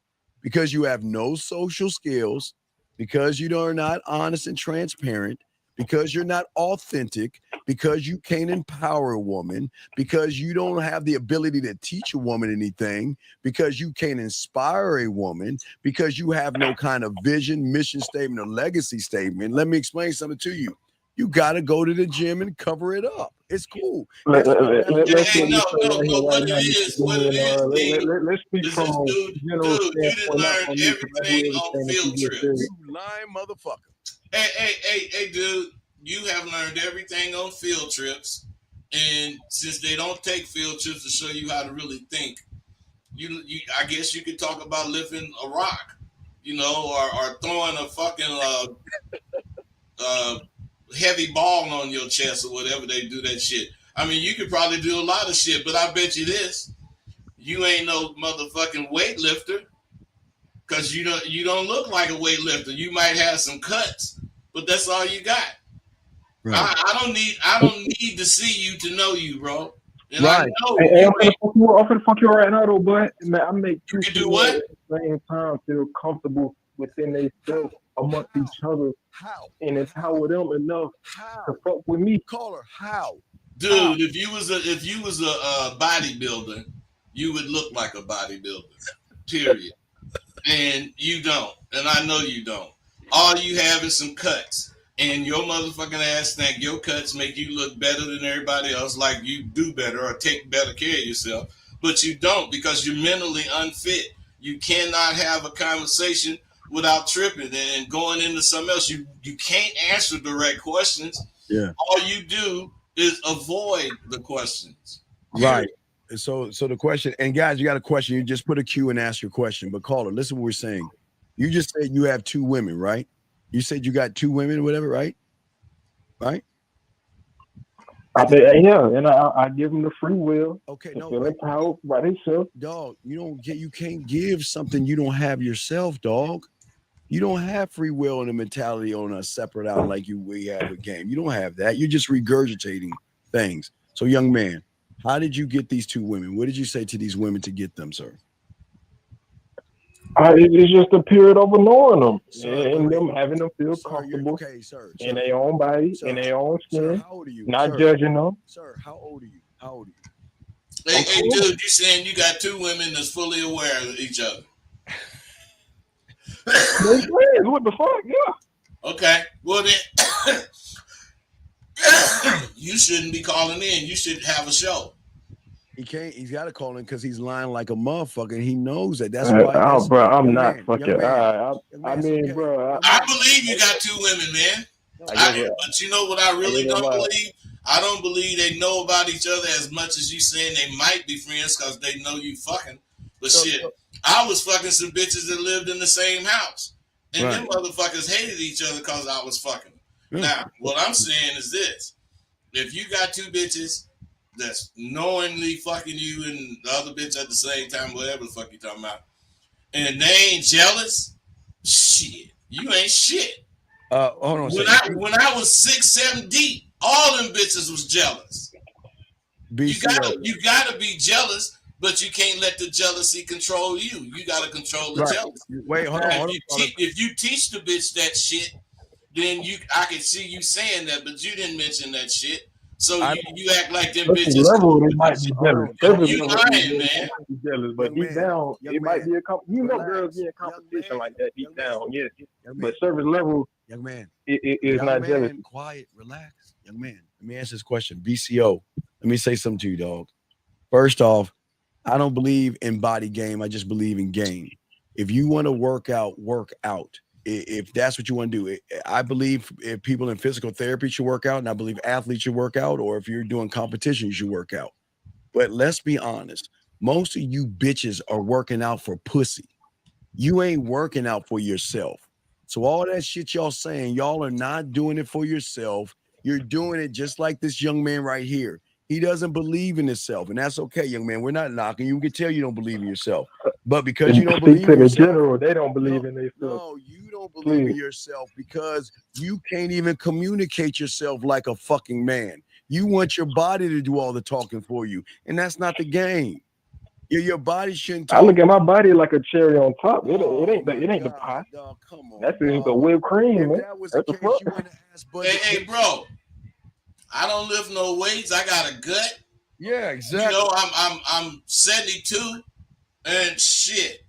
because you have no social skills, because you are not honest and transparent, because you're not authentic, because you can't empower a woman, because you don't have the ability to teach a woman anything, because you can't inspire a woman, because you have no kind of vision, mission statement, or legacy statement. Let me explain something to you. You got to go to the gym and cover it up. It's cool. Let's speak from general standpoint. You didn't learn everything on field trips. You lying motherfucker. Hey, dude, you have learned everything on field trips, and since they don't take field trips to show you how to really think, I guess you could talk about lifting a rock, or throwing a fucking heavy ball on your chest or whatever they do that shit. I mean, you could probably do a lot of shit, but I bet you this, you ain't no motherfucking weightlifter. Because you don't look like a weightlifter. You might have some cuts, but that's all you got. Right. I don't need to see you to know you, bro. And I know I'm finna fuck you right now, though, but man, I make you can do what? at the same time feel comfortable within themselves amongst each other and empower them enough to fuck with me. Caller, how? Dude, if you was a bodybuilder, you would look like a bodybuilder. Period. And you don't. And I know you don't. All you have is some cuts. And your motherfucking ass think your cuts make you look better than everybody else, like you do better or take better care of yourself. But you don't, because you're mentally unfit. You cannot have a conversation without tripping and going into something else. You can't answer direct questions. Yeah. All you do is avoid the questions. Right. So the question, and guys, you got a question, you just put a Q and ask your question. But caller, listen what we're saying. You just said you have 2 women, right? You said you got 2 women or whatever, right? Right? And I give them the free will. Okay, to feel empowered by themselves. Dog, you can't give something you don't have yourself, dog. You don't have free will and a mentality on a separate out like we have with game. You don't have that. You're just regurgitating things. So, young man, how did you get these 2 women? What did you say to these women to get them, sir? It's just a period of knowing them and them having them feel comfortable in their own body, in their own skin, how old are you? not judging them. Sir, how old are you? How old are you? Hey, dude, you saying you got 2 women that's fully aware of each other? What the fuck? Yeah. Okay. Well then, you shouldn't be calling in. You should have a show. He can't. He's got to call in because he's lying like a motherfucker, and he knows that. That's why. Bro, I'm not man, fucking. I mean, okay. bro. I believe you got 2 women, man. But you know what I really don't believe? I don't believe they know about each other as much as you saying they might be friends because they know you fucking. But shit, I was fucking some bitches that lived in the same house. And them motherfuckers hated each other because I was fucking. Now, what I'm saying is this. If you got 2 bitches that's knowingly fucking you and the other bitch at the same time, whatever the fuck you talking about, and they ain't jealous, shit, you ain't shit. Hold on. When I was 6, 7 deep, all them bitches was jealous. You gotta be jealous, but you can't let the jealousy control you. You gotta control the jealousy. Wait, hold on. If you teach the bitch that shit, then I can see you saying that, but you didn't mention that shit. So you act like them bitches. Level, they might be jealous. You lying, man. Jealous, but deep down, it might be a girls be in competition like that deep down, yes. But service level, young man, it is not jealous. Quiet, relax, young man. Let me answer this question. BCO. Let me say something to you, dog. First off, I don't believe in body game. I just believe in game. If you want to work out, work out. If that's what you want to do, I believe if people in physical therapy should work out, and I believe athletes should work out, or if you're doing competition, you should work out. But let's be honest, most of you bitches are working out for pussy. You ain't working out for yourself. So all that shit y'all saying, y'all are not doing it for yourself. You're doing it just like this young man right here. He doesn't believe in himself, and that's okay, young man. We're not knocking you. We can tell you don't believe in yourself, but because you don't believe in yourself, general, they don't believe in themselves. No, you don't believe in yourself because you can't even communicate yourself like a fucking man. You want your body to do all the talking for you, and that's not the game. Your body shouldn't talk. I look at my body like a cherry on top. It ain't the pie. Dog, come on, that's the whipped cream, man. That was the case, you wouldn't ask, but hey, bro. I don't lift no weights. I got a gut. Yeah, exactly. You know, I'm 72, and shit,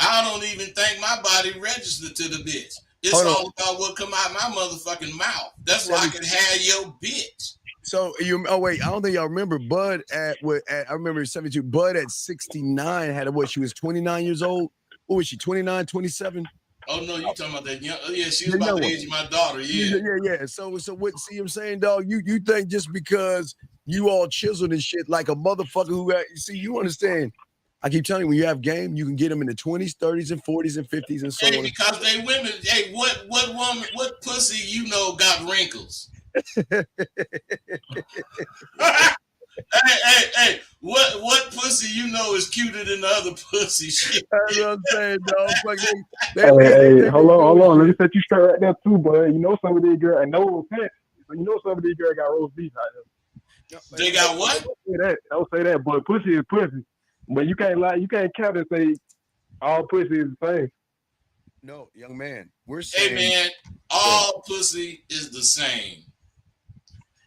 I don't even think my body registered to the bitch. It's all about what come out my motherfucking mouth. That's why I can have your bitch. So wait, I don't think y'all remember Bud I remember 72. Bud at 69 had she was 29 years old. What was she? 29, 27? Oh no, you talking about that young? Yeah, she was about the age of my daughter. Yeah. So what? See, I'm saying, dog. You think just because you all chiseled and shit like a motherfucker who you understand? I keep telling you, when you have game, you can get them in the 20s, 30s, and 40s, and 50s, and so on. Because they women. Hey, what woman? What pussy got wrinkles? Hey, what pussy is cuter than the other pussy? Shit. That's what I'm saying, dog. Hey, hold on. Let me set you straight right there too, boy. You know some of these girls, I know offense, but you know some of these girls got roast beef out there. They got what? Don't say that, but pussy is pussy. But you can't lie. You can't count and say all pussy is the same. No, young man. We're saying, hey man, all pussy is the same.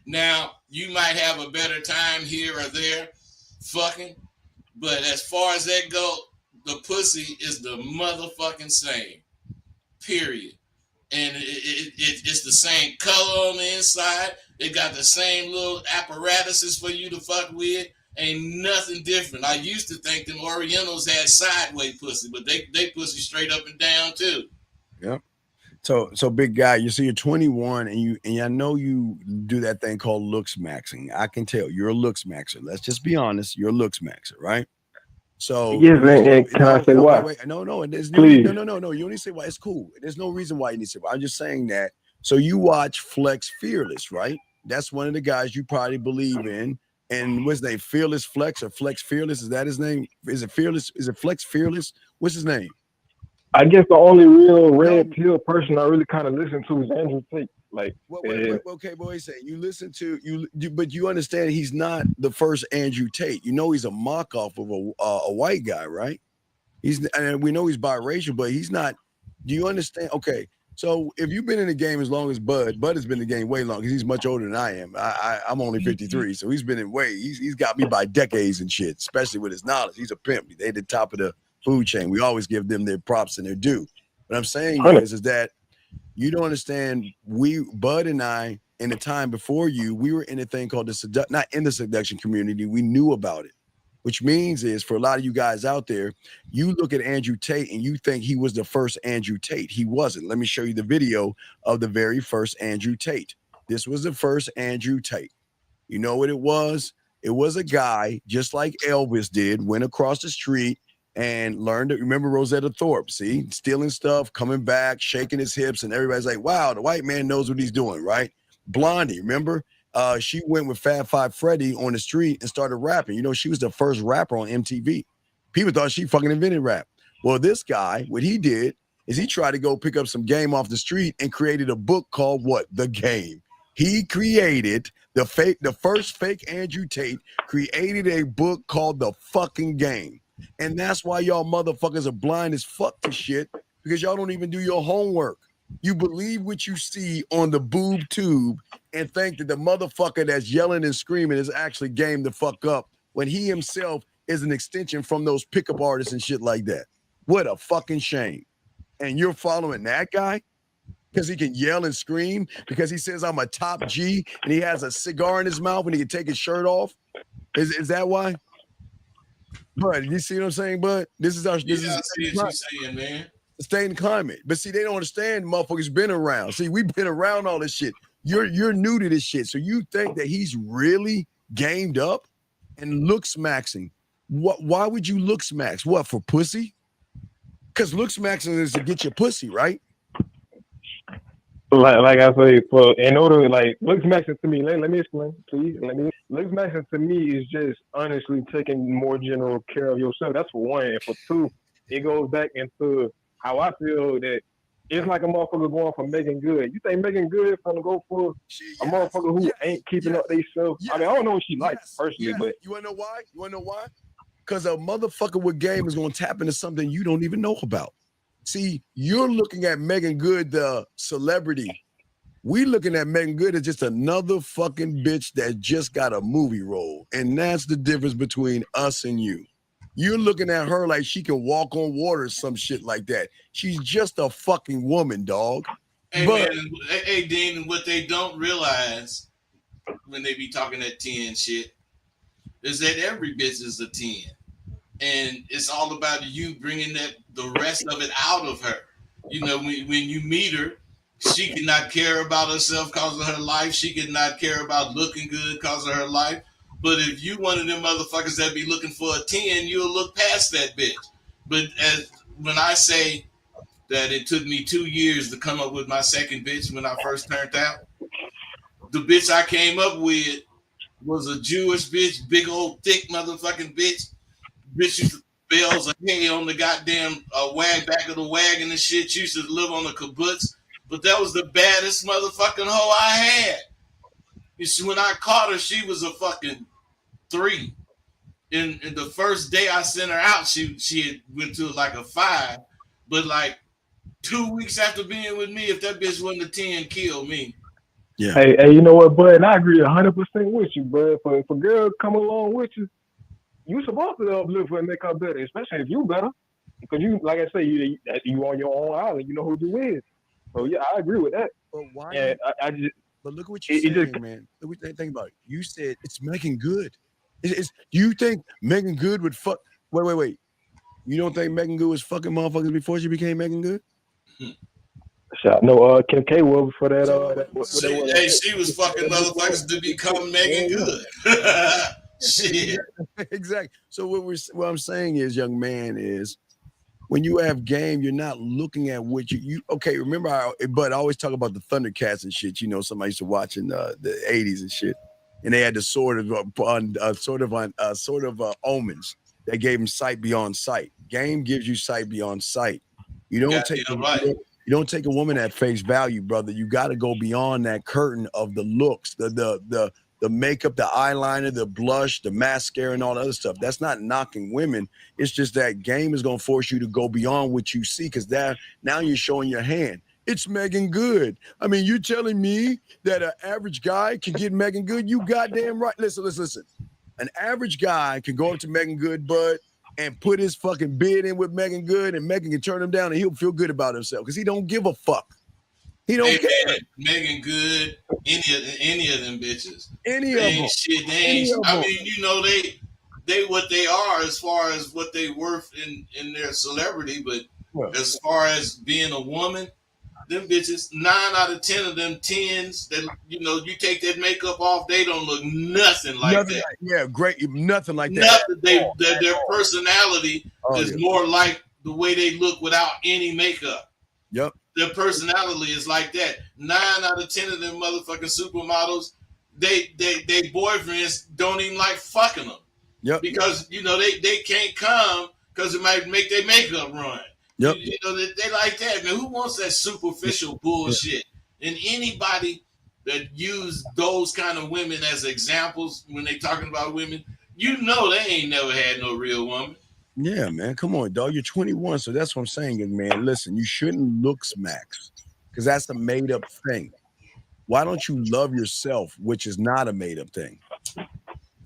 Now, you might have a better time here or there fucking, but as far as that go, the pussy is the motherfucking same. Period. And it's the same color on the inside. It got the same little apparatuses for you to fuck with. Ain't nothing different. I used to think them Orientals had sideways pussy, but they pussy straight up and down too. Yep. So big guy, you see you're 21 and I know you do that thing called looks maxing. I can tell you're a looks maxer. Let's just be honest. You're a looks maxer, right? So yes, man. Can I say why? Wait, no. There's Please. No. You only say why. It's cool. There's no reason why you need to say why. I'm just saying that. So you watch Flex Fearless, right? That's one of the guys you probably believe in. And what's his name? Fearless Flex or Flex Fearless? Is that his name? Is it Fearless? Is it Flex Fearless? What's his name? I guess the only real red pill person I really kind of listen to is Andrew Tate. Like, okay, boy, say you listen to you, but you understand he's not the first Andrew Tate. You know he's a mock off of a white guy, right? And we know he's biracial, but he's not. Do you understand? Okay, so if you've been in the game as long as Bud has been in the game way longer. He's much older than I am. I'm only 53, so he's been in way. He's got me by decades and shit, especially with his knowledge. He's a pimp. They at the top of the food chain. We always give them their props and their due. What I'm saying is that you don't understand. Bud and I, in the time before you, we were in a thing called not in the seduction community. We knew about it, which means is for a lot of you guys out there, you look at Andrew Tate and you think he was the first Andrew Tate. He wasn't. Let me show you the video of the very first Andrew Tate. This was the first Andrew Tate. You know what it was? It was a guy, just like Elvis did, went across the street and learned to remember Rosetta Thorpe, see, stealing stuff, coming back, shaking his hips, and everybody's like, wow, the white man knows what he's doing, right? Blondie, remember? She went with Fab Five Freddy on the street and started rapping. You know, she was the first rapper on MTV. People thought she fucking invented rap. Well, this guy, what he did is he tried to go pick up some game off the street and created a book called what? The Game. He created the first fake Andrew Tate created a book called The Fucking Game. And that's why y'all motherfuckers are blind as fuck to shit, because y'all don't even do your homework. You believe what you see on the boob tube and think that the motherfucker that's yelling and screaming is actually game the fuck up when he himself is an extension from those pickup artists and shit like that. What a fucking shame. And you're following that guy because he can yell and scream, because he says I'm a top G and he has a cigar in his mouth and he can take his shirt off. Is that why? Bud, you see what I'm saying, Bud? This is our. This is I see what you're saying, man. Staying climate, but see, they don't understand. Motherfuckers been around. See, we've been around all this shit. You're new to this shit, so you think that he's really gamed up and looks maxing. What? Why would you looks max? What, for pussy? Because looks maxing is to get your pussy, right? Like I say, in order, like, looks maxing to me. Let me explain, please. Looks maxing to me is just honestly taking more general care of yourself. That's for one, and for two, it goes back into how I feel that it's like a motherfucker going for Megan Good. You think Megan Good is gonna go for a motherfucker who ain't keeping up themselves? I mean, I don't know what she likes personally, but you wanna know why? You wanna know why? Because a motherfucker with game is gonna tap into something you don't even know about. See, you're looking at Megan Good, the celebrity. We looking at Megan Good as just another fucking bitch that just got a movie role. And that's the difference between us and you. You're looking at her like she can walk on water or some shit like that. She's just a fucking woman, dog. Hey, man, hey, Dean, what they don't realize when they be talking that 10 shit is that every bitch is a 10. And it's all about you bringing the rest of it out of her. You know, when you meet her, she cannot care about herself because of her life. She cannot care about looking good because of her life. But if you one of them motherfuckers that be looking for a 10, you'll look past that bitch. But when I say that it took me 2 years to come up with my second bitch when I first turned out, the bitch I came up with was a Jewish bitch, big old thick motherfucking bitch. Bitch used to bells of hay on the goddamn back of the wagon and shit. She used to live on the kibbutz. But that was the baddest motherfucking hoe I had. You see, when I caught her, she was a fucking 3. In the first day I sent her out, she had went to like a 5. But like 2 weeks after being with me, if that bitch wasn't a 10, kill me. Yeah. Hey, you know what, bud? And I agree 100% with you, bud. If a girl come along with you, you supposed to uplift her and make her better, especially if you better. Because you, like I say, you on your own island. You know who you with. So yeah, I agree with that. But why? And I just. But look at what you're saying, man. Look what think about it. You said it's Megan Good. Do you think Megan Good would fuck? Wait. You don't think Megan Good was fucking motherfuckers before she became Megan Good? No, Kim K was before that. She was fucking motherfuckers to become Megan Good. Shit. Exactly. So what I'm saying is, young man, is when you have game, you're not looking at what you okay. Remember, I always talk about the Thundercats and shit. You know, somebody used to watch in the 80s and shit, and they had the sort of omens that gave them sight beyond sight. Game gives you sight beyond sight. You don't take a woman at face value, brother. You got to go beyond that curtain of the looks, the makeup, the eyeliner, the blush, the mascara, and all the other stuff. That's not knocking women. It's just that game is going to force you to go beyond what you see, because now you're showing your hand. It's Megan Good. I mean, you telling me that an average guy can get Megan Good? You goddamn right. Listen. An average guy can go up to Megan Good, bud, and put his fucking bid in with Megan Good, and Megan can turn him down, and he'll feel good about himself because he don't give a fuck. He don't care. Man, Megan Good, any of them bitches. Any of them. Shit, they ain't. I mean, you know, they what they are as far as what they worth in their celebrity, but as far as being a woman, them bitches, 9 out of 10 of them 10s that, you know, you take that makeup off, they don't look nothing like that. Great, nothing like that. Their personality is more like the way they look without any makeup. Yep. Their personality is like that. 9 out of 10 of them motherfucking supermodels, they boyfriends don't even like fucking them. Yep. Because, you know, they can't come because it might make their makeup run. Yep. You know, they like that, man. Who wants that superficial bullshit? And anybody that use those kind of women as examples when they talking about women, you know they ain't never had no real woman. Yeah, man. Come on, dog. You're 21, so that's what I'm saying, man. Listen, you shouldn't look smacks because that's a made-up thing. Why don't you love yourself, which is not a made-up thing?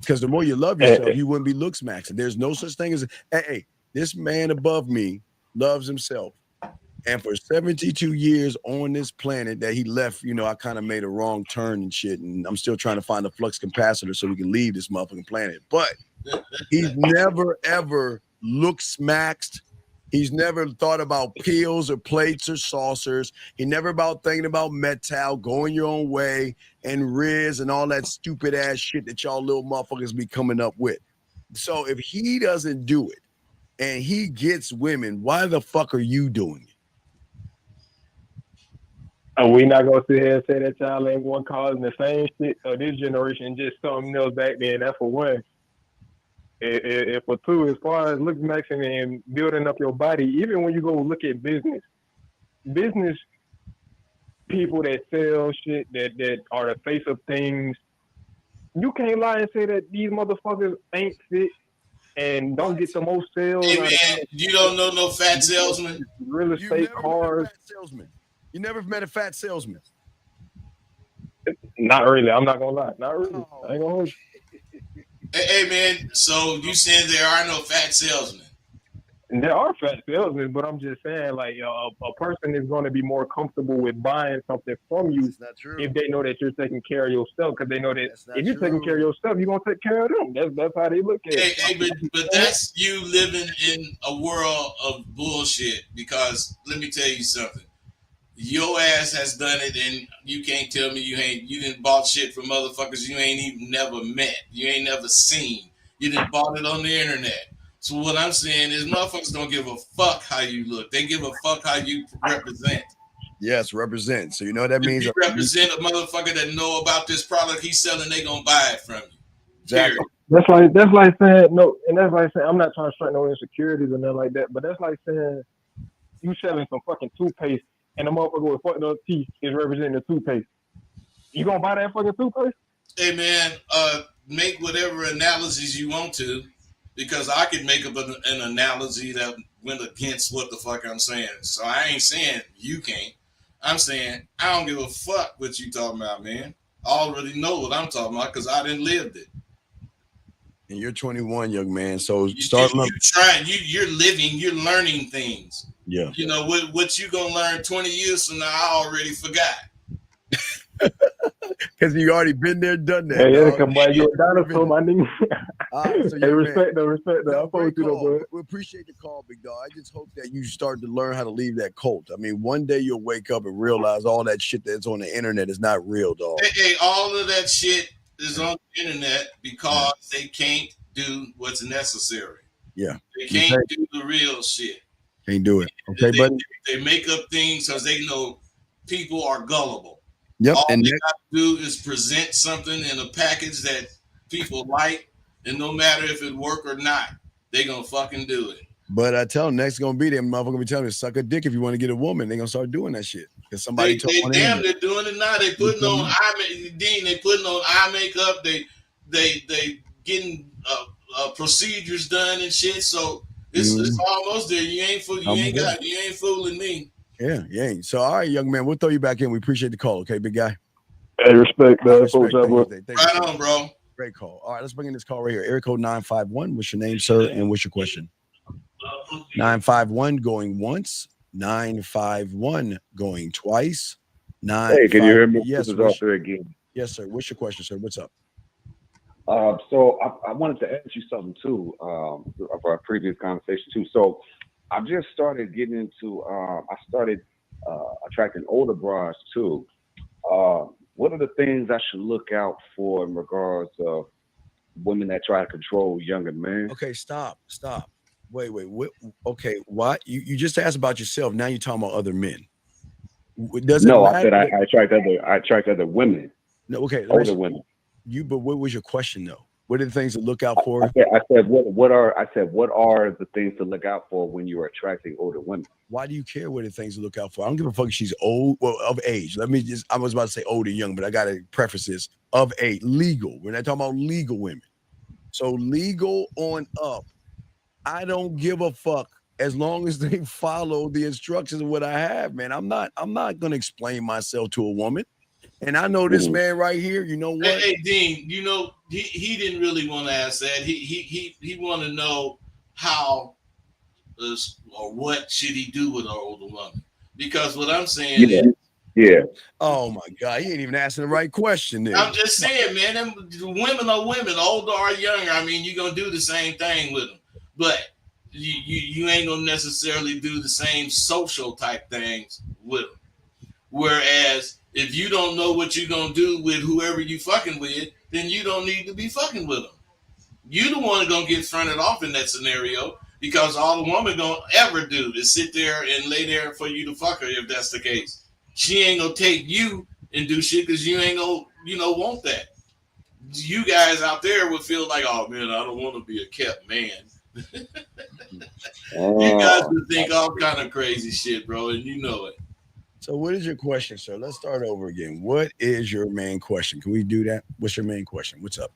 Because the more you love yourself, you wouldn't be look smacks. And there's no such thing as, hey, this man above me loves himself. And for 72 years on this planet that he left, you know, I kind of made a wrong turn and shit. And I'm still trying to find a flux capacitor so we can leave this motherfucking planet. But he's never, ever looked smacked. He's never thought about pills or plates or saucers. He never thinking about metal, going your own way, and Riz and all that stupid ass shit that y'all little motherfuckers be coming up with. So if he doesn't do it and he gets women, why the fuck are you doing it? And we not gonna sit here and say that y'all ain't one causing the same shit. So this generation just something else back then. That's for one. If for two, as far as look maxing and building up your body, even when you go look at business people that sell shit that are the face of things, you can't lie and say that these motherfuckers ain't fit and don't get the most sales. Hey man, you don't know no fat salesman. Real estate, cars. You never met a fat salesman. Not really. I'm not gonna lie. Not really. I ain't gonna hold you. Hey man, so you saying there are no fat salesmen? There are fat salesmen, but I'm just saying, like, a person is going to be more comfortable with buying something from you if they know that you're taking care of yourself. Because they know that if you're taking care of yourself, you're going to take care of them. That's how they look at it. Hey, but that's you living in a world of bullshit. Because let me tell you something. Your ass has done it, and you can't tell me you didn't bought shit from motherfuckers you ain't even never met, you ain't never seen. You didn't bought it on the internet. So what I'm saying is, motherfuckers don't give a fuck how you look. They give a fuck how you represent. Yes, represent. So you know what that means. If you represent a motherfucker that know about this product he's selling, they gonna buy it from you. Exactly. That's like saying no, and that's like saying I'm not trying to strike no insecurities or nothing like that. But that's like saying you selling some fucking toothpaste. And the motherfucker with fucked up teeth is representing the toothpaste. You gonna buy that fucking toothpaste? Hey man, make whatever analogies you want to, because I could make up an analogy that went against what the fuck I'm saying. So I ain't saying you can't. I'm saying I don't give a fuck what you talking about, man. I already know what I'm talking about because I didn't live it. And you're 21, young man. So You trying, you're living, you're learning things. Yeah. You know what you gonna learn 20 years from now? I already forgot. Because you already been there, done that. Hey, dog. Erica, boy, you a dinosaur, my nigga. So Hey, respect that. No, I fuck with you, though, bro. We appreciate the call, big dog. I just hope that you start to learn how to leave that cult. I mean, one day you'll wake up and realize all that shit that's on the internet is not real, dog. Hey, all of that shit is on the internet because they can't do what's necessary. Yeah. They can't do the real shit. Can't do it. Okay, buddy. They make up things because they know people are gullible. Yep. All And they got to do is present something in a package that people like, and no matter if it work or not, they gonna fucking do it. But I tell them next gonna be them motherfucker gonna be telling you suck a dick if you want to get a woman. They're gonna start doing that shit. Because somebody they damn they're doing it now. They putting on they putting on eye makeup. They getting procedures done and shit. So it's almost there. You ain't fooling me. Yeah. So all right, young man, we'll throw you back in. We appreciate the call. Okay, big guy. Hey, respect, man. Right on, bro. Great call. All right, let's bring in this call right here. Area code 951. What's your name, sir? And what's your question? 951 going once. 951 going twice. Hey, can you hear me? Yes, this is Arthur again. Yes, sir. What's your question, sir? What's up? So I wanted to ask you something too, of our previous conversation too. So I just started getting into, I started attracting older brides too. What are the things I should look out for in regards of women that try to control younger men? Okay, stop. Wait. Okay, what? You just asked about yourself. Now you're talking about other men. Does it No, matter? I said I attract other women. No, okay. Older women. But what was your question though? What are the things to look out for? I said what are the things to look out for when you're attracting older women? Why do you care what are the things to look out for? I don't give a fuck if she's old, well, of age. I was about to say old or young, but I gotta preface this of age, legal. We're not talking about legal women. So legal on up. I don't give a fuck as long as they follow the instructions of what I have, man. I'm not gonna explain myself to a woman. And I know this man right here. You know what? Hey Dean, you know he didn't really want to ask that. He want to know how or what should he do with an older woman? Because what I'm saying is, yeah. Oh my God, he ain't even asking the right question. There. I'm just saying, man. Them women are women, older or younger. I mean, you're gonna do the same thing with them, but you ain't gonna necessarily do the same social type things with them. Whereas if you don't know what you're gonna do with whoever you fucking with, then you don't need to be fucking with them. You the one gonna get fronted off in that scenario, because all the woman gonna ever do is sit there and lay there for you to fuck her. If that's the case, she ain't gonna take you and do shit because you ain't gonna want that. You guys out there would feel like, oh man, I don't want to be a kept man. You guys would think all kind of crazy shit, bro, and you know it. So what is your question, sir? Let's start over again. What is your main question? Can we do that? What's your main question? What's up?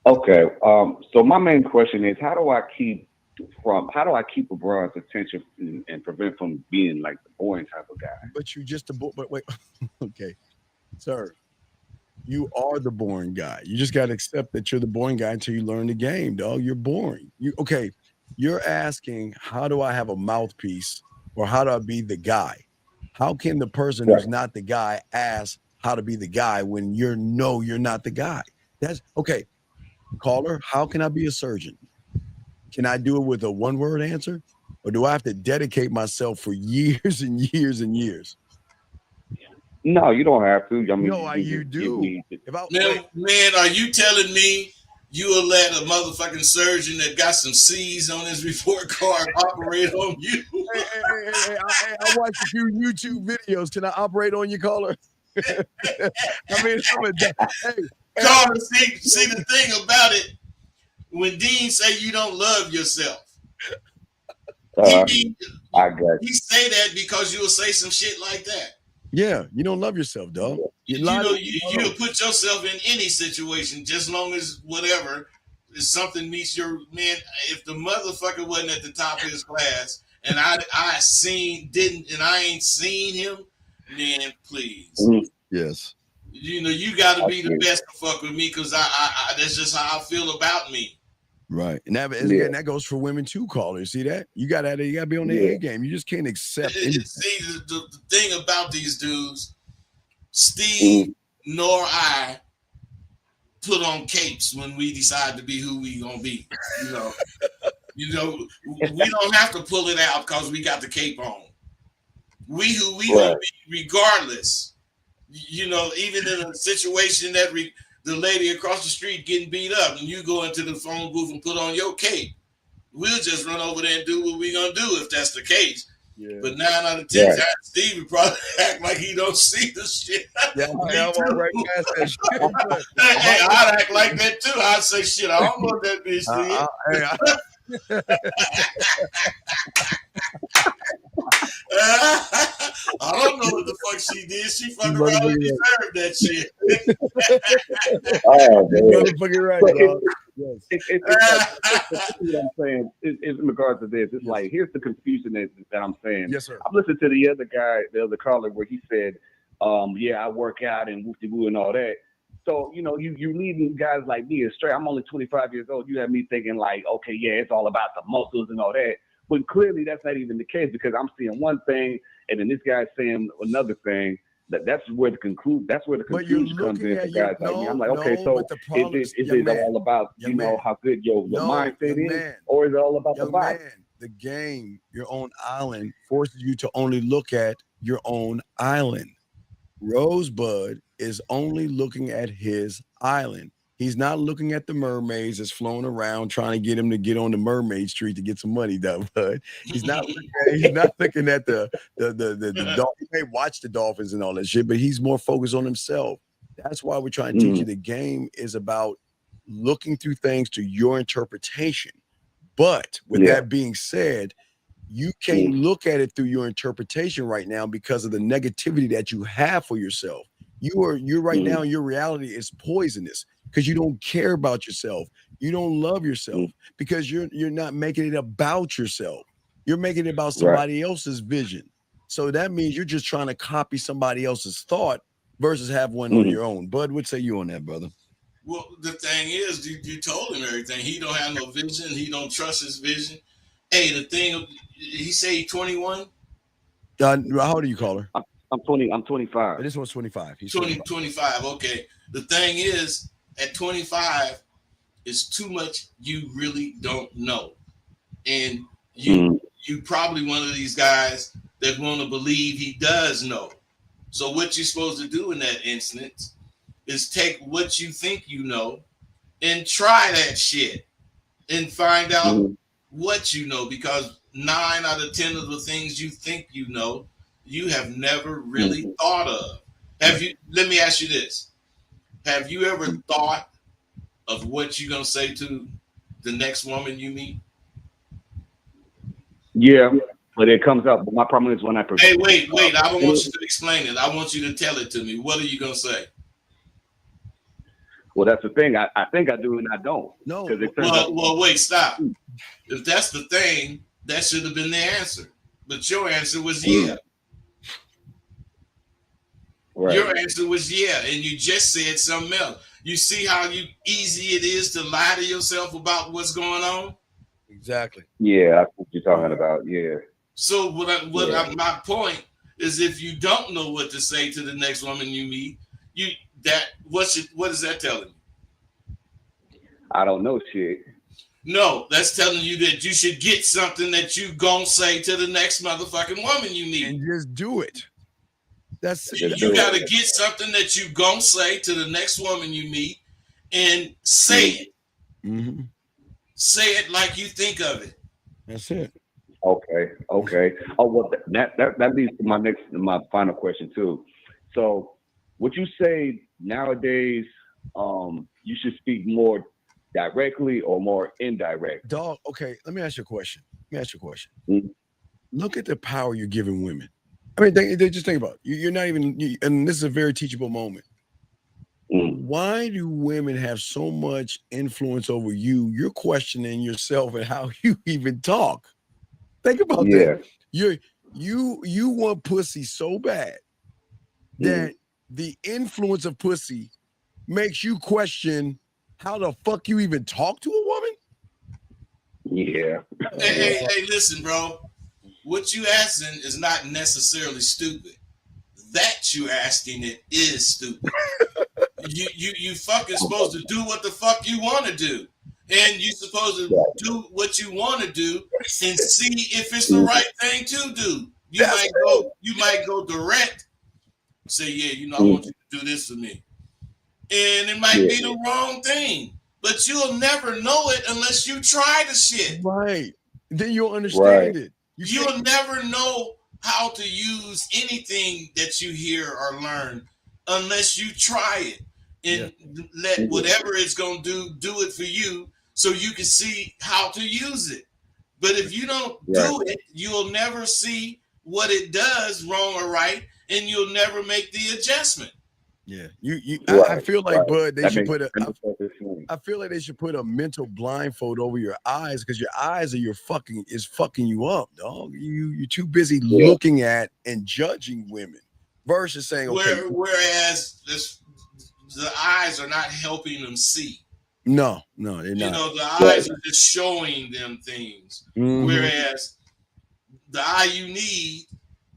Okay. So my main question is, how do I keep a broad's attention and prevent from being like the boring type of guy? But you just but wait. Okay, sir. You are the boring guy. You just got to accept that you're the boring guy until you learn the game, dog. You're boring. You're asking, how do I have a mouthpiece, or how do I be the guy? How can the person who's not the guy ask how to be the guy when you're not the guy? That's okay. Caller, how can I be a surgeon? Can I do it with a one-word answer? Or do I have to dedicate myself for years and years and years? No, you don't have to. I mean, you do. Man, are you telling me you will let a motherfucking surgeon that got some C's on his report card operate on you? Hey, I watched a few YouTube videos. Can I operate on you, caller? I mean, caller, see the thing about it, when Dean say you don't love yourself, I got he say that because you will say some shit like that. Yeah, you don't love yourself, dog. You'll put yourself in any situation, just long as whatever, if something meets your man. If the motherfucker wasn't at the top of his class, and I ain't seen him, then please. Yes. You got to be the best to fuck with me, because I that's just how I feel about me. Right, and again, that goes for women too, callers. See that? You gotta be on the A game. You just can't accept. See, the thing about these dudes, Steve nor I put on capes when we decide to be who we gonna be. We don't have to pull it out because we got the cape on. We who we gonna be regardless. Even in a situation that the lady across the street getting beat up, and you go into the phone booth and put on your cape, we'll just run over there and do what we're gonna do if that's the case. Yeah. But 9 out of 10 times, Steve would probably act like he don't see the shit. Yeah, I'm right past that shit. Hey, I'd act like that too. I'd say, shit, I don't know what that bitch did. I don't know what the fuck she did. She fucking around and deserved that shit. Oh, man. Motherfucking right, dog. Yes. It's what I'm saying is in regards to this. It's like, here's the confusion that I'm saying. Yes, sir. I've listened to the other caller, where he said, yeah, I work out and whoop-de-woo and all that. So, you leaving guys like me astray. I'm only 25 years old. You have me thinking like, okay, yeah, it's all about the muscles and all that. But clearly that's not even the case, because I'm seeing one thing and then this guy's saying another thing. That's where the confusion comes in for guys like me. I'm like, okay, so is it all about how good your mindset is, or is it all about the body? The game, your own island, forces you to only look at your own island. Rosebud is only looking at his island. He's not looking at the mermaids that's flown around trying to get him to get on the mermaid street to get some money, though. But he's not looking at the dolphins. He may watch the dolphins and all that shit, but he's more focused on himself. That's why we're trying to teach you the game is about looking through things to your interpretation. But with that being said, you can't look at it through your interpretation right now because of the negativity that you have for yourself. You're right now, your reality is poisonous because you don't care about yourself. You don't love yourself because you're not making it about yourself. You're making it about somebody else's vision. So that means you're just trying to copy somebody else's thought versus have one on your own. Bud, what say you on that, brother? Well, the thing is, you told him everything. He don't have no vision. He don't trust his vision. Hey, the thing, he say he's 21? How old do you call her? I'm 20. I'm 25. This one's 25. He's 25. Okay. The thing is, at 25, it's too much you really don't know. And you probably one of these guys that want to believe he does know. So what you're supposed to do in that instance is take what you think you know and try that shit and find out what you know, because 9 out of 10 of the things you think you know, you have never really thought of. Let me ask you this. Have you ever thought of what you're going to say to the next woman you meet? Yeah, but it comes up. But my problem is when I... Hey, wait. I don't want you to explain it. I want you to tell it to me. What are you going to say? Well, that's the thing. I think I do and I don't. No. Well, wait, stop. If that's the thing, that should have been the answer. But your answer was yeah. Right. Your answer was yeah, and you just said something else. You see how easy it is to lie to yourself about what's going on? Exactly. Yeah, that's what you're talking about. Yeah. So my point is, if you don't know what to say to the next woman you meet, what is that telling you? I don't know shit. No, that's telling you that you should get something that you gonna say to the next motherfucking woman you meet. And just do it. You got to get something that you gonna say to the next woman you meet and say it. Mm-hmm. Say it like you think of it. That's it. Okay. Oh, well, that leads to my final question too. So, would you say nowadays you should speak more directly or more indirect? Dog, okay, let me ask you a question. Look at the power you're giving women. I mean, just think about it. You're not even, and this is a very teachable moment. Why do women have so much influence over you? You're questioning yourself and how you even talk. Think about that. You want pussy so bad that the influence of pussy makes you question how the fuck you even talk to a woman? Yeah. Hey, listen, bro. What you asking is not necessarily stupid. That you asking it is stupid. you fucking supposed to do what the fuck you want to do, and you supposed to do what you want to do and see if it's the right thing to do. You might go direct, say, yeah, I want you to do this for me, and it might be the wrong thing, but you'll never know it unless you try the shit. Right. Then you'll understand it. You'll never know how to use anything that you hear or learn unless you try it and let whatever it's going to do it for you so you can see how to use it. But if you don't do it, you'll never see what it does wrong or right, and you'll never make the adjustment. Yeah, I feel like, Bud, they should put I feel like they should put a mental blindfold over your eyes because your eyes are fucking you up, dog. You're too busy looking at and judging women versus saying, okay. Whereas the eyes are not helping them see. No, they're not. The eyes are just showing them things. Whereas the eye you need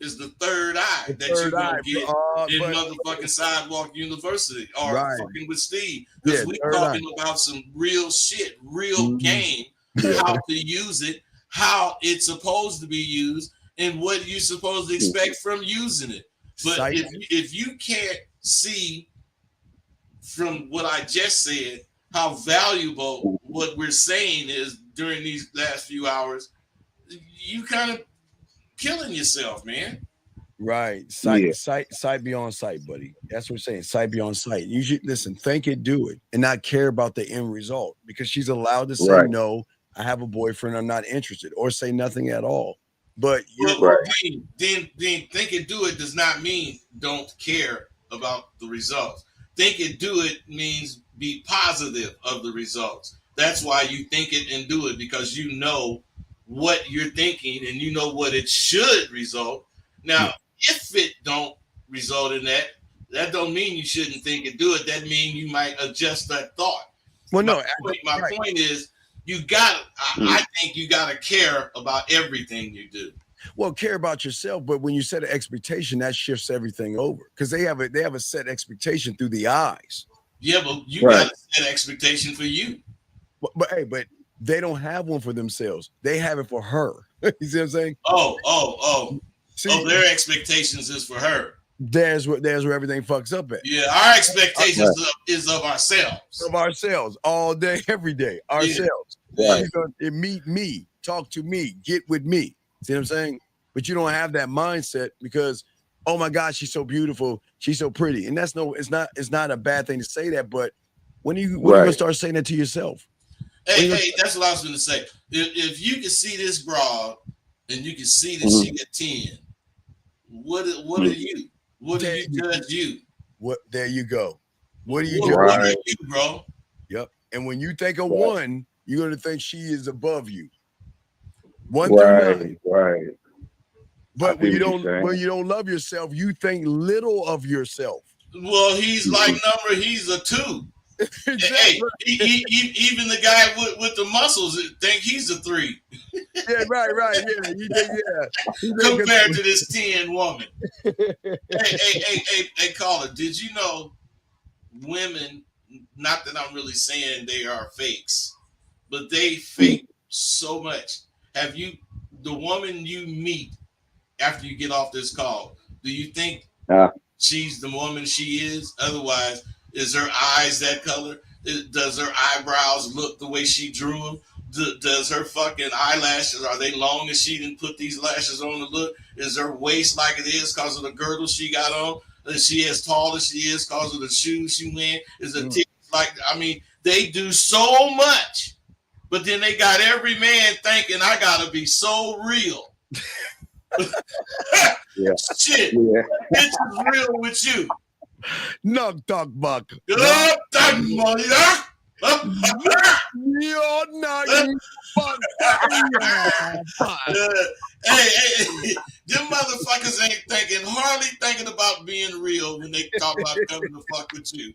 is the third eye that you're gonna get in motherfucking Sidewalk University or fucking with Steve. Because we're talking about some real shit, real game, how to use it, how it's supposed to be used, and what you're supposed to expect from using it. But if you can't see from what I just said how valuable what we're saying is during these last few hours, you kind of killing yourself, man. Right. Sight beyond sight, buddy. That's what we're saying. Sight beyond sight. You should listen, think it, do it, and not care about the end result because she's allowed to say no, I have a boyfriend, I'm not interested, or say nothing at all. But then think it, do it does not mean don't care about the results. Think it, do it means be positive of the results. That's why you think it and do it, because you know what you're thinking and you know what it should result. Now, if it don't result in that don't mean you shouldn't think and do it. That means you might adjust that thought. Well, my point is you got. I think you got to care about everything you do. Well, care about yourself, but when you set an expectation, that shifts everything over because they have a set expectation through the eyes. Yeah, but you got to set an expectation for you. But they don't have one for themselves. They have it for her. You see what I'm saying? Oh. Their expectations is for her. There's where everything fucks up at. Yeah, our expectations is of ourselves. Of ourselves all day, every day. Ourselves. Yeah. Meet me, talk to me, get with me. See what I'm saying? But you don't have that mindset because, oh my God, she's so beautiful, she's so pretty. And it's not a bad thing to say that, but when are you gonna start saying that to yourself? Hey, that's what I was gonna say. If you can see this broad and you can see that she got 10, what are you? What do you judge you? What there you go. What do you judge? What are you, bro? Yep. And when you think of 1, you're gonna think she is above you. 1 through 9. Right. But when you don't love yourself, you think little of yourself. Well, he's like he's a 2. Exactly. Hey, even the guy with the muscles think he's a 3. Yeah, right. Yeah, you think, compared to this 10 woman. hey, caller, did you know women? Not that I'm really saying they are fakes, but they fake so much. Have you, the woman you meet after you get off this call, do you think she's the woman she is? Otherwise, is her eyes that color? Does her eyebrows look the way she drew them? Does her fucking eyelashes, are they long as she didn't put these lashes on to look? Is her waist like it is because of the girdle she got on? Is she as tall as she is because of the shoes she wears? Is her titties like, I mean, they do so much, but then they got every man thinking I gotta be so real. Yeah. Shit. Yeah. Bitch is real with you. No talk buck. No talk money. You're not Hey, them motherfuckers ain't hardly thinking about being real when they talk about coming to fuck with you.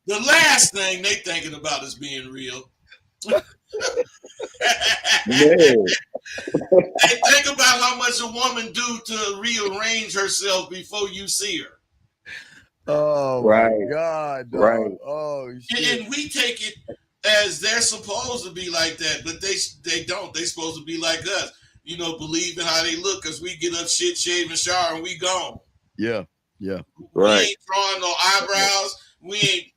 The last thing they thinking about is being real. Hey, think about how much a woman do to rearrange herself before you see her. Oh my God, dog. Right. Oh shit. And we take it as they're supposed to be like that, but they don't. They supposed to be like us. You know, believe in how they look because we get up, shit, shave, and shower, and we gone. Yeah. We ain't drawing no eyebrows. We ain't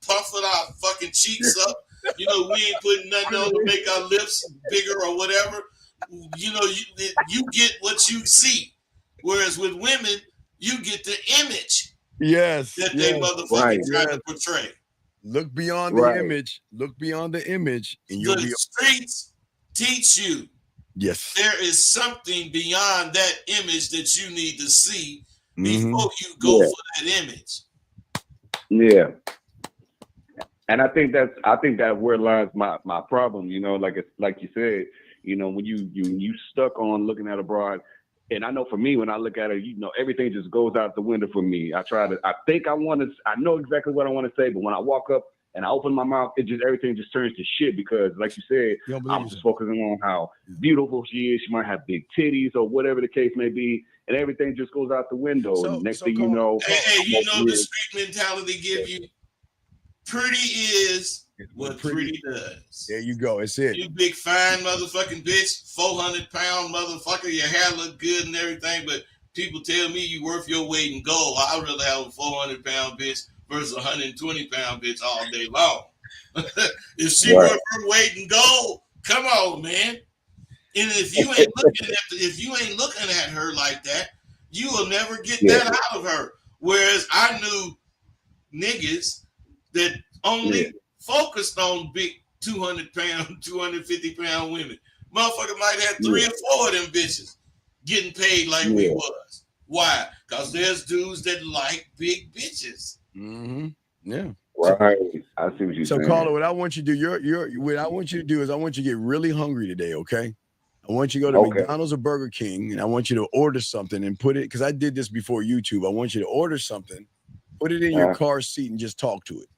puffing our fucking cheeks up. You know, we ain't putting nothing on to make our lips bigger or whatever. You know, you get what you see. Whereas with women, you get the image that they motherfucking try to portray. Look beyond the image. Look beyond the image, and you'll The streets teach you. Yes. There is something beyond that image that you need to see before you go for that image. Yeah. And I think that where lies my problem, you know, like you said, you know, when you stuck on looking at a broad, and I know for me, when I look at her, you know, everything just goes out the window for me. I know exactly what I want to say, but when I walk up and I open my mouth, everything just turns to shit because, like you said, I'm just focusing on how beautiful she is. She might have big titties or whatever the case may be, and everything just goes out the window. And next thing you know, you know the street mentality give you pretty is what pretty does. There you go. It's it. You big fine motherfucking bitch, 400-pound motherfucker. Your hair look good and everything, but people tell me you worth your weight in gold. I'd rather have a 400-pound bitch versus a 120-pound bitch all day long. If she worth her weight in gold, come on, man. And if you ain't looking at her like that, you will never get that out of her. Whereas I knew niggas that only focused on big 200-pound, 250-pound women. Motherfucker might have 3 or 4 of them bitches getting paid like we was. Why? Because there's dudes that like big bitches. Mm-hmm. Yeah. Right. I see what you're saying. So, Carla, what I want you to do, what I want you to do is I want you to get really hungry today, okay? I want you to go to McDonald's or Burger King, and I want you to order something and put it, because I did this before YouTube. I want you to order something, put it in your car seat, and just talk to it.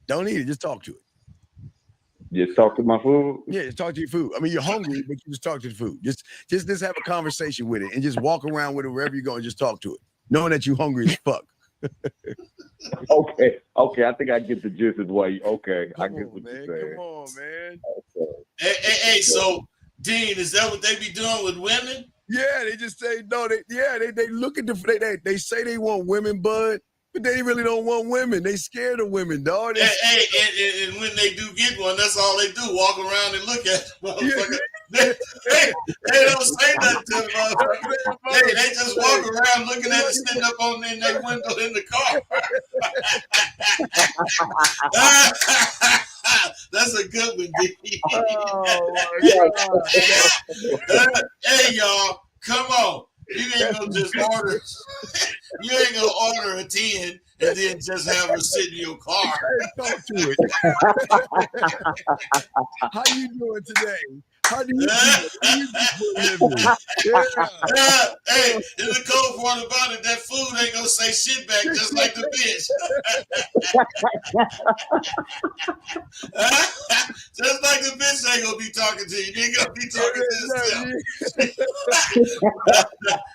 Don't eat it, just talk to it. Just talk to my food? Yeah, just talk to your food. I mean, you're hungry, but you just talk to the food. Just have a conversation with it and just walk around with it wherever you go and just talk to it, knowing that you're hungry as fuck. Okay. I think I get the gist of why I get what you're saying. Come on, man. Okay. Hey, so Dean, is that what they be doing with women? Yeah, they just say no. They look at they say they want women, bud, but they really don't want women. They scared of women, dog. And when they do get one, that's all they do: walk around and look at motherfucker. They don't say nothing to the motherfucker. They just walk around looking at it sitting up on in their window in the car. That's a good one, D. Oh my God. Hey, y'all, come on. You ain't gonna just order. You ain't gonna order a 10 and then just have her sit in your car. Talk to it. How you doing today? How do you do? Hey, and the cold part about it, that food ain't gonna say shit back just like the bitch. Just like the bitch ain't gonna be talking to you. You ain't gonna be talking to yourself.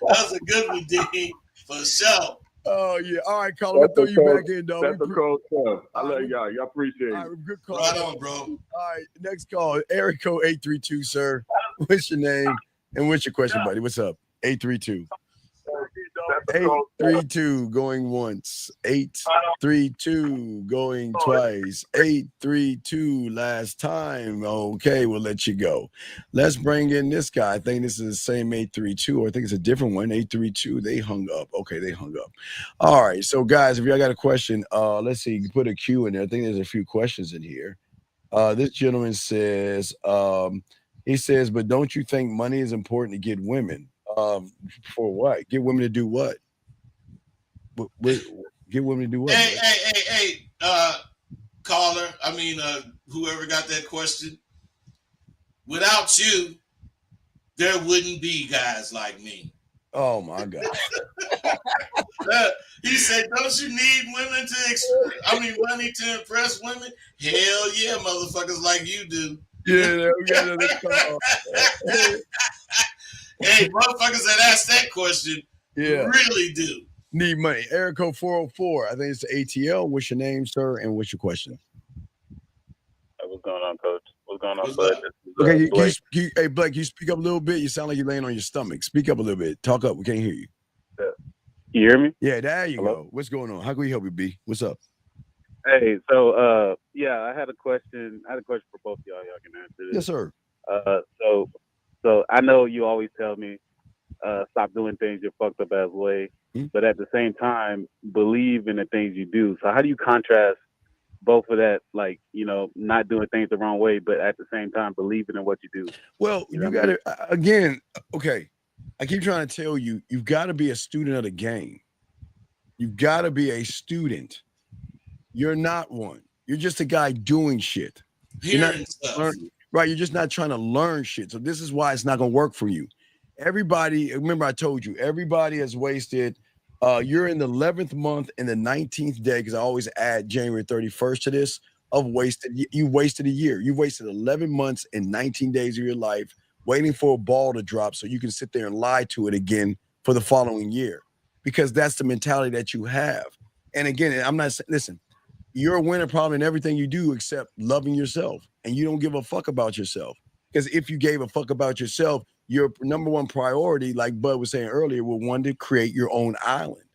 That's a good one, D. For sure. Oh yeah. All right, Colin. I'll throw you back in, dog. That's the cold stuff. I love y'all. Y'all appreciate it. All right, good call. Right on, bro. All right, next call. Eric code 832, sir. What's your name and what's your question, buddy? What's up? 832. 832 going once. 832 going twice. 832 last time. Okay, we'll let you go. Let's bring in this guy. I think this is the same 832, or I think it's a different one. 832. They hung up. Okay, they hung up. All right. So, guys, if y'all got a question, let's see. You can put a Q in there. I think there's a few questions in here. This gentleman says, he says, but don't you think money is important to get women? For what? Get women to do what? Get women to do what? Hey, caller. I mean, whoever got that question. Without you, there wouldn't be guys like me. Oh my gosh. He said, "Don't you need women money to impress women? Hell yeah, motherfuckers like you do." Yeah, we got another call. Hey, motherfuckers that ask that question really do need money. Eric code 404. I think it's the ATL. What's your name, sir? And what's your question? What's going on, Coach? What's going on, bud? Okay, hey, Blake, you speak up a little bit. You sound like you're laying on your stomach. Speak up a little bit. Talk up. We can't hear you. You hear me? Yeah, there you go. What's going on? How can we help you, B? What's up? Hey, so I had a question. I had a question for both of y'all. Y'all can answer this. Yes, sir. So I know you always tell me, stop doing things your fucked up ass way, but at the same time, believe in the things you do. So how do you contrast both of that, like, not doing things the wrong way, but at the same time, believing in what you do? Well, you got to, again, okay. I keep trying to tell you, you've got to be a student of the game. You've got to be a student. You're not one. You're just a guy doing shit. You're not learning, right? You're just not trying to learn shit. So this is why it's not going to work for you. Everybody, remember I told you, everybody has wasted, you're in the 11th month and the 19th day, because I always add January 31st to this, you wasted a year. You wasted 11 months and 19 days of your life waiting for a ball to drop so you can sit there and lie to it again for the following year, because that's the mentality that you have. And again, I'm not saying, listen, you're a winner probably in everything you do except loving yourself, and you don't give a fuck about yourself. Because if you gave a fuck about yourself, your number one priority, like Bud was saying earlier, would want to create your own island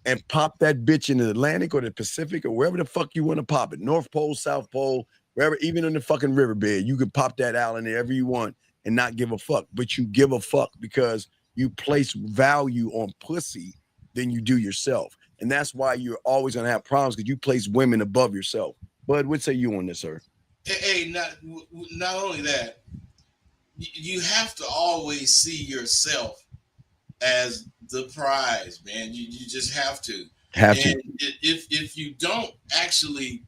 and pop that bitch in the Atlantic or the Pacific or wherever the fuck you want to pop it. North Pole, South Pole, wherever, even in the fucking riverbed, you can pop that island wherever you want and not give a fuck. But you give a fuck because you place value on pussy than you do yourself. And that's why you're always going to have problems, because you place women above yourself. Bud, what say you on this, sir? Hey, not only that, you have to always see yourself as the prize, man. You just have to. If you don't actually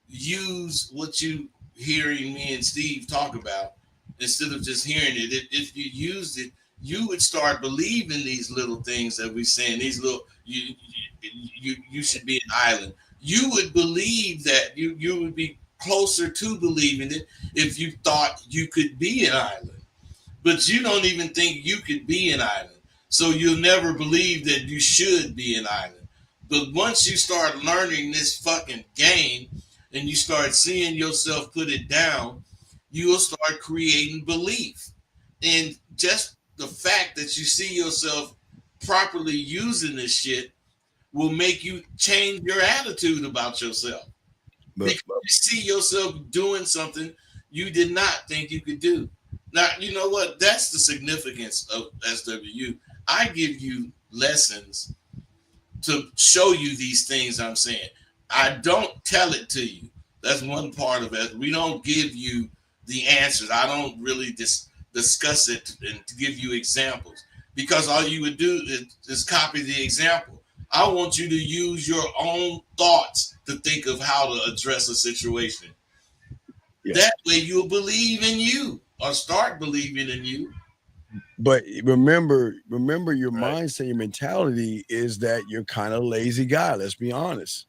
use what you hearing me and Steve talk about, instead of just hearing it, if you used it, you would start believing these little things that we're saying. These little you should be an island. You would believe that you would be closer to believing it if you thought you could be an island, but you don't even think you could be an island. So you'll never believe that you should be an island. But once you start learning this fucking game and you start seeing yourself put it down, you will start creating belief. And just the fact that you see yourself properly using this shit will make you change your attitude about yourself. Because you see yourself doing something you did not think you could do. Now, you know what? That's the significance of SWU. I give you lessons to show you these things I'm saying. I don't tell it to you. That's one part of it. We don't give you the answers. I don't really discuss it and give you examples, because all you would do is copy the example. I want you to use your own thoughts to think of how to address a situation. Yeah. That way you'll believe in you, or start believing in you. But remember your mindset, your mentality is that you're kind of a lazy guy. Let's be honest.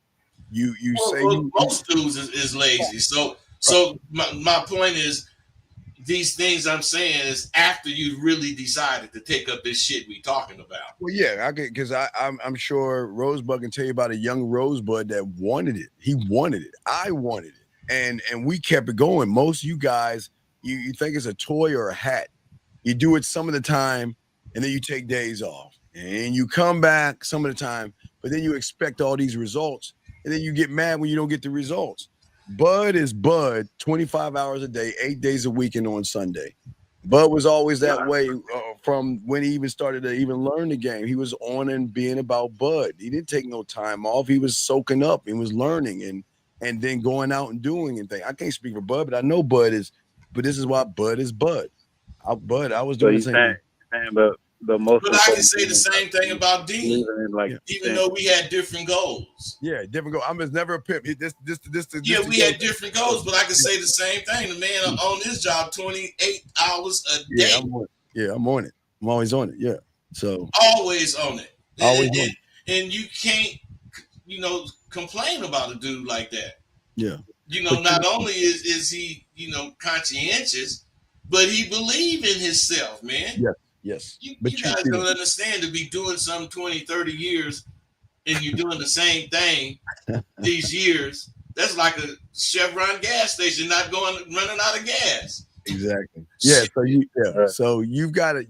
Most dudes is lazy. So my point is, these things I'm saying is after you really decided to take up this shit we talking about. Well, yeah, because I'm sure Rosebud can tell you about a young Rosebud that wanted it. He wanted it. I wanted it, and we kept it going. Most of you guys, you think it's a toy or a hat. You do it some of the time, and then you take days off, and you come back some of the time, but then you expect all these results, and then you get mad when you don't get the results. Bud is Bud 25 hours a day, 8 days a week, and on Sunday. Bud was always that way from when he even started to even learn the game. He was on and being about Bud. He didn't take no time off. He was soaking up. He was learning and then going out and doing and things. I can't speak for Bud, but I know Bud is. But this is why Bud is Bud. I was doing the same thing. the most. But I can say the same thing about Dean. Like, even though we had different goals. Yeah, different goals. I'm just never a pimp. We had different goals, but I can say the same thing. The man on his job 28 hours a day. I'm on it. I'm always on it. Yeah. So always on it. Always on it. And you can't, complain about a dude like that. Yeah. Not only is he, conscientious, but he believe in himself, man. Yes. You guys don't understand, to be doing something 20, 30 years and you're doing the same thing these years. That's like a Chevron gas station running out of gas. Exactly. Yeah. So you've got to.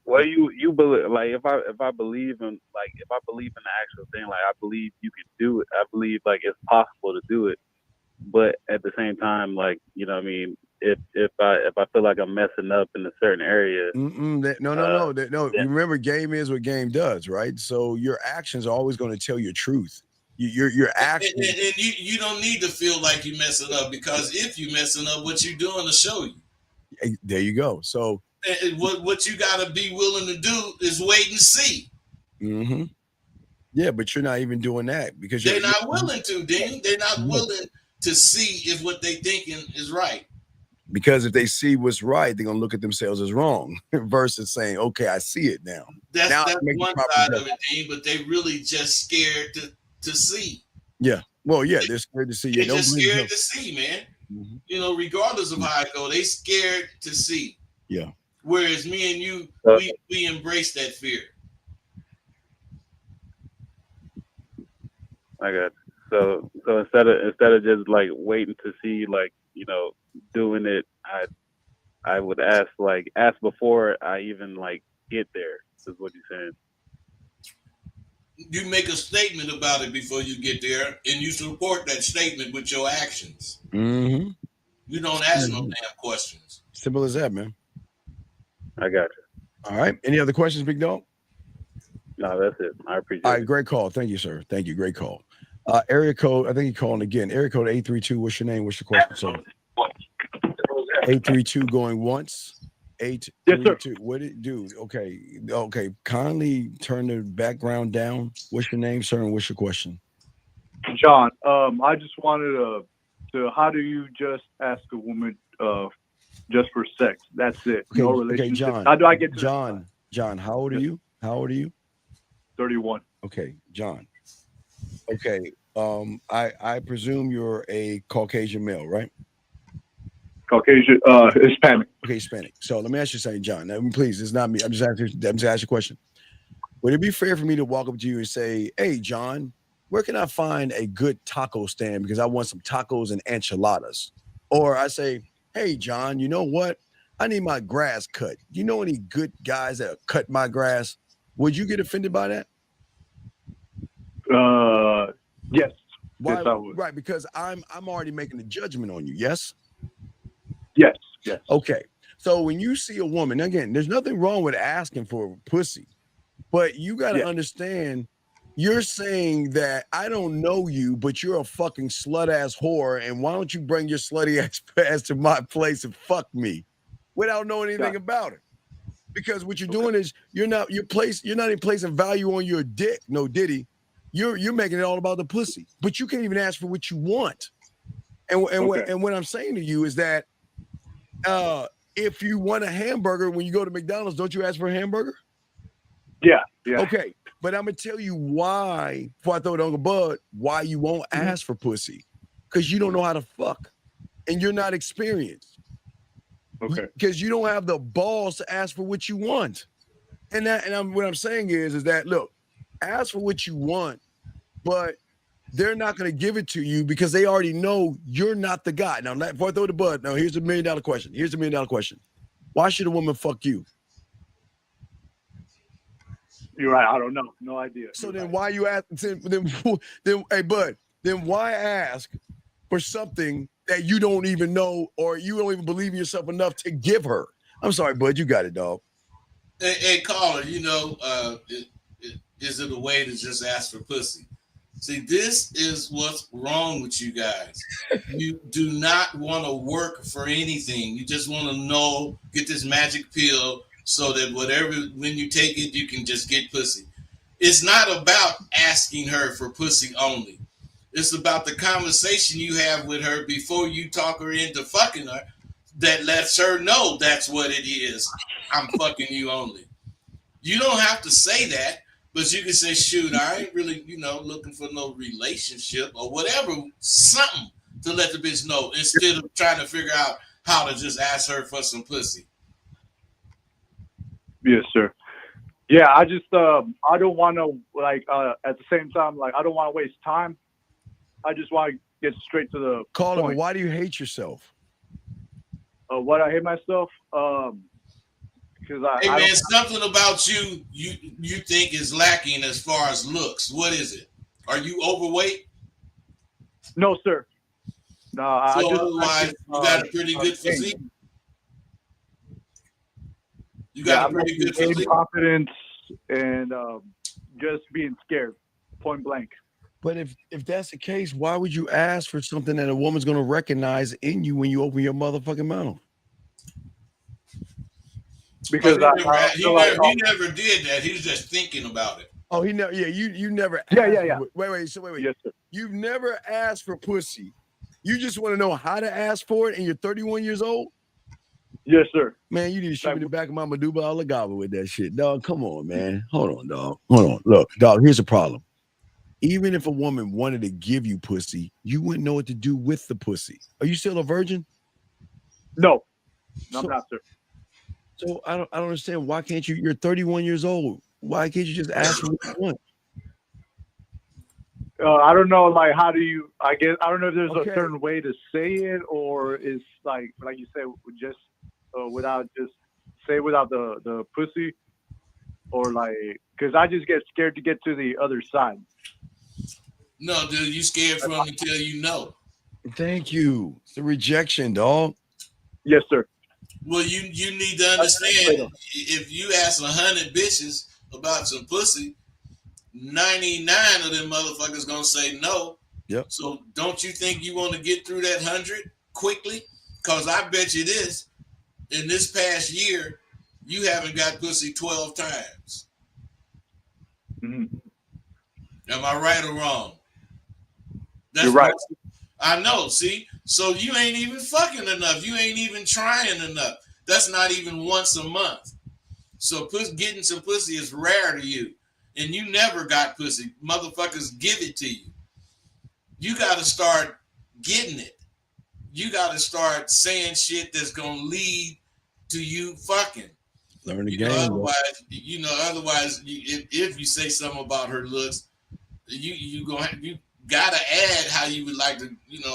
What you believe? Like if I believe in the actual thing, like I believe you can do it. I believe like it's possible to do it. But at the same time, like what I mean, if I feel like I'm messing up in a certain area, no. Remember, game is what game does, right? So your actions are always going to tell your truth. Your actions, and you don't need to feel like you're messing up, because if you're messing up, what you're doing to show you. There you go. So what you got to be willing to do is wait and see. Mm-hmm. Yeah, but you're not even doing that because they're not willing to, Dean. They're not willing to see if what they thinking is right. Because if they see what's right, they're gonna look at themselves as wrong versus saying, "Okay, I see it now." That's one side of it, Dean. But they really just scared to see. Yeah. Well, yeah, they're scared to see. They're just scared to see, man. Mm-hmm. Regardless of how it go, they scared to see. Yeah. Whereas me and you, we embrace that fear. I got it. So instead of just like waiting to see, like doing it, I would ask before I even like get there. Is what you're saying. You make a statement about it before you get there, and you support that statement with your actions. Mm-hmm. You don't ask no damn questions. Simple as that, man. I got you. All right. Any other questions, big dog? No, that's it. I appreciate it. All right, great call. Thank you, sir. Thank you. Great call. Area code, I think you're calling again. Area code 832. What's your name? What's your question, sir? 832 going once. 832. Yes, What it do? Okay. Kindly turn the background down. What's your name, sir, and what's your question? John, I just wanted to how do you just ask a woman just for sex? That's it. Okay, no relationship. Okay, John. How do I get to John, how old are you? 31. Okay, John. Okay. I presume you're a Caucasian male, right? Caucasian, Hispanic. Okay, Hispanic. So let me ask you something, John. Now, please, it's not me. I'm just asking you a question. Would it be fair for me to walk up to you and say, "Hey, John, where can I find a good taco stand because I want some tacos and enchiladas?" Or I say, "Hey, John, you know what? I need my grass cut. Do you know any good guys that cut my grass?" Would you get offended by that? Yes. Why? Yes, I would. Right, because I'm already making a judgment on you. Yes. Yes. Okay. So when you see a woman, again, there's nothing wrong with asking for pussy, but you got to understand. You're saying that I don't know you, but you're a fucking slut ass whore, and why don't you bring your slutty ass to my place and fuck me without knowing anything about it? Because what you're doing is you're not even placing value on your dick. No diddy. You're making it all about the pussy, but you can't even ask for what you want. And what I'm saying to you is that if you want a hamburger when you go to McDonald's, don't you ask for a hamburger? Yeah. Okay, but I'm gonna tell you why. Before I throw it on the bud, why you won't ask for pussy? Because you don't know how to fuck, and you're not experienced. Okay. Because you don't have the balls to ask for what you want, what I'm saying is that look, ask for what you want, but they're not going to give it to you because they already know you're not the guy. Now, before I throw the bud, now here's the $1 million question. Why should a woman fuck you? You're right. I don't know. No idea. So then why you ask? Then hey, bud. Then why ask for something that you don't even know or you don't even believe in yourself enough to give her? I'm sorry, bud. You got it, dog. Hey caller. Is it a way to just ask for pussy? See, this is what's wrong with you guys. You do not want to work for anything. You just want to get this magic pill so that when you take it, you can just get pussy. It's not about asking her for pussy only. It's about the conversation you have with her before you talk her into fucking her that lets her know that's what it is. I'm fucking you only. You don't have to say that, but you can say, shoot, I ain't really, looking for no relationship or whatever, something to let the bitch know instead of trying to figure out how to just ask her for some pussy. Yes, sir. Yeah, I just I don't want to at the same time I don't want to waste time. I just want to get straight to the Call point. him. Why do you hate yourself? What I hate myself because Hey man, something about you think is lacking as far as looks. What is it? Are you overweight? No, sir. No, so otherwise, you got a pretty good physique. You got a pretty good physique. Confidence and just being scared, point blank. But if that's the case, why would you ask for something that a woman's going to recognize in you when you open your motherfucking mouth? Because he never did that. He was just thinking about it. Oh, he never. Yeah, you never. Yeah. Wait. So wait. Yes, sir. You've never asked for pussy. You just want to know how to ask for it, and you're 31 years old. Yes, sir. Man, you need to shoot me the back of my Maduba Alagaba with that shit, dog. Come on, man. Hold on, dog. Hold on. Look, dog. Here's the problem. Even if a woman wanted to give you pussy, you wouldn't know what to do with the pussy. Are you still a virgin? No, I'm not, sir. So I don't understand. Why can't you? You're 31 years old. Why can't you just ask for what you want? I don't know. How do you? I guess I don't know if there's a certain way to say it, or is like you say, just without the pussy, or because I just get scared to get to the other side. No, dude, you scared for him until you know. Thank you. It's the rejection, dog. Yes, sir. Well, you need to understand, if you ask 100 bitches about some pussy, 99 of them motherfuckers gonna say no. Yep. So don't you think you want to get through that 100 quickly? Because I bet you this, in this past year, you haven't got pussy 12 times. Mm-hmm. Am I right or wrong? You're right. I know, see? So you ain't even fucking enough. You ain't even trying enough. That's not even once a month. So getting some pussy is rare to you. And you never got pussy. Motherfuckers give it to you. You got to start getting it. You got to start saying shit that's going to lead to you fucking. Learn the game. Otherwise, if you say something about her looks, you gotta add how you would like to,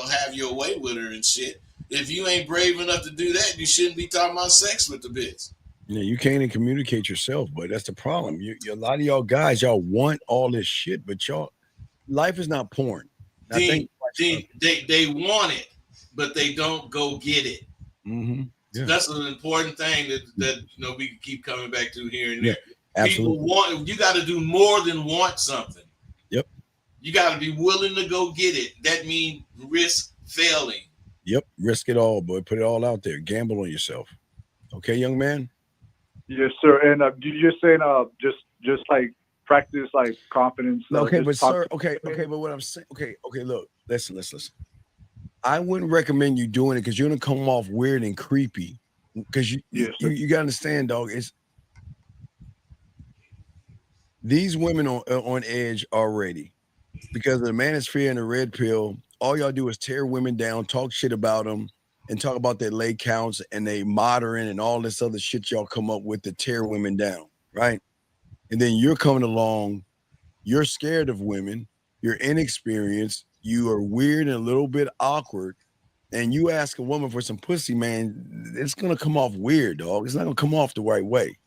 have your way with her and shit. If you ain't brave enough to do that, you shouldn't be talking about sex with the bitch. Yeah, you can't even communicate yourself, but that's the problem. A lot of y'all guys, y'all want all this shit, but life is not porn. They want it, but they don't go get it. Mm-hmm. Yeah. That's an important thing that we keep coming back to here and there. Yeah, absolutely. You got to do more than want something. Yep. You got to be willing to go get it. That means risk failing. Yep. Risk it all, boy. Put it all out there. Gamble on yourself. Okay, young man? Yes, sir. And you're saying just practice confidence. Okay, but sir, okay, but what I'm saying, okay, look, listen. I wouldn't recommend you doing it because you're gonna come off weird and creepy. Because you gotta understand, dog. It's these women on edge already because of the manosphere and the red pill. All y'all do is tear women down, talk shit about them, and talk about their leg counts and they modern and all this other shit y'all come up with to tear women down, right? And then you're coming along, you're scared of women, you're inexperienced, you are weird and a little bit awkward, and you ask a woman for some pussy, man, it's gonna come off weird, dog. It's not gonna come off the right way.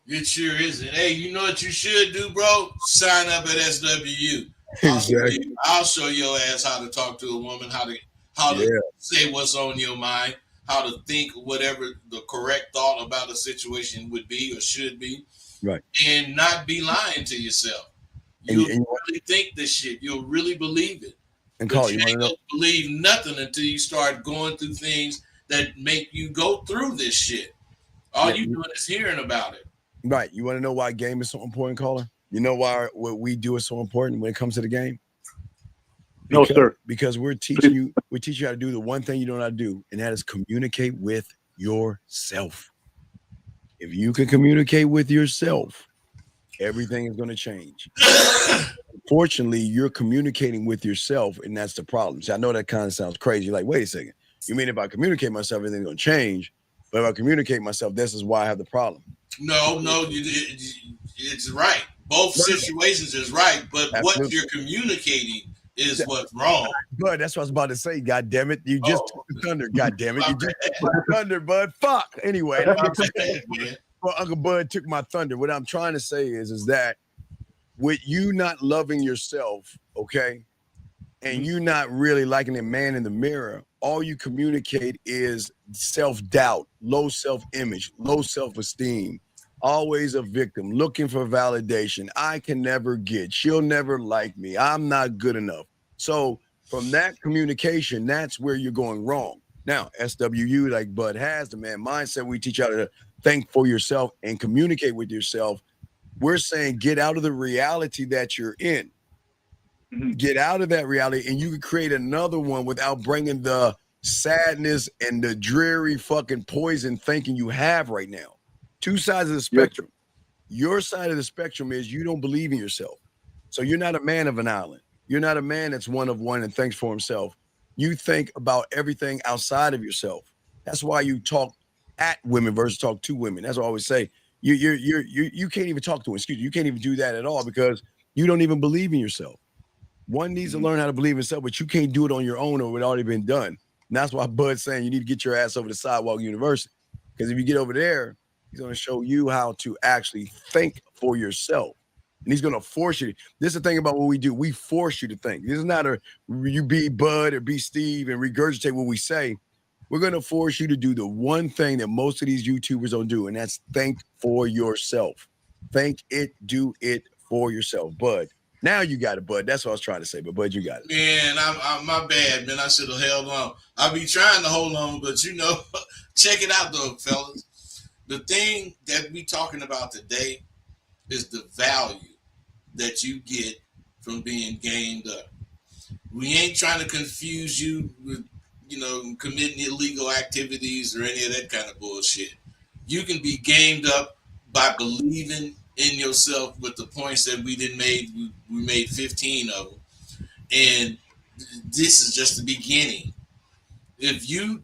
It sure isn't. Hey, you know what you should do, bro? Sign up at SWU. Exactly. I'll show your ass how to talk to a woman, how to say what's on your mind, how to think whatever the correct thought about a situation would be or should be, right? And not be lying to yourself. You'll really think this shit. You'll really believe it. And but you ain't gonna believe nothing until you start going through things that make you go through this shit. All you doing is hearing about it. Right. You want to know why game is so important, caller? You know why what we do is so important when it comes to the game? No, sir. Because we're teaching you how to do the one thing you don't know how to do, and that is communicate with yourself. If you can communicate with yourself, everything is going to change. Fortunately, you're communicating with yourself, and that's the problem. See, I know that kind of sounds crazy. You're like, wait a second. You mean if I communicate myself, everything's going to change? But if I communicate myself, this is why I have the problem. No, it's right. Both situations is right, but what you're communicating is what's wrong. Bud, that's what I was about to say. God damn it. You just took the thunder. God damn it. You just took my thunder, Bud. Fuck. Anyway, well, Uncle Bud took my thunder. What I'm trying to say is that with you not loving yourself, okay, and you not really liking a man in the mirror, all you communicate is self-doubt, low self-image, low self-esteem, always a victim, looking for validation. I can never get, she'll never like me. I'm not good enough. So from that communication, that's where you're going wrong. Now, SWU, like Bud has, the man mindset, we teach you how to think for yourself and communicate with yourself. We're saying get out of the reality that you're in. Get out of that reality, and you can create another one without bringing the sadness and the dreary fucking poison thinking you have right now. Two sides of the spectrum. Your side of the spectrum is you don't believe in yourself. So you're not a man of an island. You're not a man that's one of one and thinks for himself. You think about everything outside of yourself. That's why you talk at women versus talk to women. That's what I always say. You can't even talk to them. You can't even do that at all because you don't even believe in yourself. One needs to learn how to believe in himself, but you can't do it on your own or it already been done. And that's why Bud's saying you need to get your ass over to Sidewalk University. Because if you get over there, he's going to show you how to actually think for yourself. And he's going to force you. This is the thing about what we do. We force you to think. This is not you be Bud or be Steve and regurgitate what we say. We're going to force you to do the one thing that most of these YouTubers don't do, and that's think for yourself. Think it, do it for yourself. Bud. Now you got it, Bud. That's what I was trying to say, but Bud, you got it. Man, I'm my bad, man. I should have held on. I be trying to hold on, but check it out though, fellas. The thing that we talking about today is the value that you get from being gamed up. We ain't trying to confuse you with, committing illegal activities or any of that kind of bullshit. You can be gamed up by believing in yourself with the points that we made 15 of them. And this is just the beginning. If you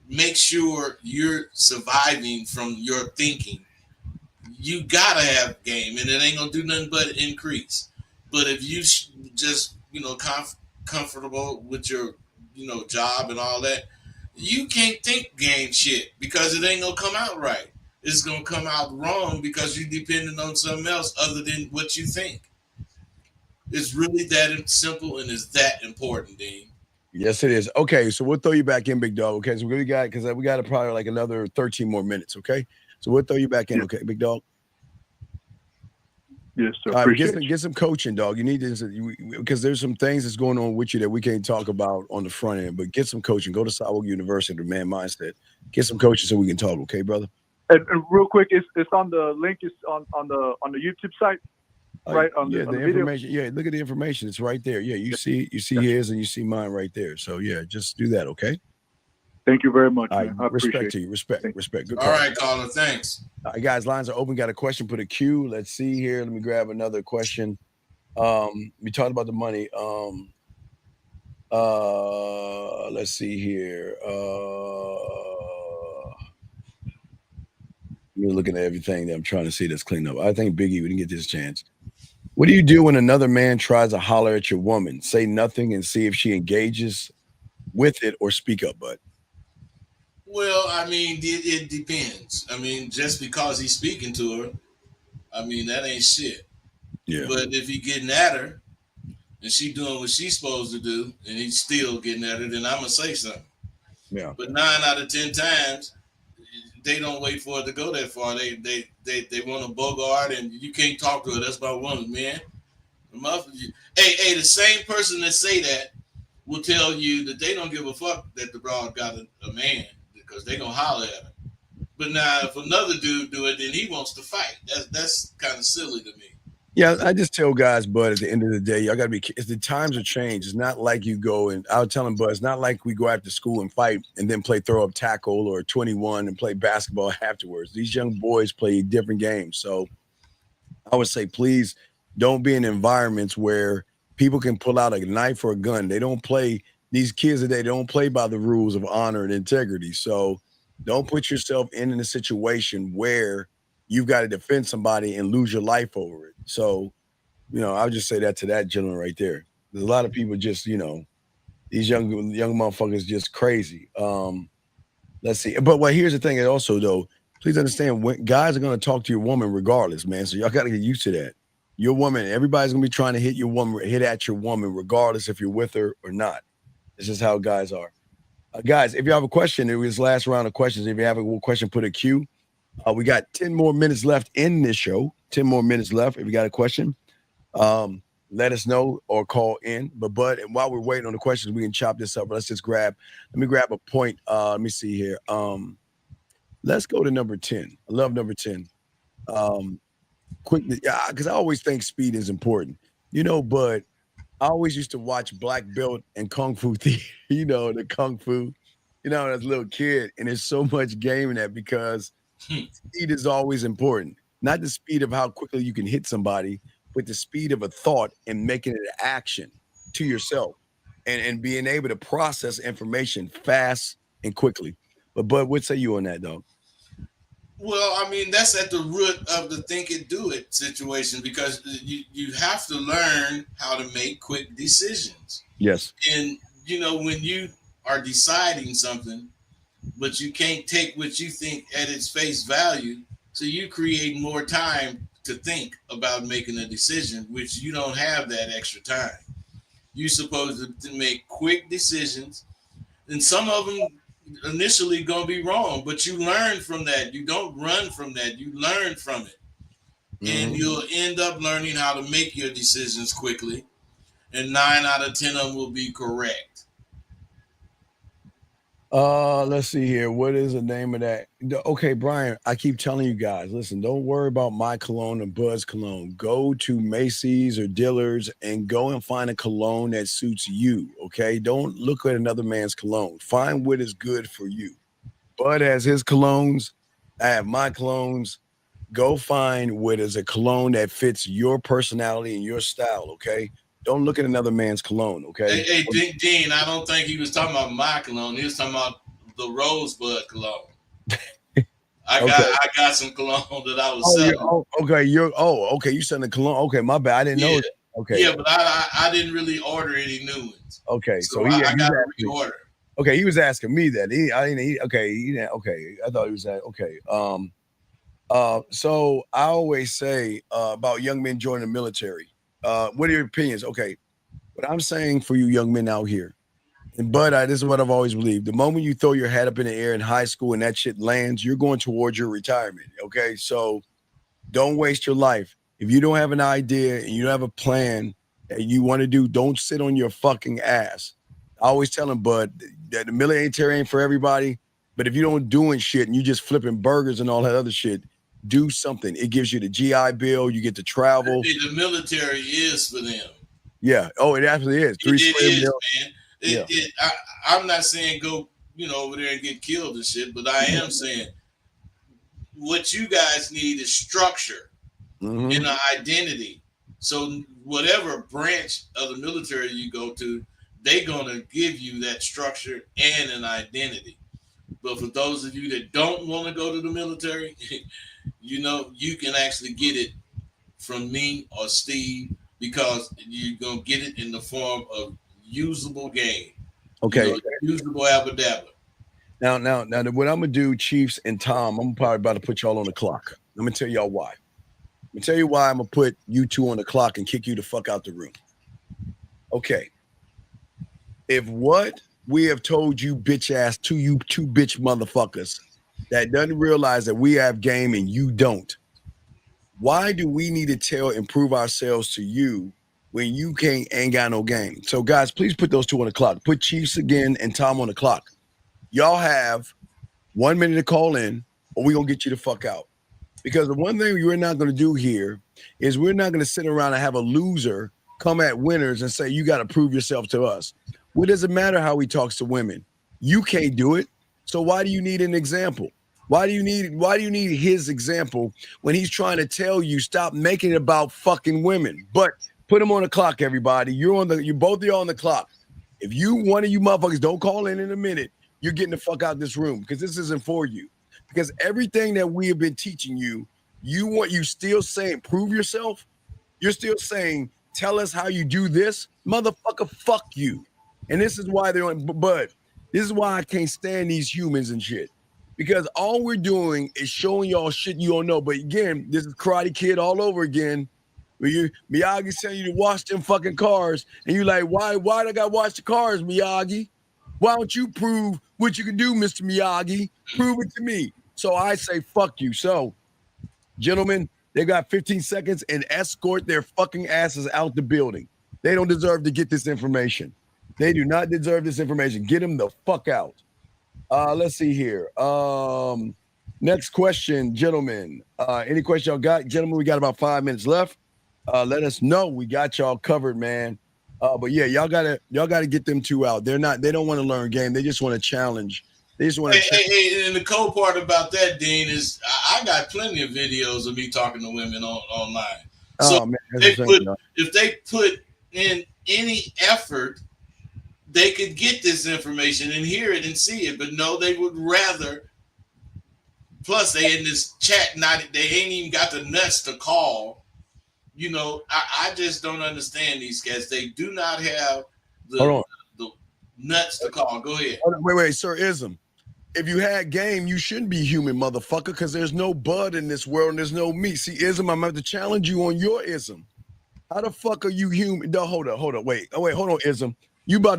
make sure you're surviving from your thinking, you gotta have game, and it ain't gonna do nothing but increase. But if you just comfortable with your job and all that, you can't think game shit because it ain't gonna come out right. It's gonna come out wrong because you're depending on something else other than what you think. It's really that simple and it's that important, Dean. Yes, it is. Okay, so we'll throw you back in, big dog. Okay, so we got probably like another 13 more minutes. Okay, so we'll throw you back in. Okay, big dog. Yes, sir. All right, get some coaching, dog. You need this because there's some things that's going on with you that we can't talk about on the front end. But get some coaching. Go to Sidewalk University, the man mindset. Get some coaching so we can talk. Okay, brother. And real quick, it's on the link. Is on the YouTube site, right? On the information. Video. Yeah, look at the information. It's right there. Yeah, you see his and you see mine right there. So yeah, just do that. Okay. Thank you very much. I appreciate respect to you. Respect. Good call. All right, caller. Thanks. All right, guys. Lines are open. Got a question? Put a Q. Let's see here. Let me grab another question. We talked about the money. Let's see here. You're looking at everything that I'm trying to see that's cleaned up. I think Biggie, we didn't get this chance. What do you do when another man tries to holler at your woman? Say nothing and see if she engages with it or speak up, bud. Well, I mean, it depends. I mean, just because he's speaking to her, I mean, that ain't shit. Yeah. But if he getting at her and she doing what she's supposed to do and he's still getting at her, then I'm going to say something. Yeah. But 9 out of 10 times, they don't wait for it to go that far. They want to bogart, and you can't talk to her. That's my woman, man. Hey, the same person that say that will tell you that they don't give a fuck that the broad got a man because they gonna holler at her. But now, if another dude do it, then he wants to fight. That's kind of silly to me. Yeah, I just tell guys, Bud, at the end of the day, y'all got to be, the times are changed. It's not like you go and I'll tell him, Bud, it's not like we go after school and fight and then play throw up tackle or 21 and play basketball afterwards. These young boys play different games. So I would say, please don't be in environments where people can pull out a knife or a gun. They don't play, these kids today don't play by the rules of honor and integrity. So don't put yourself in a situation where you've got to defend somebody and lose your life over it. So, I'll just say that to that gentleman right there. There's a lot of people just, these young motherfuckers just crazy. Let's see. But here's the thing also, though, please understand, when guys are going to talk to your woman regardless, man. So y'all got to get used to that. Your woman, everybody's going to be trying to hit at your woman regardless if you're with her or not. This is how guys are. Guys, if you have a question, it was last round of questions. If you have a question, put a Q. We got 10 more minutes left in this show. 10 more minutes left. If you got a question, let us know or call in. But and while we're waiting on the questions, we can chop this up. Let me grab a point. Let me see here. Let's go to number 10. I love number 10. Quickly, because I always think speed is important. But I always used to watch Black Belt and Kung Fu Theater, the Kung Fu, as a little kid. And there's so much game in that because speed is always important. Not the speed of how quickly you can hit somebody, but the speed of a thought and making it an action to yourself and being able to process information fast and quickly. But Bud, what say you on that, though? Well, I mean, that's at the root of the think it, do it situation because you have to learn how to make quick decisions. Yes. And, when you are deciding something, but you can't take what you think at its face value, so you create more time to think about making a decision, which you don't have that extra time. You're supposed to make quick decisions, and some of them initially going to be wrong, but you learn from that. You don't run from that. You learn from it. And you'll end up learning how to make your decisions quickly, and 9 out of 10 of them will be correct. Let's see here. What is the name of that? Okay, Brian, I keep telling you guys, listen, don't worry about my cologne and Bud's cologne. Go to Macy's or Dillard's and go and find a cologne that suits you, okay? Don't look at another man's cologne. Find what is good for you. Bud has his colognes. I have my colognes. Go find what is a cologne that fits your personality and your style, okay? Don't look at another man's cologne, okay? Hey, Dean, I don't think he was talking about my cologne. He was talking about the Rosebud cologne. I got some cologne that I was selling. Okay. You selling the cologne. Okay, my bad. I didn't know. Okay. Yeah, but I didn't really order any new ones. Okay, so I got to reorder. Okay, he was asking me that. I thought he was at okay. So I always say about young men joining the military. What are your opinions? Okay, what I'm saying for you young men out here, and Bud, this is what I've always believed. The moment you throw your head up in the air in high school and that shit lands, you're going towards your retirement. Okay, so don't waste your life. If you don't have an idea and you don't have a plan that you want to do, don't sit on your fucking ass. I always tell them, Bud, that the military ain't for everybody. But if you don't doing shit and you just flipping burgers and all that other shit, do something. It gives you the GI Bill. You get to travel. The military is for them. Yeah. Oh, it absolutely is. It is, man. I'm not saying go, over there and get killed and shit, but I am saying what you guys need is structure and an identity. So whatever branch of the military you go to, they're gonna give you that structure and an identity. But for those of you that don't want to go to the military, you can actually get it from me or Steve because you're going to get it in the form of usable game. Okay. Usable abadabba. Now, what I'm going to do, Chiefs and Tom, I'm probably about to put y'all on the clock. I'm going to tell y'all why. I'm going to tell you why I'm going to put you two on the clock and kick you the fuck out the room. Okay. If what we have told you bitch ass to you two bitch motherfuckers that doesn't realize that we have game and you don't, why do we need to improve ourselves to you when you ain't got no game? So guys, please put those two on the clock. Put Chiefs again and Tom on the clock. Y'all have 1 minute to call in. or we're going to get you the fuck out. Because the one thing we're not going to do here is we're not going to sit around and have a loser come at winners and say, you got to prove yourself to us. Well, it doesn't matter how he talks to women. You can't do it. So why do you need an example? Why do you need his example when he's trying to tell you stop making it about fucking women? But put him on the clock, everybody. You both are on the clock. If one of you motherfuckers don't call in a minute, you're getting the fuck out of this room because this isn't for you. Because everything that we have been teaching you, you still saying prove yourself. You're still saying tell us how you do this, motherfucker. Fuck you. And this is why they're on. But this is why I can't stand these humans and shit. Because all we're doing is showing y'all shit you don't know. But again, this is Karate Kid all over again. Where Miyagi's telling you to wash them fucking cars, and you're like, why do I gotta wash the cars, Miyagi? Why don't you prove what you can do, Mr. Miyagi? Prove it to me. So I say, fuck you. So, gentlemen, they got 15 seconds and escort their fucking asses out the building. They don't deserve to get this information. They do not deserve this information. Get them the fuck out. Let's see here. Next question, gentlemen. Any question y'all got? Gentlemen, we got about 5 minutes left. Let us know. We got y'all covered, man. But yeah, y'all gotta get them two out. They don't want to learn game. They just want to challenge. They just want to. Hey, and the cool part about that, Dean, is I got plenty of videos of me talking to women online. So man, if they put in any effort, they could get this information and hear it and see it. But no, they would rather. Plus, they in this chat, they ain't even got the nuts to call. You know, I just don't understand these guys. They do not have the nuts to call. Go ahead. Wait, Sir Ism. If you had game, you shouldn't be human, motherfucker, because there's no bud in this world and there's no meat. See, Ism, I'm going to challenge you on your ism. How the fuck are you human? No, hold up. Wait, hold on, Ism. I'm about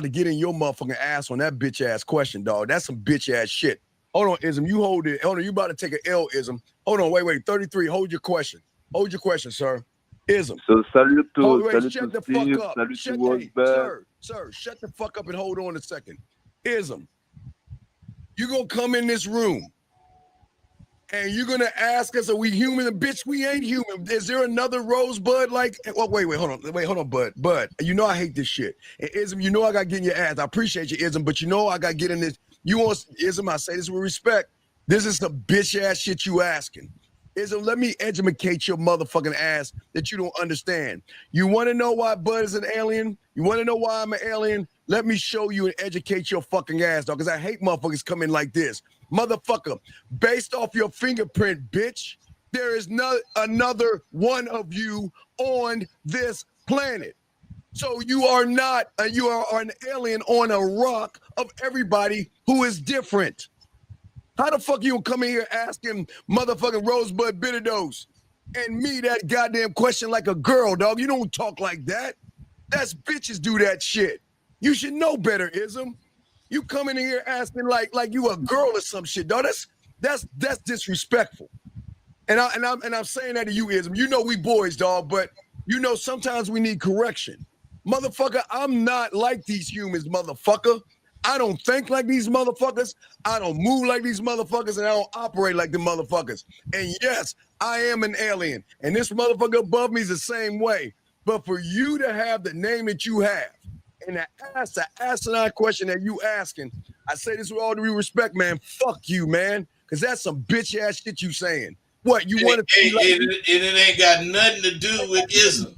to get in your motherfucking ass on that bitch ass question, dog. That's some bitch ass shit. Hold on, Ism. You hold it. Hold on. You about to take an L, Ism. Hold on. Wait. 33. Hold your question. Hold your question, sir. Ism. So salute to shut the Steve, fuck up. Sir, shut the fuck up and hold on a second. Ism. You're going to come in this room and you're going to ask us, are we human? Bitch, we ain't human. Is there another Rosebud like? Well, wait, hold on, Bud. You know I hate this shit. And Ism, you know I got to get in your ass. I appreciate you, Ism, but you know I got to get in this. You want Ism, I say this with respect. This is some bitch ass shit you asking. Ism, let me educate your motherfucking ass that you don't understand. You want to know why Bud is an alien? You want to know why I'm an alien? Let me show you and educate your fucking ass, dog, because I hate motherfuckers coming like this. Motherfucker, based off your fingerprint, bitch, there is no another one of you on this planet. So you are not, you are an alien on a rock of everybody who is different. How the fuck you come in here asking motherfucking Rosebud Bitterdos and me that goddamn question like a girl, dog? You don't talk like that. That's bitches do that shit. You should know better, Ism. You coming in here asking like you a girl or some shit, dog. That's disrespectful. And I'm saying that to you, Ism. You know we boys, dog, but you know sometimes we need correction. Motherfucker, I'm not like these humans, motherfucker. I don't think like these motherfuckers. I don't move like these motherfuckers, and I don't operate like the motherfuckers. And yes, I am an alien, and this motherfucker above me is the same way. But for you to have the name that you have, and to ask the asinine question that you asking, I say this with all due respect, man. Fuck you, man, because that's some bitch ass shit you saying. What you want to? It ain't got nothing to do with ism.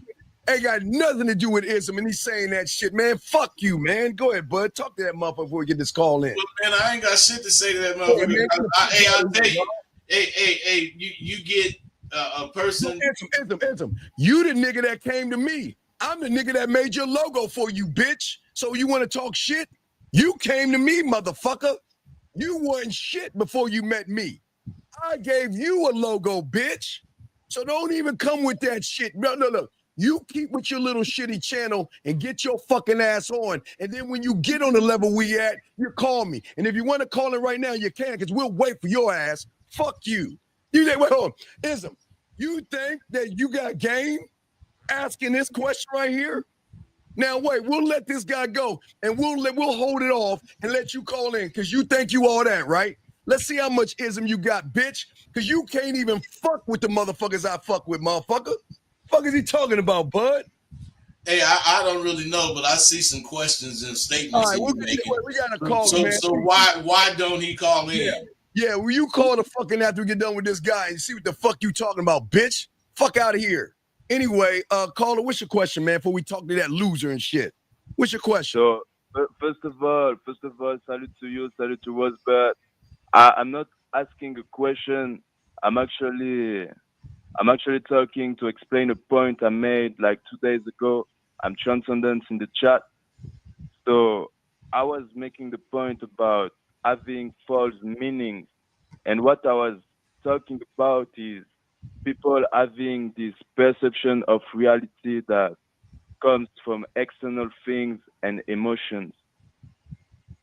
Ain't got nothing to do with ism, and he's saying that shit, man. Fuck you, man. Go ahead, bud. Talk to that motherfucker before we get this call in. Well, man, I ain't got shit to say to that motherfucker. I'll tell you. Hey, you get a person. Ism. You the nigga that came to me. I'm the nigga that made your logo for you, bitch. So you want to talk shit? You came to me, motherfucker. You wasn't shit before you met me. I gave you a logo, bitch. So don't even come with that shit. No. You keep with your little shitty channel and get your fucking ass on. And then when you get on the level we at, you call me. And if you want to call it right now, you can, because we'll wait for your ass. Fuck you. You think, wait, hold on. Ism, you think that you got game asking this question right here? Now, wait, we'll let this guy go, and we'll hold it off and let you call in, because you think you all that, right? Let's see how much ism you got, bitch. Because you can't even fuck with the motherfuckers I fuck with, motherfucker. Fuck is he talking about, bud? Hey, I don't really know, but I see some questions and statements All right, he's making. we got to call him, man. So why don't he call in? Yeah, will you call the fucking after we get done with this guy and see what the fuck you talking about, bitch? Fuck out of here. Anyway, caller, what's your question, man, before we talk to that loser and shit? What's your question? So, first of all, salute to you, salute to Rosebud. I'm not asking a question. I'm actually talking to explain a point I made like 2 days ago. I'm transcendence in the chat. So I was making the point about having false meanings. And what I was talking about is people having this perception of reality that comes from external things and emotions.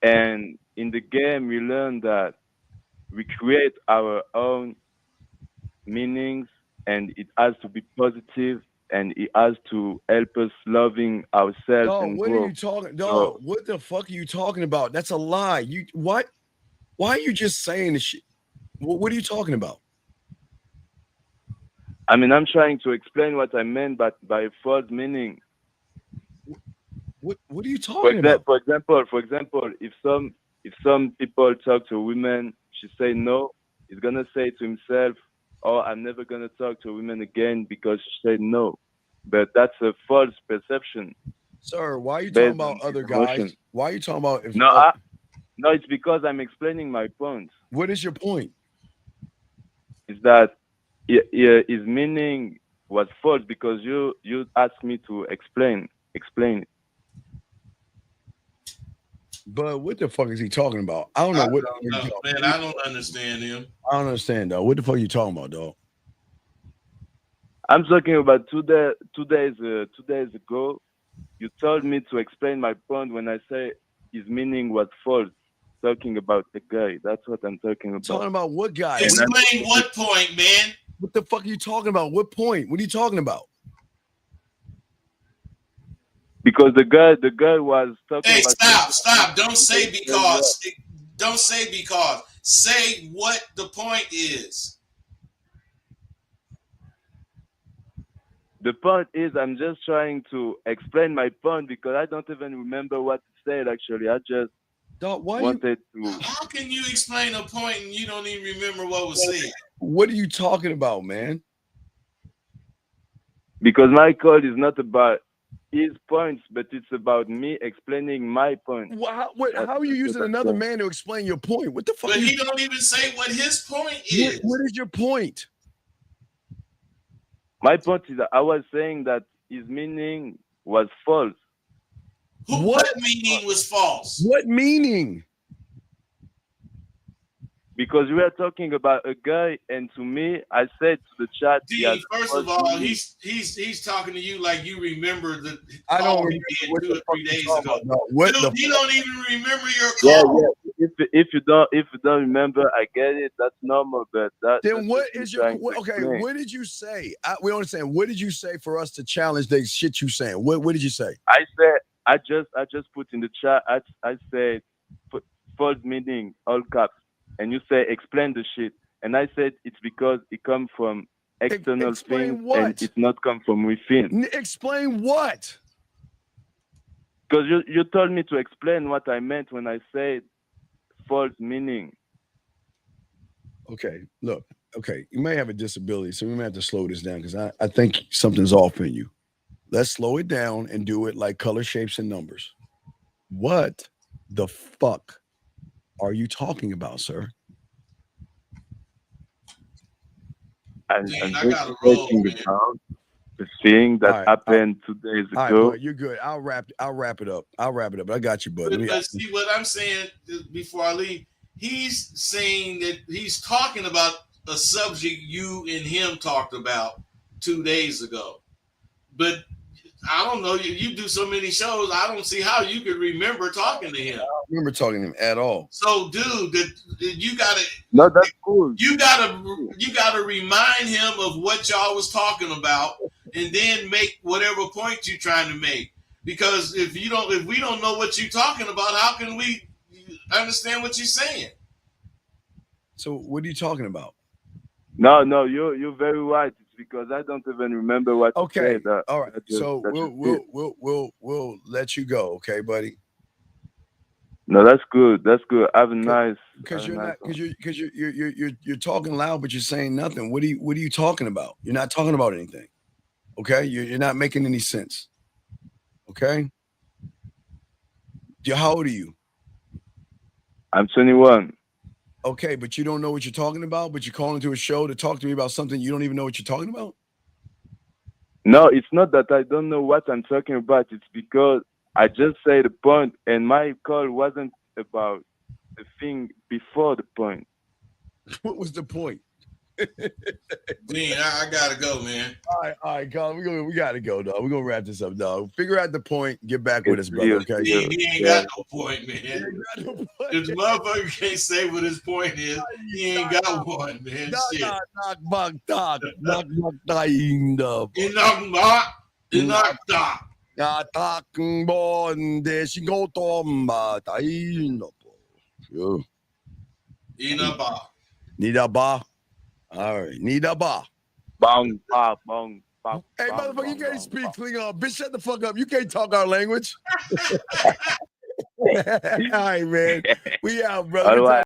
And in the game, we learn that we create our own meanings, and it has to be positive, and it has to help us loving ourselves and What grow. are you talking? Dog, what the fuck are you talking about? That's a lie. You what? Why are you just saying this shit? What are you talking about? I mean, I'm trying to explain what I meant by false meaning. What are you talking about? For example, if some people talk to a woman, she say no, he's gonna say to himself, "Oh, I'm never gonna talk to a woman again because she said no." But that's a false perception. Sir, why are you talking about other guys? Why are you talking about? No, it's because I'm explaining my point. What is your point? Is that his meaning was false because you asked me to explain it. But what the fuck is he talking about? I don't know what. Man, I don't understand him. I don't understand, dog. What the fuck are you talking about, dog? I'm talking about 2 days ago. You told me to explain my point when I say his meaning was false. Talking about the guy. That's what I'm talking about. Talking about what guy? Explain what point, man? What the fuck are you talking about? What point? What are you talking about? Because the guy was talking Hey, about... stop. Don't say because. Don't say because. Say what the point is. The point is, I'm just trying to explain my point because I don't even remember what to say, actually. I just wanted to... How can you explain a point and you don't even remember what was said? What are you talking about, man? Because my call is not about his points, but it's about me explaining my point. How are you using another man to explain your point? What the fuck? But he don't even say what his point is. What is your point? My point is that I was saying that his meaning was false. What meaning was false? What meaning? Because we are talking about a guy, and to me, I said to the chat. D, first of all, he's talking to you like you remember the I don't remember 2 or 3 days ago. Dude, you don't even remember your Yeah, call. yeah. If you don't remember, I get it. That's normal. But Then what is your okay? What did you say? We understand. What did you say for us to challenge the shit you saying? What did you say? I said I just put in the chat. I said false meaning, all caps. And you say explain the shit, and I said it's because it comes from external things and it's not come from within. Explain what? Because you told me to explain what I meant when I said false meaning. Okay, look. Okay, you may have a disability, so we may have to slow this down because I think something's off in you. Let's slow it down and do it like color, shapes, and numbers. What the fuck are you talking about, sir? I'm just breaking it down. The thing that happened 2 days ago. All right, bud, you're good. I'll wrap it up. I got you, bud. But see what I'm saying before I leave. He's saying that he's talking about a subject you and him talked about 2 days ago. But I don't know. You do so many shows. I don't see how you could remember talking to him. I don't remember talking to him at all. So, dude, you gotta. No, that's cool. You gotta remind him of what y'all was talking about, and then make whatever point you're trying to make. Because if we don't know what you're talking about, how can we understand what you're saying? So what are you talking about? No, you're very right. It's because I don't even remember what to say. All right. So we'll let you go, okay, buddy? No, that's good. That's good. Have a nice. Because you're talking loud, but you're saying nothing. What are you talking about? You're not talking about anything. Okay, you're not making any sense. Okay. How old are you? I'm 21. Okay, but you don't know what you're talking about. But you're calling to a show to talk to me about something you don't even know what you're talking about. No, it's not that I don't know what I'm talking about. It's because I just said the point, and my call wasn't about the thing before the point. What was the point? Dean, I gotta go, man. All right, Colin. We gotta go, dog. We're gonna wrap this up, dog. Figure out the point. Get back with us, brother. Okay. He ain't got no point, man. If the motherfucker can't say what his point is, he ain't got one, man. Shit. Nidaba. All right. Nidaba. Bong, bong, bong, bong. Hey, motherfucker, you can't speak Klingon. Bitch, shut the fuck up. You can't talk our language. All right, man. We out, brother.